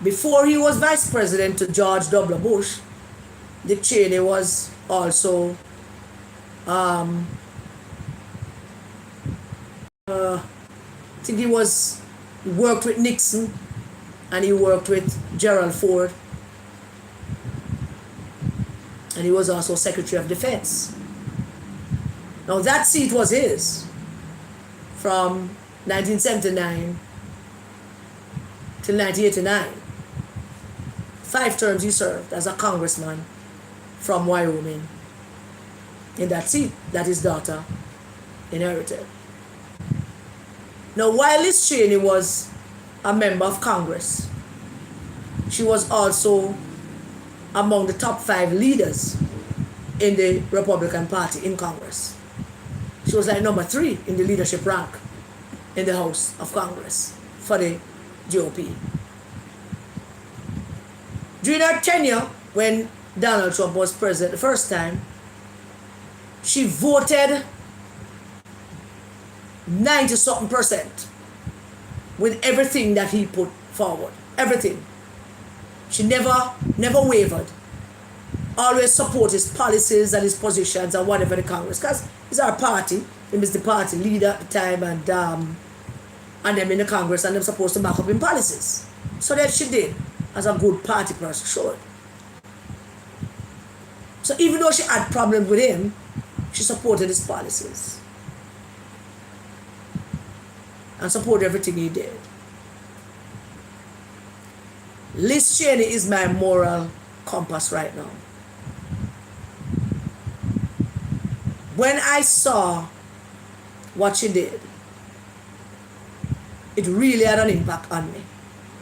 Before he was vice president to George W. Bush, Dick Cheney was also I think he worked with Nixon, and he worked with Gerald Ford, and he was also Secretary of Defense. Now that seat was his from 1979 till 1989. 5 terms he served as a congressman from Wyoming in that seat that his daughter inherited. Now, while Liz Cheney was a member of Congress, she was also among the top 5 leaders in the Republican Party in Congress. She was like number 3 in the leadership rank in the House of Congress for the GOP. During her tenure, when Donald Trump was president the first time, she voted 90-something% with everything that he put forward. Everything. She never wavered. Always support his policies and his positions and whatever the Congress. Because it's our party. He was the party leader at the time, and them in the Congress, and them supposed to back up in policies. So that she did, as a good party person should. So even though she had problems with him, she supported his policies and supported everything he did. Liz Cheney is my moral compass right now. When I saw what she did, it really had an impact on me.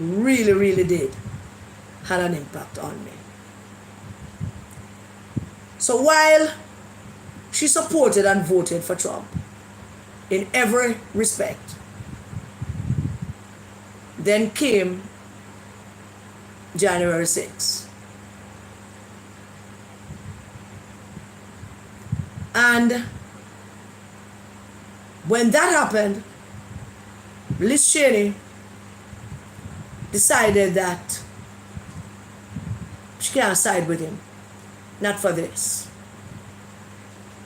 Really, really did had an impact on me. So while she supported and voted for Trump in every respect, then came January 6th. And when that happened, Liz Cheney decided that she can't side with him. Not for this.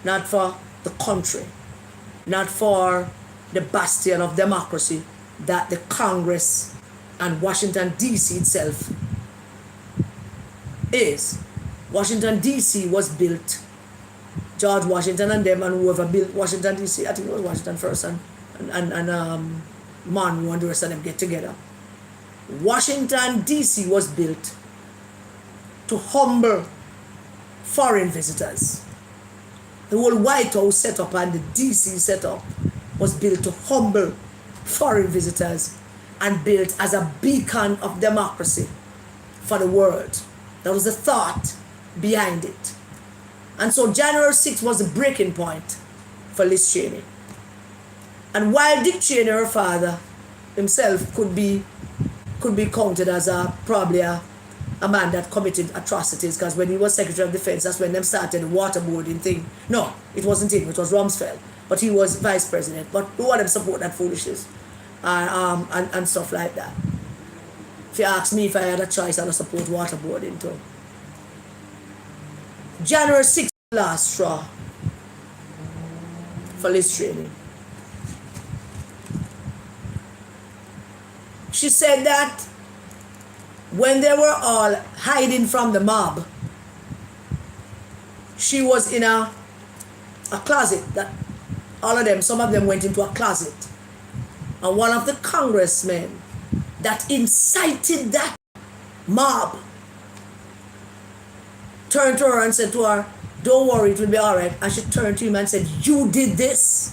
Not for the country. Not for the bastion of democracy that the Congress and Washington, D.C. itself is. Washington, D.C. was built. George Washington and them and whoever built Washington, D.C., I think it was Washington first, and Monroe and the rest of them get together. Washington, D.C. was built to humble foreign visitors. The whole White House setup and the DC setup was built to humble foreign visitors and built as a beacon of democracy for the world. That was the thought behind it. And so January 6th was the breaking point for Liz Cheney. And while Dick Cheney, her father, himself could be counted as probably a man that committed atrocities, because when he was Secretary of Defense, that's when them started the waterboarding thing. No, it wasn't him, it was Rumsfeld. But he was Vice President. But who want them support that foolishness and stuff like that? If you ask me if I had a choice, I'd support waterboarding too. January 6th, last straw for Liz Cheney. She said that when they were all hiding from the mob, she was in a closet. That all of them, some of them went into a closet. And one of the congressmen that incited that mob turned to her and said to her, "Don't worry, it will be all right." And she turned to him and said, "You did this.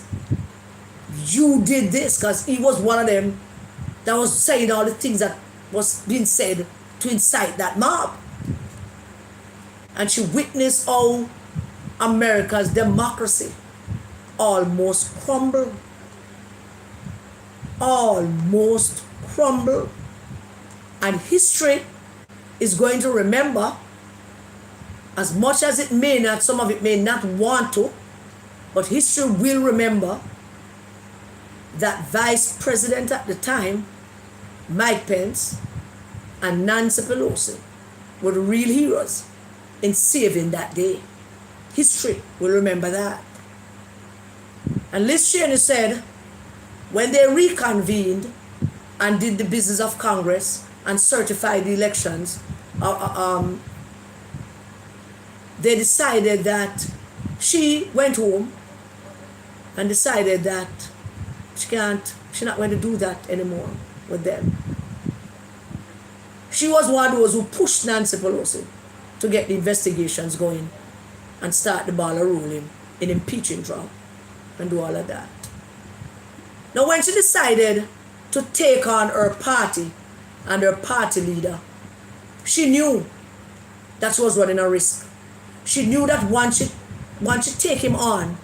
You did this." Because he was one of them that was saying all the things that was being said to incite that mob. And she witnessed how America's democracy almost crumbled. Almost crumbled. And history is going to remember, as much as it may not, some of it may not want to, but history will remember that Vice President at the time, Mike Pence, and Nancy Pelosi were the real heroes in saving that day. History will remember that. And Liz Cheney said, when they reconvened and did the business of Congress and certified the elections, they decided that she went home and decided that she's not going to do that anymore with them. She was one of those who pushed Nancy Pelosi to get the investigations going and start the ball rolling in impeaching Trump and do all of that. Now when she decided to take on her party and her party leader, she knew that she was running a risk. She knew that once she take him on,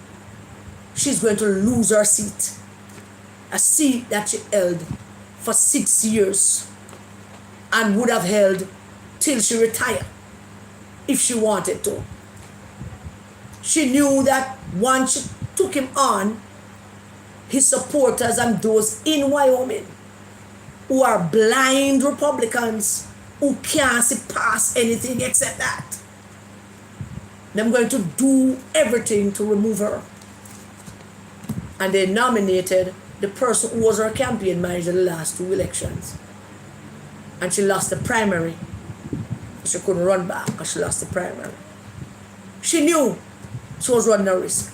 she's going to lose her seat. A seat that she held for 6 years and would have held till she retired if she wanted to. She knew that once she took him on, his supporters and those in Wyoming who are blind Republicans who can't see past anything except that, they're going to do everything to remove her. And they nominated the person who was her campaign manager the last 2 elections. And she lost the primary. She couldn't run back because she lost the primary. She knew she was running a risk.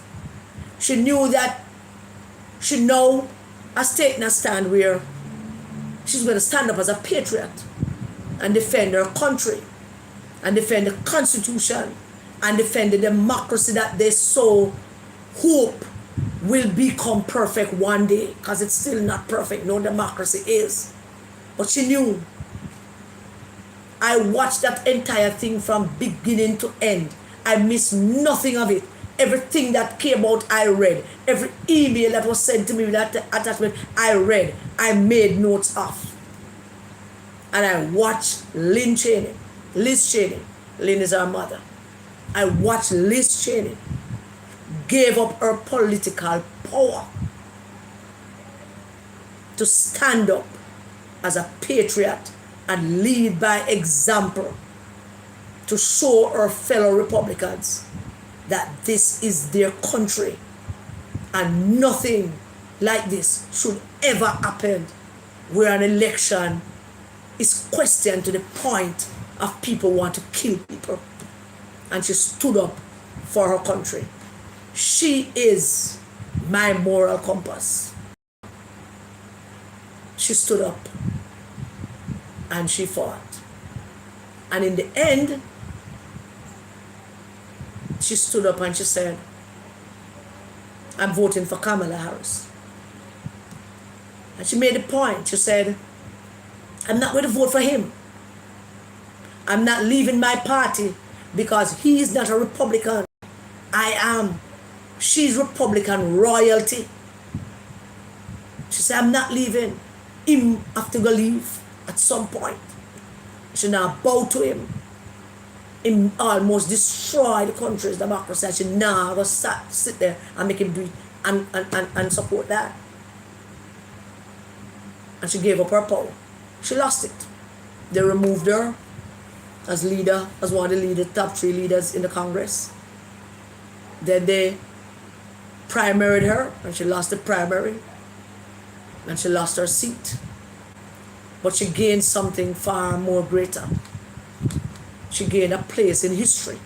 She knew that she now has taken a stand where she's going to stand up as a patriot and defend her country and defend the Constitution and defend the democracy that they so hope will become perfect one day, because it's still not perfect. No democracy is. But she knew. I watched that entire thing from beginning to end. I missed nothing of it. Everything that came out, I read. Every email that was sent to me with that attachment, I read. I made notes of. And I watched Liz Cheney. Lynn is our mother. I watched Liz Cheney gave up her political power to stand up as a patriot and lead by example to show her fellow Republicans that this is their country and nothing like this should ever happen where an election is questioned to the point of people want to kill people. And she stood up for her country. She is my moral compass. She stood up and she fought. And in the end, she stood up and she said, I'm voting for Kamala Harris. And she made a point. She said, I'm not going to vote for him. I'm not leaving my party because he is not a Republican. I am. She's Republican royalty. She said, I'm not leaving. Him have to go leave at some point. She now bow to him. Him almost destroy the country's democracy. And she now go sit there and make him do it and support that. And she gave up her power. She lost it. They removed her as leader, as one of the leaders, top 3 leaders in the Congress. Then they primaried her and she lost the primary and she lost her seat. But she gained something far more greater. She gained a place in history.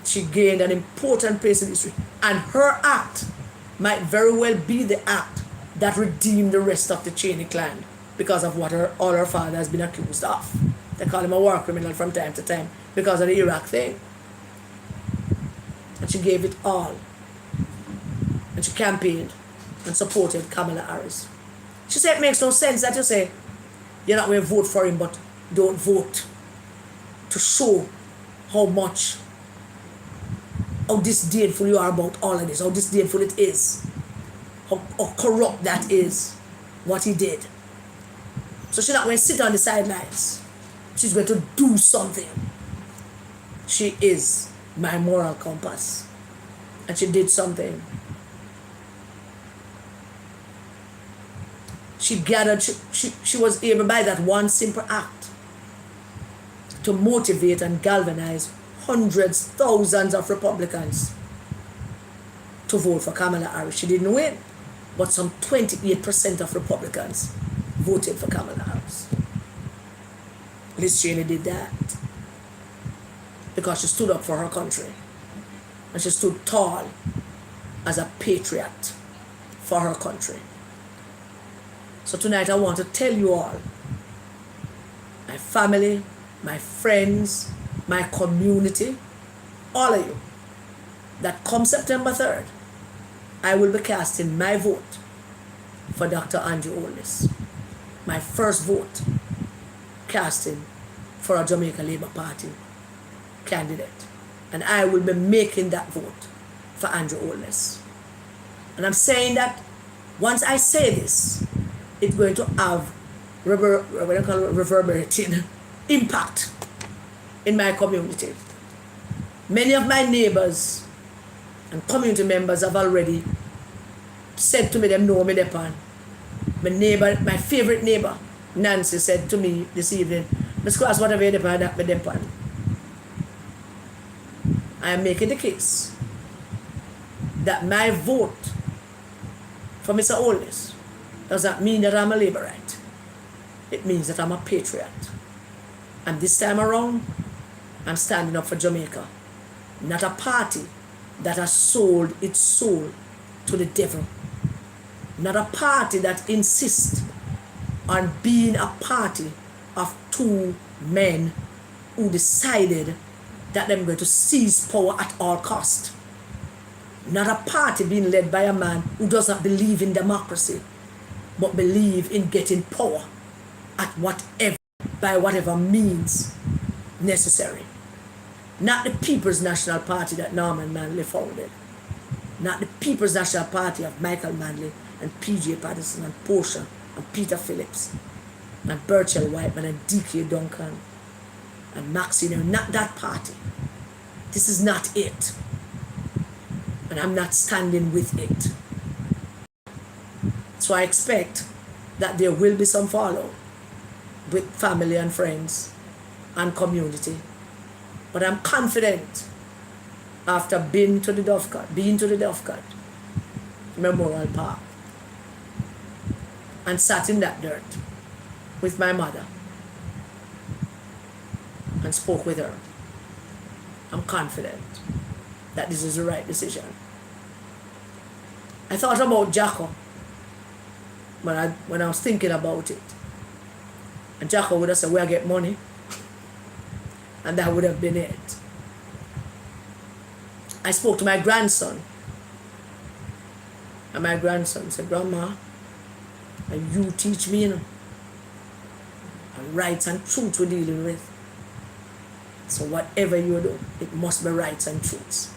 She gained an important place in history. And her act might very well be the act that redeemed the rest of the Cheney clan because of what all her father has been accused of. They call him a war criminal from time to time because of the Iraq thing. And she gave it all. And she campaigned and supported Kamala Harris. She said it makes no sense that you say you're not going to vote for him, but don't vote, to show how disdainful you are about all of this, how disdainful it is, how corrupt that is, what he did. So she's not going to sit on the sidelines. She's going to do something. She is my moral compass. And she did something. She gathered, she was able by that one simple act to motivate and galvanize hundreds, thousands of Republicans to vote for Kamala Harris. She didn't win, but some 28% of Republicans voted for Kamala Harris. Liz Cheney did that because she stood up for her country and she stood tall as a patriot for her country. So tonight I want to tell you all, my family, my friends, my community, all of you, that come September 3rd, I will be casting my vote for Dr. Andrew Holness. My first vote casting for a Jamaica Labour Party candidate. And I will be making that vote for Andrew Holness. And I'm saying that once I say this, it's going to have reverberating impact in my community. Many of my neighbors and community members have already said to me, them know me depan. My favorite neighbor, Nancy, said to me this evening, Miss Class, whatever you depan, that me depan. I am making the case that my vote for Mr. Holness does not mean that I'm a Labourite. It means that I'm a patriot. And this time around, I'm standing up for Jamaica. Not a party that has sold its soul to the devil. Not a party that insists on being a party of 2 men who decided that they're going to seize power at all cost. Not a party being led by a man who does not believe in democracy, but believe in getting power at whatever, by whatever means necessary. Not the People's National Party that Norman Manley founded. Not the People's National Party of Michael Manley and P.J. Patterson and Portia and Peter Phillips and Burchell Whiteman and D.K. Duncan and Maxine. Not that party. This is not it. And I'm not standing with it. So I expect that there will be some fallout with family and friends and community. But I'm confident after being to the Dovecote Memorial Park and sat in that dirt with my mother and spoke with her. I'm confident that this is the right decision. I thought about Jacko when I was thinking about it. And Jacko would have said, where I get money? And that would have been it. I spoke to my grandson. And my grandson said, Grandma, and you teach me, and rights and truth we're dealing with. So whatever you do, it must be rights and truths.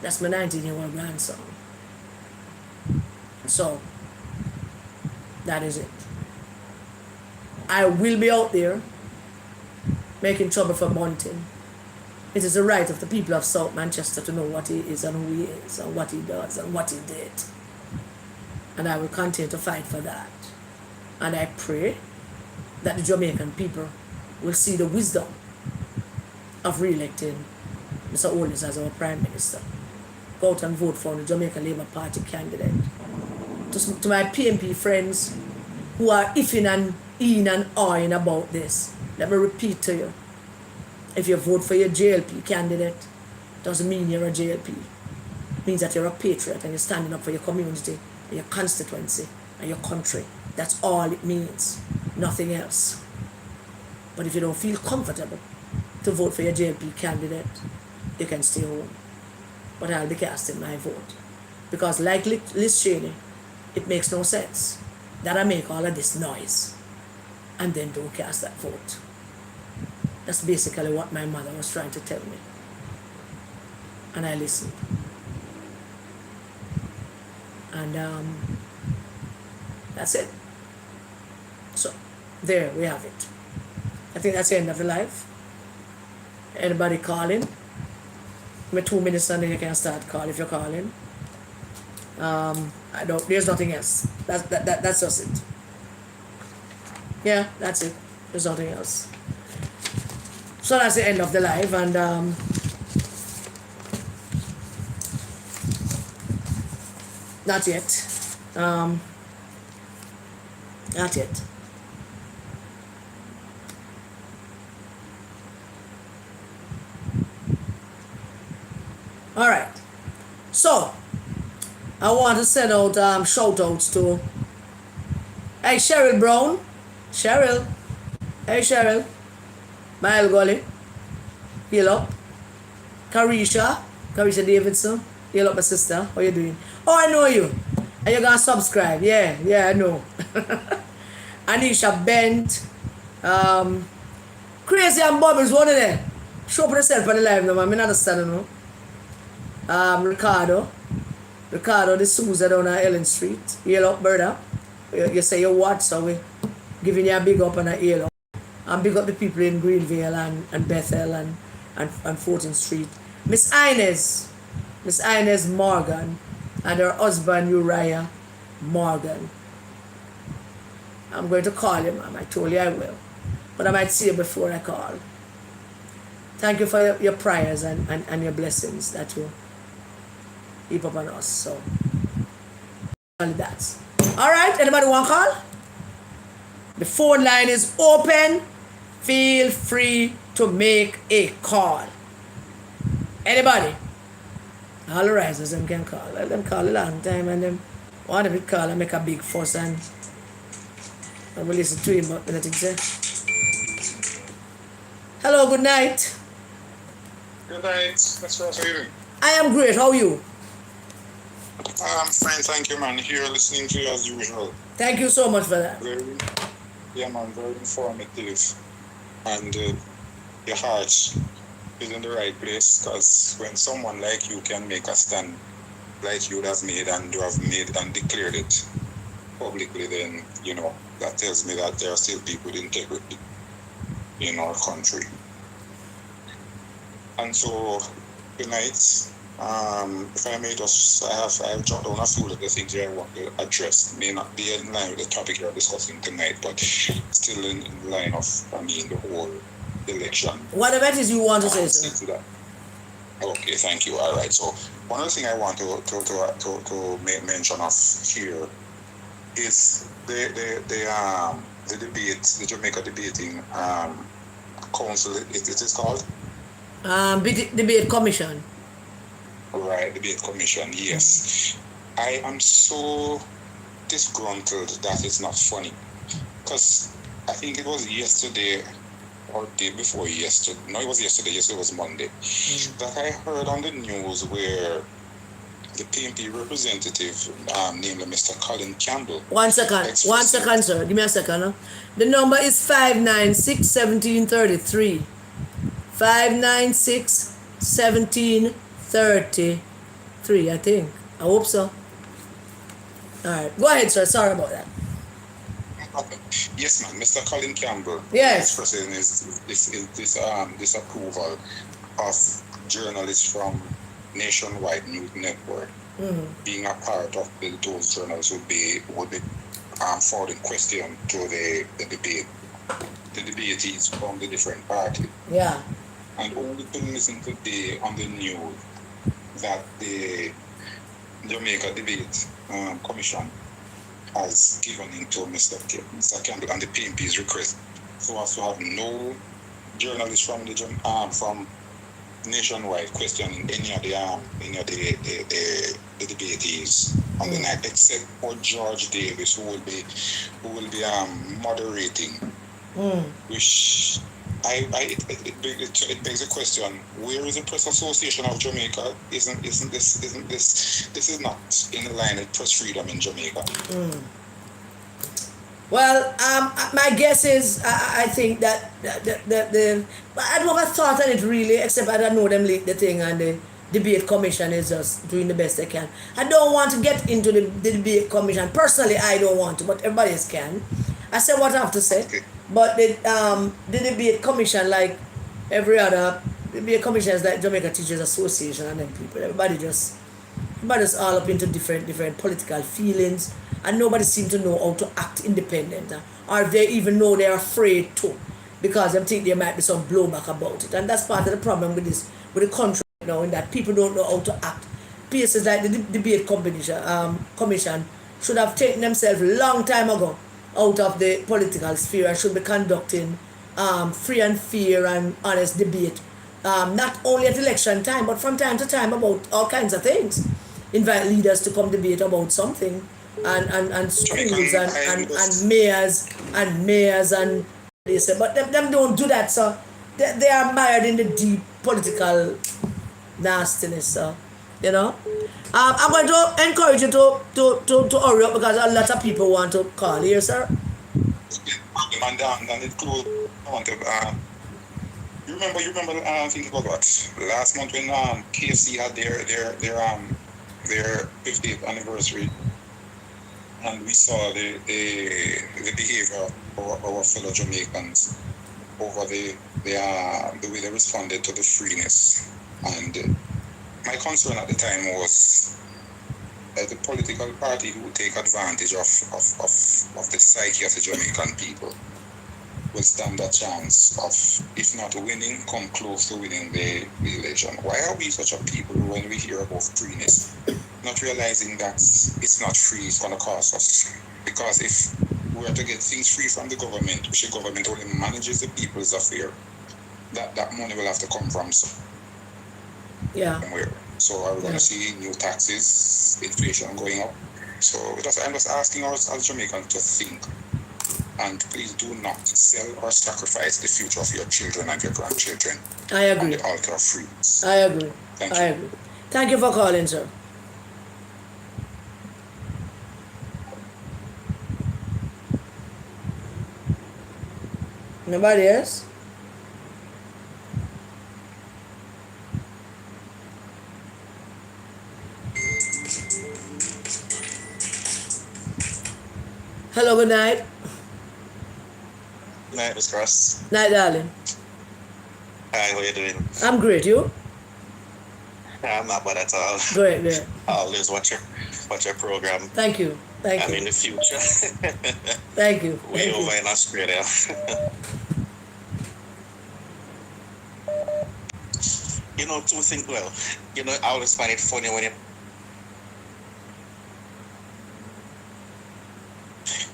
That's my 19-year-old grandson. So, that is it. I will be out there making trouble for Bunting. It is the right of the people of South Manchester to know what he is and who he is and what he does and what he did. And I will continue to fight for that. And I pray that the Jamaican people will see the wisdom of re-electing Mr. Porus as our Prime Minister. Go out and vote for the Jamaican Labour Party candidate. To my PMP friends who are ifing and eeing and awing about this, let me repeat to you. If you vote for your JLP candidate, doesn't mean you're a JLP. It means that you're a patriot and you're standing up for your community, and your constituency, and your country. That's all it means. Nothing else. But if you don't feel comfortable to vote for your JLP candidate, you can stay home. But I'll be casting my vote. Because like Liz Cheney, it makes no sense that I make all of this noise and then don't cast that vote. That's basically what my mother was trying to tell me. And I listened. And that's it. So, there we have it. I think that's the end of the live. Anybody calling? Give me 2 minutes and then you can start call if you're calling. There's nothing else. That's just it. Yeah, that's it. There's nothing else. So that's the end of the live, and not yet. Not yet. All right. So I want to send out shoutouts to hey Cheryl Brown. Cheryl. Hey Cheryl. Mile Gully. Heal up. Carisha Davidson. Heal up my sister. How you doing? Oh, I know you. And you're gonna subscribe. Yeah, I know. Anisha Bent. Crazy and Bubbles, one of them. Show up yourself on the live now, man. I don't understand, you know. Ricardo de Souza down on Ellen Street. Heal up, brother. You say you what, so we giving you a big up and a heal up. And big up the people in Greenville and Bethel and 14th Street. Miss Inez Morgan and her husband Uriah Morgan. I'm going to call you, ma'am. I told you I will. But I might see you before I call. Thank you for your prayers and your blessings that you heap upon us. So, only that. Alright, anybody want to call? The phone line is open. Feel free to make a call. Anybody? All the risers them can call. Let them call a long time and them want to call and make a big fuss and I will listen to him but nothing say. Hello, good night. Good night. That's what I'm doing. I am great. How are you? I'm fine, thank you, man. Here listening to you as usual. Thank you so much for that. Very informative. And your heart is in the right place because when someone like you can make a stand like you have made and you have made and declared it publicly, then, you know, that tells me that there are still people with integrity in our country. And so, tonight, if I may just, I have jotted down a few of the things that I want to address. May not be in line with the topic you're discussing tonight, but still in line of, the whole election. Whatever it is you want to say, sir. Okay, thank you. All right. So, one of the things I want to make mention of here is the debate, the Jamaica Debating Council, it is called? Debate Commission. Right, debate commission, yes. I am so disgruntled that it's not funny. Because I think it was yesterday or day before yesterday. No, it was yesterday. Yesterday was Monday. That I heard on the news where the PNP representative, namely Mr. Colin Campbell. 1 second. 1 second, sir. Give me a second. Huh? The number is 596-1733. 596-1733, I think. I hope so. All right. Go ahead, sir. Sorry about that. Okay. Yes, ma'am. Mr. Colin Campbell. Yes. Expressing this disapproval of journalists from Nationwide News Network being a part of those journalists would be forwarding question to the debate, the debatees from the different parties. Yeah. And only to listen today on the news that the Jamaica Debate Commission has given into Mr. Campbell and the PNP's request so as to have no journalists from the from Nationwide questioning any of the debatees on the night, except for George Davis, who will be moderating. Which it begs a question: where is the Press Association of Jamaica? Isn't this is not in line with press freedom in Jamaica? Well, my guess is I think that the I never thought on it really, except I don't know them leak the thing, and the debate commission is just doing the best they can. I don't want to get into the debate commission personally. I don't want to, but everybody else can. I said what I have to say. Okay. But the debate commission, like every other debate commission, is like Jamaica Teachers Association and them people. Everybody's all up into different political feelings, and nobody seems to know how to act independent, or if they even know they're afraid to, because they think there might be some blowback about it. And that's part of the problem with the country right now, in that people don't know how to act. Places like the debate commission should have taken themselves a long time ago out of the political sphere and should be conducting free and fair and honest debate, not only at election time, but from time to time about all kinds of things. Invite leaders to come debate about something, and schools and mayors and they say, but them don't do that, so they are mired in the deep political nastiness, so you know. I'm going to encourage you to hurry up, because a lot of people want to call here, sir. And it closed. You remember? I think it was what last month when KFC had their 50th anniversary, and we saw the behavior of our fellow Jamaicans over the way they responded to the freeness. And my concern at the time was that the political party who would take advantage of the psyche of the Jamaican people will stand a chance of, if not winning, come close to winning the election. Why are we such a people who, when we hear about freeness, not realizing that it's not free, it's going to cost us? Because if we are to get things free from the government, which the government only manages the people's affair, that money will have to come from somewhere. So are we going to see new taxes, inflation going up? So I'm just asking us as Jamaicans to think. And please do not sell or sacrifice the future of your children and your grandchildren. I agree. On the altar of freedoms. I agree. Thank you. I agree. Thank you for calling, sir. Nobody else? Hello, good night. Night, Miss Cross. Night, darling. Hi, how you doing? I'm great. You? I'm not bad at all. Great. I always watch your program. Thank you. And in the future. Thank you. Way over in Australia. Two things. Well, I always find it funny when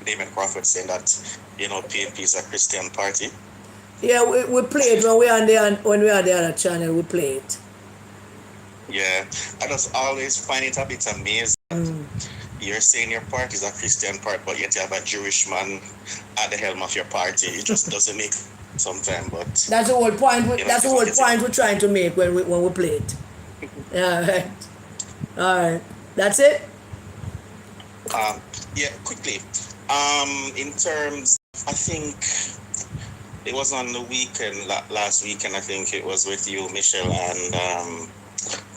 Damon Crawford saying that, PNP is a Christian party. Yeah, we play it when we are on the other channel. We play it. Yeah, I just always find it a bit amazing. You're saying your party is a Christian party, but yet you have a Jewish man at the helm of your party. It just doesn't make sometimes, but That's the whole point. you know, That's the whole point we're trying to make when we play it. Yeah, right. All right. That's it. Yeah, quickly. In terms, I think it was on the weekend, last weekend. I think it was with you, Michelle, and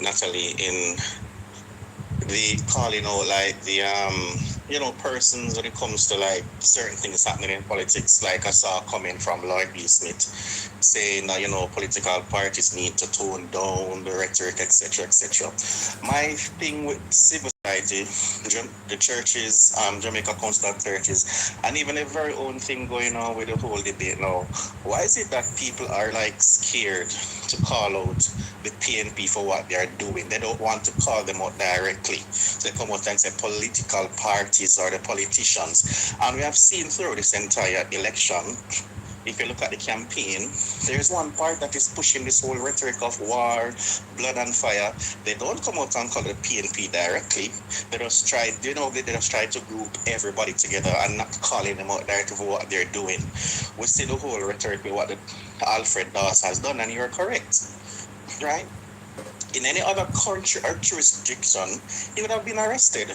Natalie in the calling out like the persons when it comes to like certain things happening in politics. Like I saw coming from Lloyd B. Smith saying that political parties need to tone down the rhetoric, etc., etc. My thing with civil society, the churches, Jamaica Council of Churches, and even a very own thing going on with the whole debate now. Why is it that people are like scared to call out the PNP for what they are doing? They don't want to call them out directly. So they come out and say political parties or the politicians. And we have seen through this entire election, if you look at the campaign, there's one part that is pushing this whole rhetoric of war, blood and fire. They don't come out and call the PNP directly. They just try, they just try to group everybody together and not calling them out directly for what they're doing. We see the whole rhetoric with what the Alfred Dawes has done, and you're correct, right? In any other country or jurisdiction, he would have been arrested.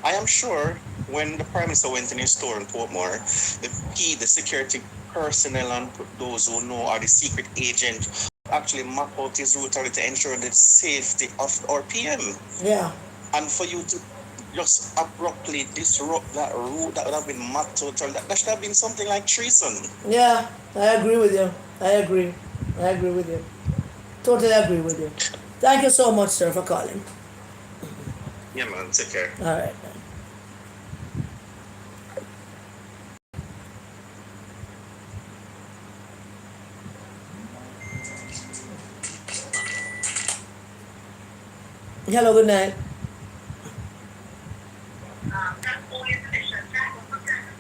I am sure when the Prime Minister went in his store in Portmore, the security personnel and those who know are the secret agent actually map out his route to ensure the safety of our PM. Yeah. And for you to just abruptly disrupt that route that would have been mapped out, that should have been something like treason. Yeah, I agree with you. I agree with you. Totally agree with you. Thank you so much, sir, for calling. Yeah, man. Take care. All right. Hello, good night.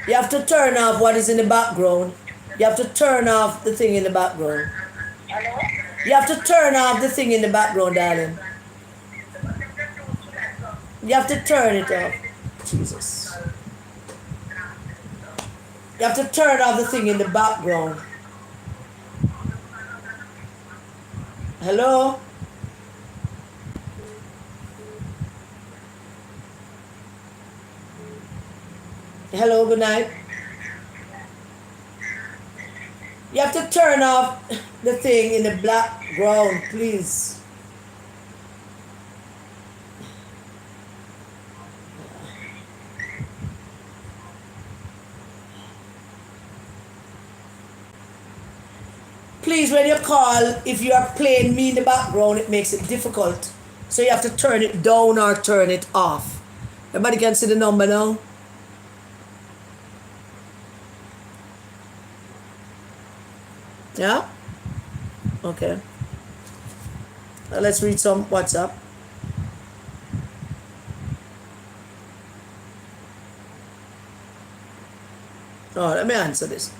You have to turn off what is in the background. You have to turn off the thing in the background. You have to turn off the thing in the background, darling. You have to turn it off. Jesus. You have to turn off the thing in the background. Hello? Hello, good night. You have to turn off the thing in the background, please. Please, when you call, if you are playing me in the background, it makes it difficult. So you have to turn it down or turn it off. Everybody can see the number now? Yeah? Okay. Let's read some WhatsApp. Oh, let me answer this.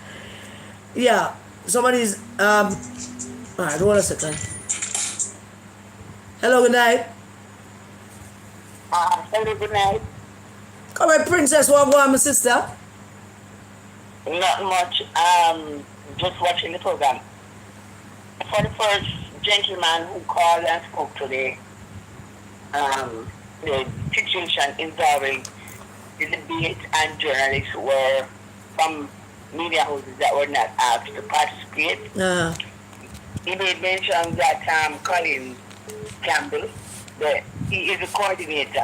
Yeah, somebody's alright, hold on a second. Hello, good night. Hello, good night. Come on, princess, what go on, my sister? Not much. Just watching the program. For the first gentleman who called and spoke today, the situation involving the debate and journalists were from media houses that were not asked to participate. He made mention that Colin Campbell, he is the coordinator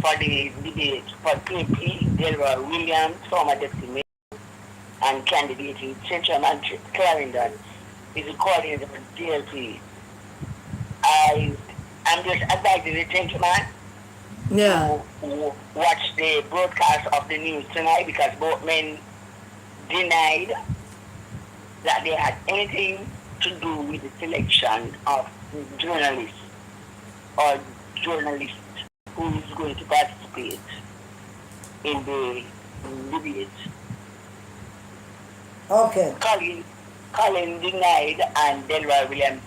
for the debate for PNP. Delroy Williams, former deputy mayor and candidate in Central Manchester, Clarendon, is the coordinator for DLP. I'm just advising the gentleman to watch the broadcast of the news tonight, because both men denied that they had anything to do with the selection of journalists or journalists who is going to participate in the debate. Okay. Colin denied, and Delroy Williams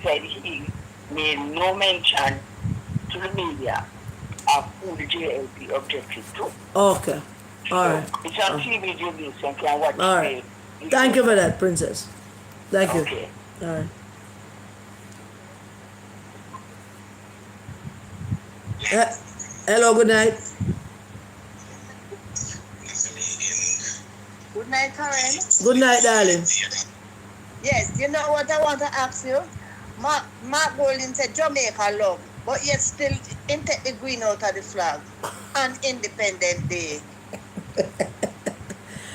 said he made no mention to the media of who the JLP objected to. Okay. All right. It's on TV, so you can watch Thank you for that, Princess. Thank you. Okay. All right. Hello, good night. Good night, Karen. Good night, darling. Yes, you know what I want to ask you? Mark Golding said Jamaica love, but yet still him take the green out of the flag on Independence Day.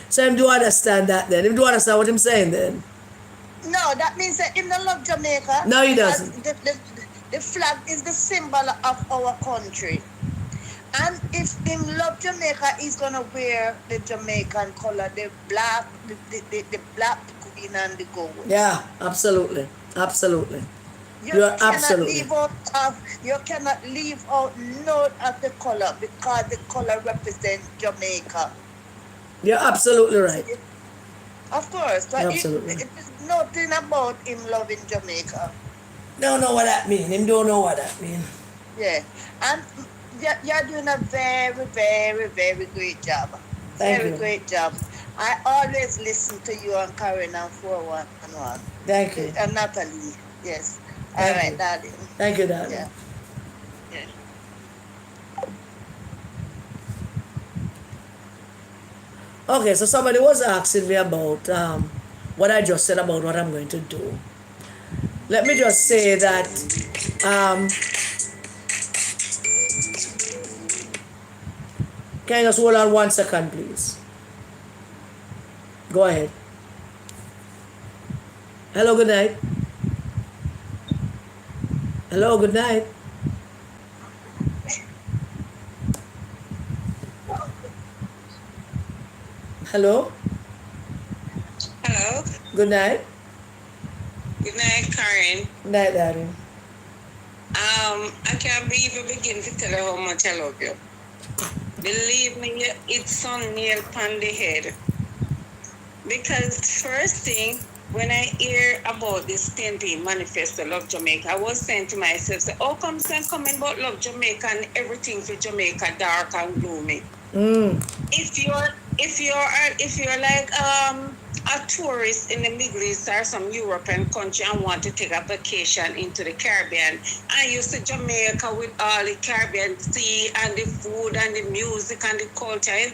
So him do understand that then. Him do understand what I'm saying then. No, that means that him don't love Jamaica. No, he doesn't. The flag is the symbol of our country. And if him love Jamaica, he's gonna wear the Jamaican color, the black, the black, green, and the gold. Yeah, absolutely. Absolutely. You You're cannot absolutely. you cannot leave out none of the color because the color represents Jamaica. You're absolutely right. Of course, but Absolutely. it's nothing about him loving Jamaica. Don't know what that mean. Him don't know what that mean. Yeah, and you're doing a very, very, very great job. Thank Very you. great job. I always listen to you and Karen and 411. Thank you. And Natalie, yes. All Thank right, you. darling. Thank you, darling. Yeah. Yeah. Okay, so somebody was asking me about what I just said about what I'm going to do. Let me just say that can you just hold on 1 second, please? Go ahead. Hello, good night. Hello, good night. Hello, Hello. good night. Good night, Karen. Good night, darling. I can't even begin to tell you how much I love you. Believe me, it's on nail on the head. Because first thing, when I hear about this 10-day manifesto, Love Jamaica, I was saying to myself, say, how come I'm coming about Love Jamaica and everything for Jamaica dark and gloomy? If you're like a tourist in the Middle East or some European country and want to take a vacation into the Caribbean, and you see Jamaica with all the Caribbean sea and the food and the music and the culture,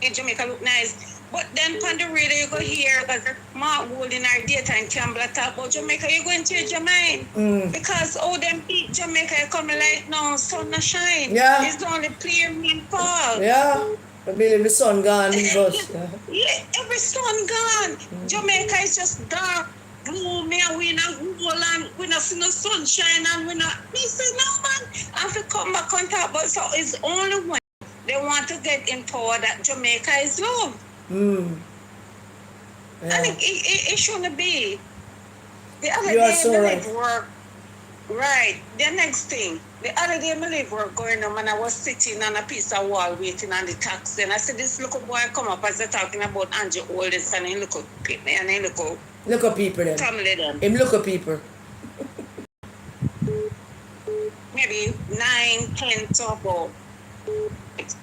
in Jamaica look nice. But then on the radio you go hear because Mark Wood in our daytime Campbell talk about Jamaica, you're going to change your mind. Because all them beat Jamaica coming like no sun not shine. Yeah. It's only clear rainfall. Yeah, I believe the sun gone. But, Yeah, every sun gone. Jamaica is just dark, gloomy, and we not whole and we not see no sunshine and we not. Me say no man. I have to come back on top, but so it's only when they want to get in power that Jamaica is love. Yeah. And it shouldn't be. The other You are day, so me right. leave work. Right. The next thing, the other day, me leave work going home and I was sitting on a piece of wall waiting on the taxi. And I said, this little boy come up as they're talking about Andrew Oldest and he look up me and he look up Look at people then. family them. Him look at people. Maybe 9, 10 to about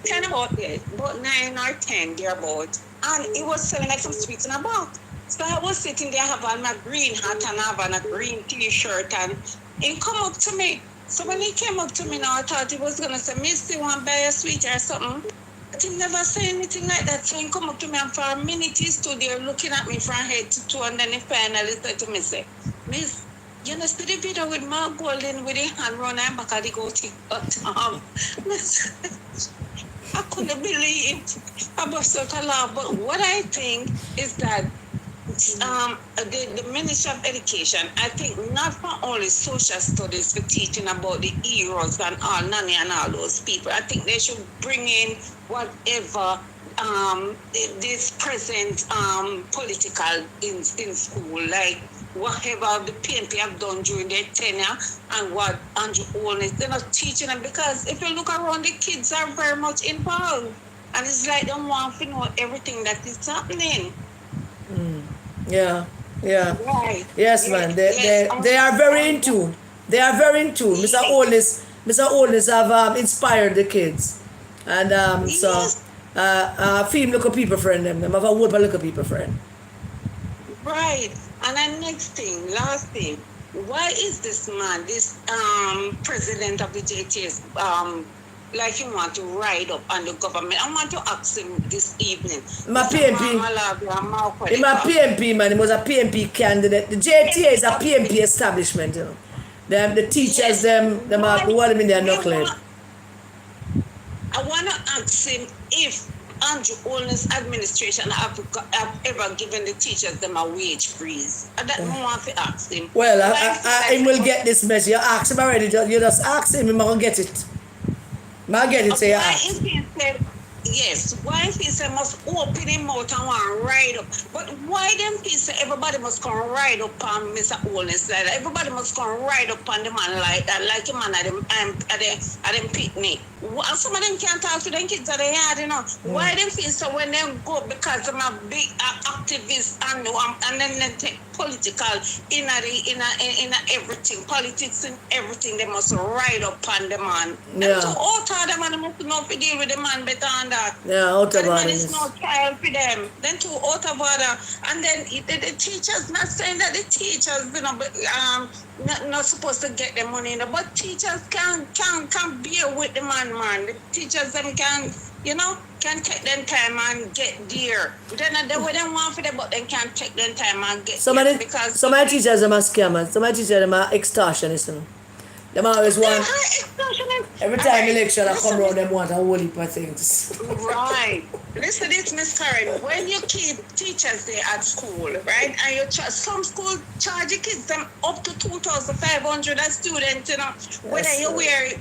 10 about 9 or 10 thereabout. And he was selling like some sweets in a box. So I was sitting there, have on my green hat and have on a green t-shirt, and he come up to me. So when he came up to me now, I thought he was gonna say, Miss, you want to buy a sweet or something? But he never said anything like that. So he come up to me and for a minute he stood there looking at me from head to toe, and then he finally said to me, say, Miss, you know, see the video with Mark Golden with the hand round and back at the goatee. I couldn't believe I burst out a laugh. But what I think is that the Ministry of Education, I think not for only social studies for teaching about the heroes and all, Nanny and all those people. I think they should bring in whatever this present political in school, like whatever the PNP have done during their tenure and what Andrew Holness, they're not teaching them, because if you look around, the kids are very much involved. And it's like they want to know everything that is happening. Yeah, yeah. Right. Yes, man. They are very in tune. They are very in tune. Mr. Oldest have inspired the kids. And so Yes. film look a people friend them have a word for look a people friend. Right. And then next thing, last thing, why is this man, this president of the JTS, like he want to ride up on the government? I want to ask him this evening. My PMP. He's a PMP man, he was a PMP candidate. The JTA is a PMP establishment, you know. The teachers, them are what I mean they're knucklehead. I wanna ask him if Andrew Olney's administration have ever given the teachers them a wage freeze. And that I want to ask him. Well, I will get this message. You ask him already, you just ask him, I'm gonna get it. I get it, say why if he said yes, why if he said must open him out and want to ride up? But why them he say everybody must come ride up on Mr. Olney's like that? Everybody must come ride up on the man like that, like a man at them picnic. Some of them can't talk to them kids at the yard, you know. Why them feel so when they go because them are big activists and then they take political in everything, politics and everything, they must ride up on the man. Yeah. So all of them and must know to deal with the man better than that. Yeah, out of the man order. is no child for them. Then to out of order. And then the teachers, not saying that the teachers, you know, not supposed to get the money, you know, but teachers can bear with the man. The teachers them can, you know, can take them time and get there. Then they wouldn't want for them, but they can't take them time and get there. Because some of the teachers are scammers, some of the teachers are extortionists, you know. Them always want, every time election I come around, them want a whole heap of things. Right. Listen, this Miss Karen. When you keep teachers there at school, right, and you some school charge your kids them up to 2,500 a student, you know, whether you wear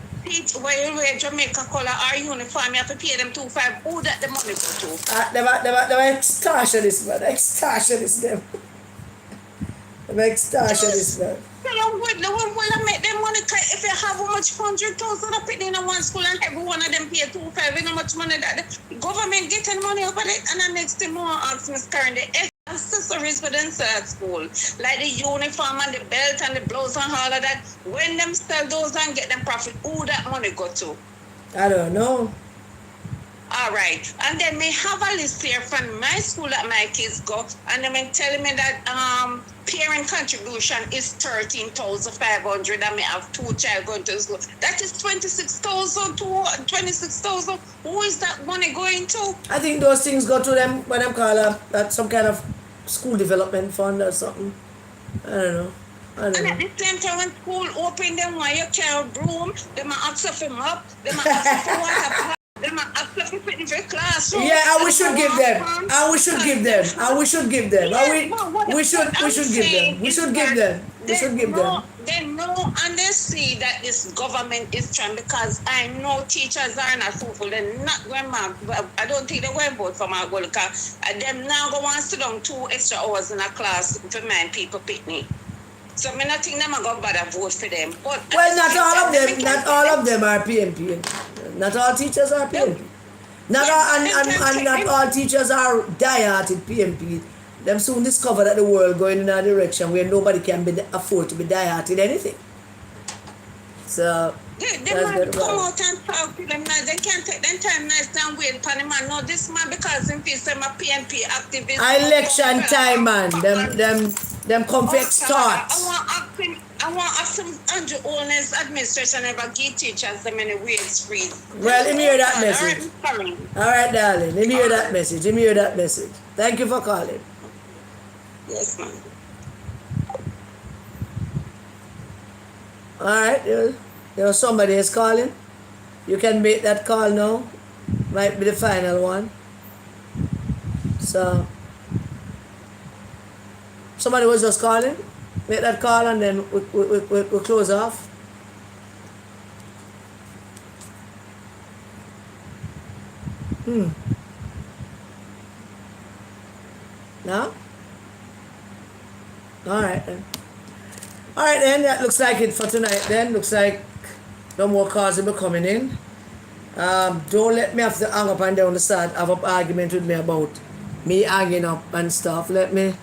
Jamaica color or uniform, you have to pay them 2,500. Who that the money go to? They were extortionists, man. Extortionists, them. They were extortionists, man. Well, make them money. If you have how much 100,000 up in one school and every one of them pay 2,500, you know how much money that the government getting money over it. And the next thing more ask Miss Karen, the accessories for them sell at school, like the uniform and the belt and the blouse and all of that. When them sell those and get them profit, who that money go to? I don't know. All right. And then we have a list here from my school that my kids go, and they've been telling me that parent contribution is 13,500 and we have 2 child going to school. That is 26,000 to 26,000. Who is that money going to? I think those things go to them when them call some kind of school development fund or something. I don't know. And at the same time when school open them while you carry broom, they might ask for mop, they might ask for water. Yeah, we should give them. We should give them. They know and they see that this government is trying, because I know teachers are not foolful. They're not going to, I don't think they're going to vote for my goal, because them now go and sit down 2 extra hours in a class to mind people picnic. So I not think them are going to bother vote for them. But well, not all of them are PMP. Not all teachers are PMP. Not all teachers are die-hearted PMP. Them soon discover that the world going in a direction where nobody can afford to be die-hearted anything. So they might come out and talk to them now. They can't take them time nice and wait for the man. No, this man, because him feels them a PNP activist. Election time, man. Them come for extort. I want to ask him, Andrew Olney's administration ever give teachers them any wage freeze. Well, let me hear that message. All right, darling. Let me hear that message. Thank you for calling. Yes, ma'am. All right, you know somebody is calling. You can make that call now. Might be the final one. So somebody was just calling. Make that call and then we'll close off. No? Alright then. Alright then, that looks like it for tonight then. Looks like no more calls will be coming in. Don't let me have to hang up and down the start have an argument with me about me hanging up and stuff. Let me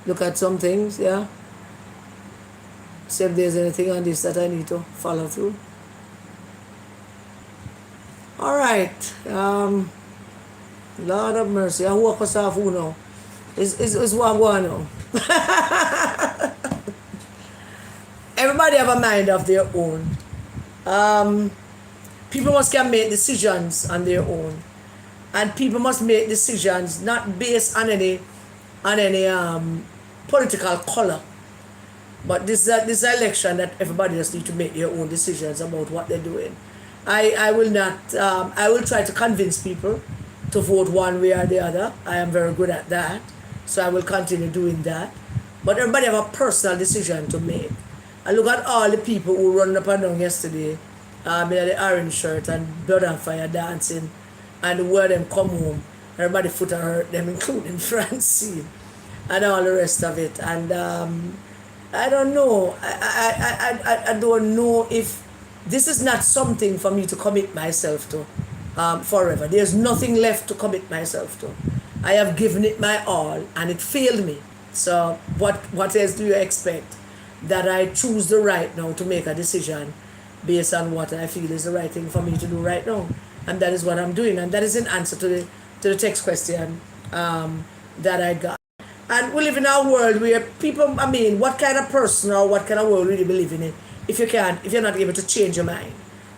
look at some things, yeah. See if there's anything on this that I need to follow through. Alright. Lord of mercy. I walk us off who now. Is what going on. Everybody have a mind of their own. People must can make decisions on their own. And people must make decisions not based on any political color. But this is an election that everybody just need to make their own decisions about what they're doing. I will not I will try to convince people to vote one way or the other. I am very good at that. So I will continue doing that. But everybody have a personal decision to make. I look at all the people who run up and down yesterday, in the orange shirt and blood and fire dancing, and the word them come home. Everybody foot and hurt them, including Francine and all the rest of it. And I don't know. I don't know if this is not something for me to commit myself to forever. There's nothing left to commit myself to. I have given it my all and it failed me. So what else do you expect? That I choose the right now to make a decision based on what I feel is the right thing for me to do right now. And that is what I'm doing. And that is in answer to the text question that I got. And we live in a world where people, what kind of person or what kind of world really believe in it if you're not able to change your mind.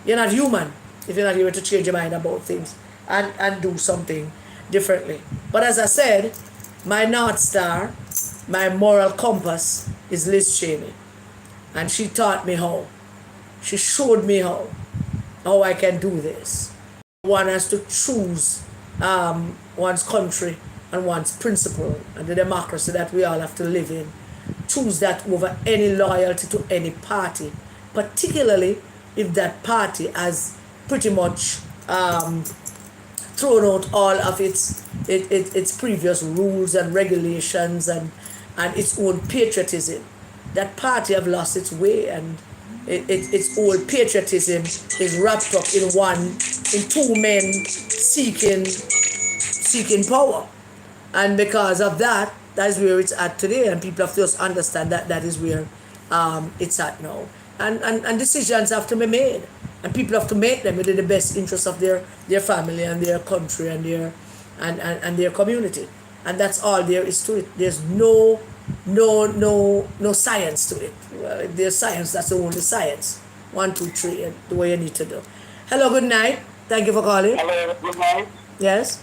You're not human if you're not able to change your mind about things and do something differently. But as I said, my North Star, my moral compass is Liz Cheney. And she taught me how. She showed me how I can do this. One has to choose one's country and one's principle and the democracy that we all have to live in. Choose that over any loyalty to any party, particularly if that party has pretty much thrown out all of its previous rules and regulations and its own patriotism. That party have lost its way, and its old patriotism is wrapped up in two men seeking power. And because of that, that's where it's at today, and people have to just understand that is where it's at now. And decisions have to be made, and people have to make them within the best interest of their family and their country and their community. And that's all there is to it. There's no science to it. Well, if there's science, that's the only science. 1, 2, 3, the way you need to do. Hello, good night. Thank you for calling. Hello, good night. Yes.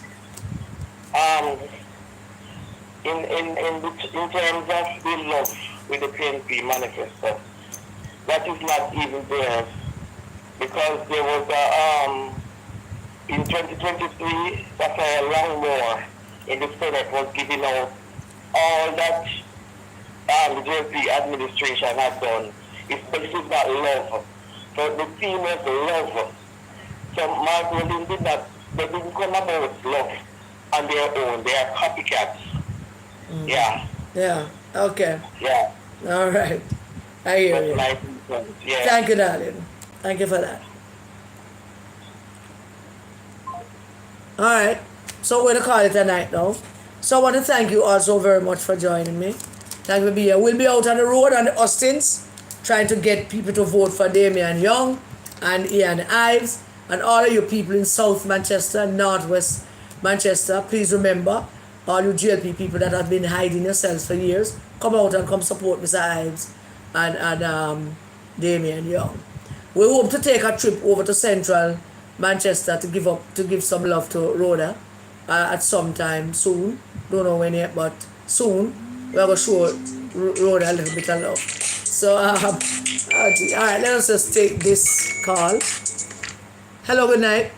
In terms of the love with the PNP manifesto, that is not even there, because there was in 2023, Dr. Longmore in the Senate was giving out all that the JP administration had done. This is not love. So the theme was love. So Mark Willing did not, they didn't come about love on their own. They are copycats. Yeah. Yeah. Okay. Yeah. All right. I hear you. Yeah. Thank you, darling. Thank you for that. All right. So we're going to call it a night now. So I want to thank you also very much for joining me. Thank you for being here. We'll be out on the road on the Austins, trying to get people to vote for Damian Young and Ian Ives and all of you people in South Manchester, Northwest Manchester. Please remember, all you GLP people that have been hiding yourselves for years, come out and come support Mr. Ives and Damian Young. We hope to take a trip over to Central Manchester to give some love to Rhoda at some time soon. Don't know when yet, but soon we're going to show Rhoda a little bit of love. So, all right, let us just take this call. Hello, good night.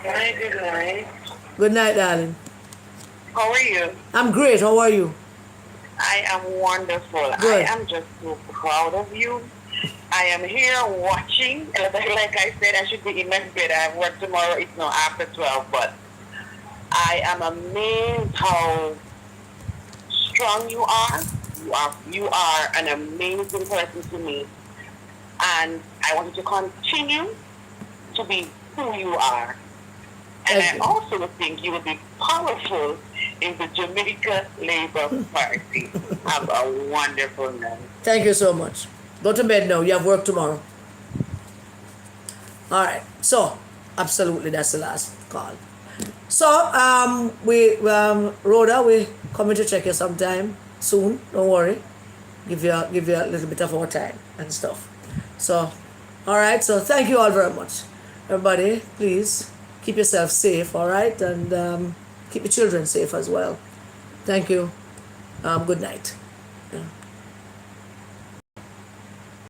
Hi, good night. Good night, darling. How are you? I'm great. How are you? I am wonderful. Good. I am just so proud of you. I am here watching. Like I said, I should be in my bed. I have work tomorrow. It's now after 12, but I am amazed how strong you are. You are an amazing person to me. And I want you to continue to be who you are. And I also think you will be powerful in the Jamaica Labour Party. Have a wonderful night. Thank you so much. Go to bed now. You have work tomorrow. All right. So, absolutely, that's the last call. So, Rhoda, we coming to check you sometime soon. Don't worry. Give you a little bit of our time and stuff. So, all right. So, thank you all very much, everybody. Please keep yourself safe. All right, and keep the children safe as well. Thank you. Good night. Yeah.